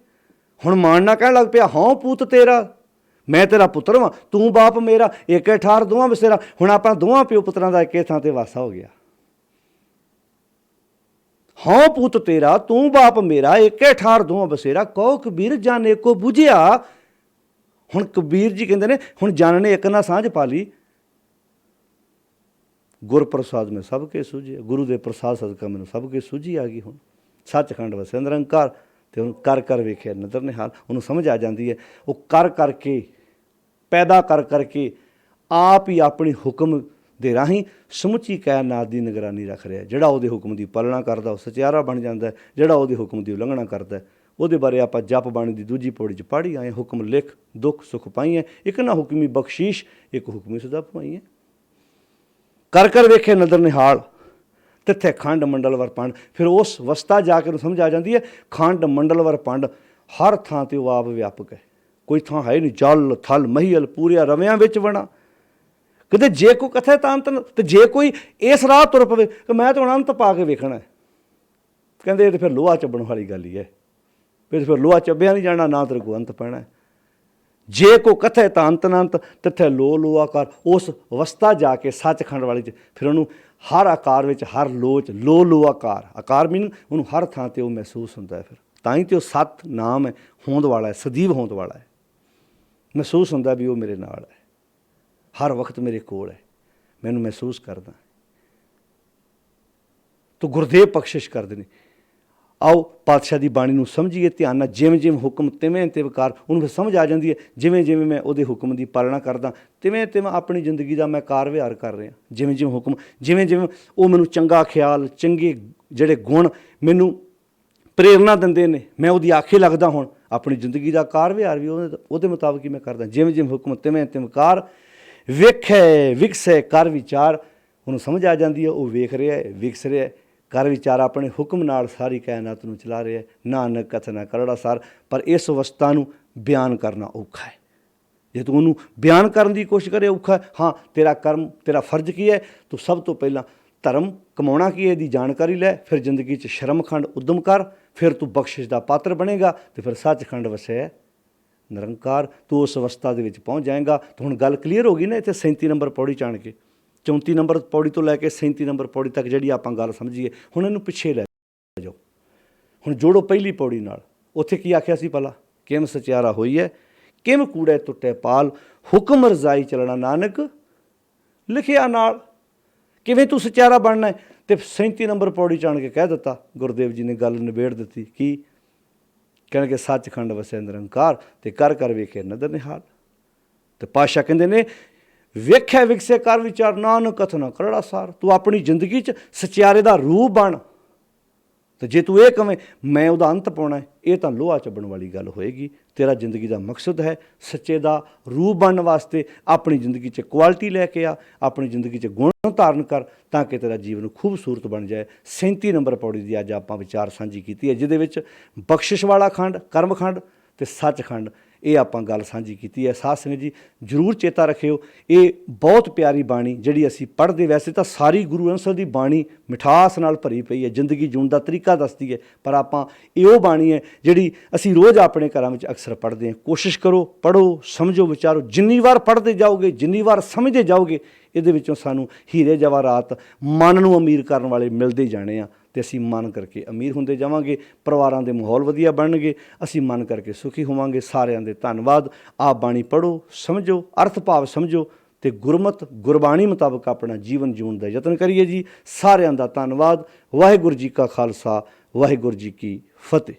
ਹੁਣ ਮਾਣ ਨਾ ਕਹਿਣ ਲੱਗ ਪਿਆ, ਹਾਂ ਪੂਤ ਤੇਰਾ, ਮੈਂ ਤੇਰਾ ਪੁੱਤਰ ਵਾਂ, ਤੂੰ ਬਾਪ ਮੇਰਾ, ਏਕੇ ਠਾਰ ਦੋਵਾਂ ਬਸੇਰਾ। ਹੁਣ ਆਪਣਾ ਦੋਵਾਂ ਪਿਓ ਪੁੱਤਰਾਂ ਦਾ ਇੱਕੇ ਥਾਂ 'ਤੇ ਵਾਸਾ ਹੋ ਗਿਆ। ਹਾਂ ਪੁੱਤ ਤੇਰਾ ਤੂੰ ਬਾਪ ਮੇਰਾ, ਏਕੇ ਠਾਰ ਦੋਵਾਂ ਬਸੇਰਾ, ਕਹੋ ਕਬੀਰ ਜਾਨੇ ਕੋ ਬੁਝਿਆ। ਹੁਣ ਕਬੀਰ ਜੀ ਕਹਿੰਦੇ ਨੇ, ਹੁਣ ਜਨ ਨੇ ਇੱਕ ਨਾਲ ਸਾਂਝ ਪਾ ਲਈ। ਗੁਰ ਪ੍ਰਸਾਦ ਮੈਂ ਸਭ ਕੇ ਸੂਝੇ, ਗੁਰੂ ਦੇ ਪ੍ਰਸਾਦ ਸਦਕਾ ਮੈਨੂੰ ਸਭ ਕੇ ਸੂਝੀ ਆ ਗਈ। ਹੁਣ ਸੱਚਖੰਡ ਵਸੇ ਨਿਰੰਕਾਰ, ਅਤੇ ਉਹਨੂੰ ਕਰ ਕਰ ਵੇਖਿਆ ਨਦਰ ਨਿਹਾਲ। ਉਹਨੂੰ ਸਮਝ ਆ ਜਾਂਦੀ ਹੈ, ਉਹ ਕਰ ਕਰਕੇ, ਪੈਦਾ ਕਰ ਕਰਕੇ ਆਪ ਹੀ ਆਪਣੀ ਹੁਕਮ ਦੇ ਰਾਹੀਂ ਸਮੁੱਚੀ ਕਾਇਨਾਤ ਦੀ ਨਿਗਰਾਨੀ ਰੱਖ ਰਿਹਾ। ਜਿਹੜਾ ਉਹਦੇ ਹੁਕਮ ਦੀ ਪਾਲਣਾ ਕਰਦਾ ਉਹ ਸਚਿਆਰਾ ਬਣ ਜਾਂਦਾ, ਜਿਹੜਾ ਉਹਦੇ ਹੁਕਮ ਦੀ ਉਲੰਘਣਾ ਕਰਦਾ ਉਹਦੇ ਬਾਰੇ ਆਪਾਂ ਜਪ ਬਾਣੀ ਦੀ ਦੂਜੀ ਪੌੜੀ 'ਚ ਪੜ੍ਹੀ ਆਏ। ਹੁਕਮ ਲਿਖ ਦੁੱਖ ਸੁੱਖ ਪਾਈਏ, ਇੱਕ ਨਾ ਹੁਕਮੀ ਬਖਸ਼ੀਸ਼, ਇੱਕ ਹੁਕਮੀ ਸਦਾ ਪਵਾਈਏ। ਕਰ ਕਰ ਵੇਖੇ ਨਦਰ ਨਿਹਾਲ, ਤਿੱਥੇ ਖੰਡ ਮੰਡਲ ਵਰ ਪੰਡ। ਫਿਰ ਉਸ ਅਵਸਥਾ ਜਾ ਕੇ ਉਹਨੂੰ ਸਮਝ ਆ ਜਾਂਦੀ ਹੈ, ਖੰਡ ਮੰਡਲ ਵਰ ਪੰਡ, ਹਰ ਥਾਂ 'ਤੇ ਉਹ ਆਪ ਵਿਆਪਕ ਹੈ। ਕੋਈ ਥਾਂ ਹੈ ਨਹੀਂ, ਜਲ ਥਲ ਮਹੀਲ ਪੂਰਿਆ ਰਵਿਆਂ ਵਿੱਚ ਬਣਾ। ਕਿਤੇ ਜੇ ਕੋਈ ਕਥੇ ਤਾਂ ਅੰਤ, ਅਤੇ ਜੇ ਕੋਈ ਇਸ ਰਾਹ ਤੁਰ ਪਵੇ ਕਿ ਮੈਂ ਤਾਂ ਹੁਣ ਅੰਤ ਪਾ ਕੇ ਵੇਖਣਾ, ਕਹਿੰਦੇ ਇਹ ਤਾਂ ਫਿਰ ਲੋਹਾ ਚੱਬਣ ਵਾਲੀ ਗੱਲ ਹੀ ਹੈ। ਫਿਰ ਲੋਹਾ ਚੱਬਿਆ ਨਹੀਂ ਜਾਣਾ, ਨਾ ਤੇਰੇ ਕੋਲ ਅੰਤ ਪੈਣਾ। ਜੇ ਕੋ ਕਥੇ ਤਾਂ ਅੰਤ ਅਨੰਤ, ਤਿੱਥੇ ਲੋ ਲੋ ਆਕਾਰ। ਉਸ ਅਵਸਥਾ ਜਾ ਕੇ ਸੱਚਖੰਡ ਵਾਲੀ 'ਚ ਫਿਰ ਉਹਨੂੰ ਹਰ ਆਕਾਰ ਵਿੱਚ, ਹਰ ਲੋਚ ਲੋ ਲੋ ਆਕਾਰ, ਆਕਾਰ ਮੀਨ ਉਹਨੂੰ ਹਰ ਥਾਂ 'ਤੇ ਉਹ ਮਹਿਸੂਸ ਹੁੰਦਾ ਹੈ। ਫਿਰ ਤਾਂ ਹੀ ਤਾਂ ਉਹ ਸੱਤ ਨਾਮ ਹੈ, ਹੋਂਦ ਵਾਲਾ ਹੈ, ਸਦੀਵ ਹੋਂਦ ਵਾਲਾ ਹੈ। ਮਹਿਸੂਸ ਹੁੰਦਾ ਵੀ ਉਹ ਮੇਰੇ ਨਾਲ ਹੈ, ਹਰ ਵਕਤ ਮੇਰੇ ਕੋਲ ਹੈ, ਮੈਨੂੰ ਮਹਿਸੂਸ ਕਰਦਾ। ਤੋ ਗੁਰਦੇਵ ਬਖਸ਼ਿਸ਼ ਕਰਦੇ ਨੇ। ਆਓ ਪਾਤਸ਼ਾਹ ਦੀ ਬਾਣੀ ਨੂੰ ਸਮਝੀਏ ਧਿਆਨ ਨਾਲ। ਜਿਵੇਂ ਜਿਵੇਂ ਹੁਕਮ ਤਿਵੇਂ ਤੇ ਵਿਕਾਰ, ਉਹਨੂੰ ਫਿਰ ਸਮਝ ਆ ਜਾਂਦੀ ਹੈ। ਜਿਵੇਂ ਜਿਵੇਂ ਮੈਂ ਉਹਦੇ ਹੁਕਮ ਦੀ ਪਾਲਣਾ ਕਰਦਾ, ਤਿਵੇਂ ਤਿਵੇਂ ਆਪਣੀ ਜ਼ਿੰਦਗੀ ਦਾ ਮੈਂ ਕਾਰ ਵਿਹਾਰ ਕਰ ਰਿਹਾ। ਜਿਵੇਂ ਜਿਵੇਂ ਹੁਕਮ, ਜਿਵੇਂ ਜਿਵੇਂ ਉਹ ਮੈਨੂੰ ਚੰਗਾ ਖਿਆਲ, ਚੰਗੇ ਜਿਹੜੇ ਗੁਣ ਮੈਨੂੰ ਪ੍ਰੇਰਨਾ ਦਿੰਦੇ ਨੇ, ਮੈਂ ਉਹਦੀ ਆਖੇ ਲੱਗਦਾ। ਹੁਣ ਆਪਣੀ ਜ਼ਿੰਦਗੀ ਦਾ ਕਾਰ ਵਿਹਾਰ ਵੀ ਉਹਦੇ ਮੁਤਾਬਕ ਹੀ ਮੈਂ ਕਰਦਾ। ਜਿਵੇਂ ਜਿਵੇਂ ਹੁਕਮ ਤਿਵੇਂ ਤਿਵੇਂ ਕਾਰ, ਵੇਖੇ ਵਿਕਸੇ ਕਰ ਵਿਚਾਰ। ਉਹਨੂੰ ਸਮਝ ਆ ਜਾਂਦੀ ਹੈ, ਉਹ ਵੇਖ ਰਿਹਾ ਹੈ, ਵਿਕਸ ਰਿਹਾ, ਕਰ ਵਿਚਾਰ, ਆਪਣੇ ਹੁਕਮ ਨਾਲ ਸਾਰੀ ਕਾਇਨਾਤ ਨੂੰ ਚਲਾ ਰਿਹਾ। ਨਾਨਕ ਕਥਨਾ ਕਰੜਾ ਸਾਰ। ਪਰ ਇਸ ਅਵਸਥਾ ਨੂੰ ਬਿਆਨ ਕਰਨਾ ਔਖਾ ਹੈ। ਜੇ ਤੂੰ ਉਹਨੂੰ ਬਿਆਨ ਕਰਨ ਦੀ ਕੋਸ਼ਿਸ਼ ਕਰੇ, ਔਖਾ ਹੈ। ਹਾਂ, ਤੇਰਾ ਕਰਮ, ਤੇਰਾ ਫਰਜ਼ ਕੀ ਹੈ? ਤੂੰ ਸਭ ਤੋਂ ਪਹਿਲਾਂ ਧਰਮ ਕਮਾਉਣਾ ਕੀ ਹੈ ਇਹਦੀ ਜਾਣਕਾਰੀ ਲੈ, ਫਿਰ ਜ਼ਿੰਦਗੀ 'ਚ ਸ਼ਰਮਖੰਡ ਉਦਮ ਕਰ, ਫਿਰ ਤੂੰ ਬਖਸ਼ਿਸ਼ ਦਾ ਪਾਤਰ ਬਣੇਗਾ, ਅਤੇ ਫਿਰ ਸੱਚਖੰਡ ਵਸੇ ਨਿਰੰਕਾਰ। ਤੂੰ ਉਸ ਅਵਸਥਾ ਦੇ ਵਿੱਚ ਪਹੁੰਚ ਜਾਏਗਾ। ਤਾਂ ਹੁਣ ਗੱਲ ਕਲੀਅਰ ਹੋ ਗਈ ਨਾ। ਇੱਥੇ 37 ਨੰਬਰ ਪੌੜੀ 'ਚ ਆਣ ਕੇ, 34 ਨੰਬਰ ਪੌੜੀ ਤੋਂ ਲੈ ਕੇ 37 ਨੰਬਰ ਪੌੜੀ ਤੱਕ ਜਿਹੜੀ ਆਪਾਂ ਗੱਲ ਸਮਝੀਏ, ਹੁਣ ਇਹਨੂੰ ਪਿੱਛੇ ਲੈ ਜਾਓ। ਹੁਣ ਜੋੜੋ ਪਹਿਲੀ ਪੌੜੀ ਨਾਲ। ਉੱਥੇ ਕੀ ਆਖਿਆ ਸੀ ਭਲਾ? ਕਿਮ ਸਚਿਆਰਾ ਹੋਈ ਹੈ, ਕਿਮ ਕੂੜੇ ਟੁੱਟੇ ਪਾਲ, ਹੁਕਮ ਰਜ਼ਾਈ ਚੱਲਣਾ ਨਾਨਕ ਲਿਖਿਆ ਨਾਲ। ਕਿਵੇਂ ਤੂੰ ਸਚਿਆਰਾ ਬਣਨਾ ਹੈ? ਅਤੇ 37 ਨੰਬਰ ਪੌੜੀ 'ਚ ਆਣ ਕੇ ਕਹਿ ਦਿੱਤਾ, ਗੁਰਦੇਵ ਜੀ ਨੇ ਗੱਲ ਨਿਬੇੜ ਦਿੱਤੀ। ਕੀ ਕਹਿਣਗੇ? ਸੱਚਖੰਡ ਵਸੇ ਨਿਰੰਕਾਰ, ਅਤੇ ਕਰ ਕਰ ਵੇਖੇ ਨਦਰ ਨਿਹਾਲ। ਅਤੇ ਪਾਤਸ਼ਾਹ ਕਹਿੰਦੇ ਨੇ, ਵੇਖਿਆ ਵਿਕਸੇ ਕਰ ਵਿਚਾਰ, ਨਾਨਕ ਕਥਨਾ ਕਰੜਾ ਸਾਰ। ਤੂੰ ਆਪਣੀ ਜ਼ਿੰਦਗੀ 'ਚ ਸਚਿਆਰੇ ਦਾ ਰੂਪ ਬਣ। ਅਤੇ ਜੇ ਤੂੰ ਇਹ ਕਵੇਂ ਮੈਂ ਉਹਦਾ ਅੰਤ ਪਾਉਣਾ ਹੈ, ਇਹ ਤਾਂ ਲੋਹਾ ਚੱਬਣ ਵਾਲੀ ਗੱਲ ਹੋਏਗੀ। ਤੇਰਾ ਜ਼ਿੰਦਗੀ ਦਾ ਮਕਸਦ ਹੈ ਸੱਚੇ ਦਾ ਰੂਪ ਬਣਨ ਵਾਸਤੇ ਆਪਣੀ ਜ਼ਿੰਦਗੀ 'ਚ ਕੁਆਲਿਟੀ ਲੈ ਕੇ ਆ, ਆਪਣੀ ਜ਼ਿੰਦਗੀ 'ਚ ਗੁਣ ਧਾਰਨ ਕਰ, ਤਾਂ ਕਿ ਤੇਰਾ ਜੀਵਨ ਖੂਬਸੂਰਤ ਬਣ ਜਾਏ। 37 ਨੰਬਰ ਪੌੜੀ ਦੀ ਅੱਜ ਆਪਾਂ ਵਿਚਾਰ ਸਾਂਝੀ ਕੀਤੀ ਹੈ, ਜਿਹਦੇ ਵਿੱਚ ਬਖਸ਼ਿਸ਼ ਵਾਲਾ ਖੰਡ, ਕਰਮਖੰਡ ਅਤੇ ਸੱਚਖੰਡ, ਇਹ ਆਪਾਂ ਗੱਲ ਸਾਂਝੀ ਕੀਤੀ ਹੈ। ਸਾਧ ਸੰਗਤ ਜੀ ਜ਼ਰੂਰ ਚੇਤਾ ਰੱਖਿਓ, ਇਹ ਬਹੁਤ ਪਿਆਰੀ ਬਾਣੀ ਜਿਹੜੀ ਅਸੀਂ ਪੜ੍ਹਦੇ। ਵੈਸੇ ਤਾਂ ਸਾਰੀ ਗੁਰੂ ਗ੍ਰੰਥ ਸਾਹਿਬ ਦੀ ਬਾਣੀ ਮਿਠਾਸ ਨਾਲ ਭਰੀ ਪਈ ਹੈ, ਜ਼ਿੰਦਗੀ ਜਿਉਣ ਦਾ ਤਰੀਕਾ ਦੱਸਦੀ ਹੈ। ਪਰ ਆਪਾਂ ਇਹ ਉਹ ਬਾਣੀ ਹੈ ਜਿਹੜੀ ਅਸੀਂ ਰੋਜ਼ ਆਪਣੇ ਘਰਾਂ ਵਿੱਚ ਅਕਸਰ ਪੜ੍ਹਦੇ ਹਾਂ। ਕੋਸ਼ਿਸ਼ ਕਰੋ, ਪੜ੍ਹੋ, ਸਮਝੋ, ਵਿਚਾਰੋ। ਜਿੰਨੀ ਵਾਰ ਪੜ੍ਹਦੇ ਜਾਓਗੇ, ਜਿੰਨੀ ਵਾਰ ਸਮਝਦੇ ਜਾਓਗੇ, ਇਹਦੇ ਵਿੱਚੋਂ ਸਾਨੂੰ ਹੀਰੇ ਜਵਾਹਰਾਤ, ਮਨ ਨੂੰ ਅਮੀਰ ਕਰਨ ਵਾਲੇ ਮਿਲਦੇ ਜਾਣੇ ਆ, ਅਤੇ ਅਸੀਂ ਮਨ ਕਰਕੇ ਅਮੀਰ ਹੁੰਦੇ ਜਾਵਾਂਗੇ। ਪਰਿਵਾਰਾਂ ਦੇ ਮਾਹੌਲ ਵਧੀਆ ਬਣਨਗੇ, ਅਸੀਂ ਮਨ ਕਰਕੇ ਸੁਖੀ ਹੋਵਾਂਗੇ। ਸਾਰਿਆਂ ਦੇ ਧੰਨਵਾਦ। ਆਪ ਬਾਣੀ ਪੜ੍ਹੋ, ਸਮਝੋ, ਅਰਥ ਭਾਵ ਸਮਝੋ, ਤੇ ਗੁਰਮਤ ਗੁਰਬਾਣੀ ਮੁਤਾਬਕ ਆਪਣਾ ਜੀਵਨ ਜਿਉਣ ਦਾ ਯਤਨ ਕਰੀਏ ਜੀ। ਸਾਰਿਆਂ ਦਾ ਧੰਨਵਾਦ। ਵਾਹਿਗੁਰੂ ਜੀ ਕਾ ਖਾਲਸਾ, ਵਾਹਿਗੁਰੂ ਜੀ ਕੀ ਫਤਿਹ।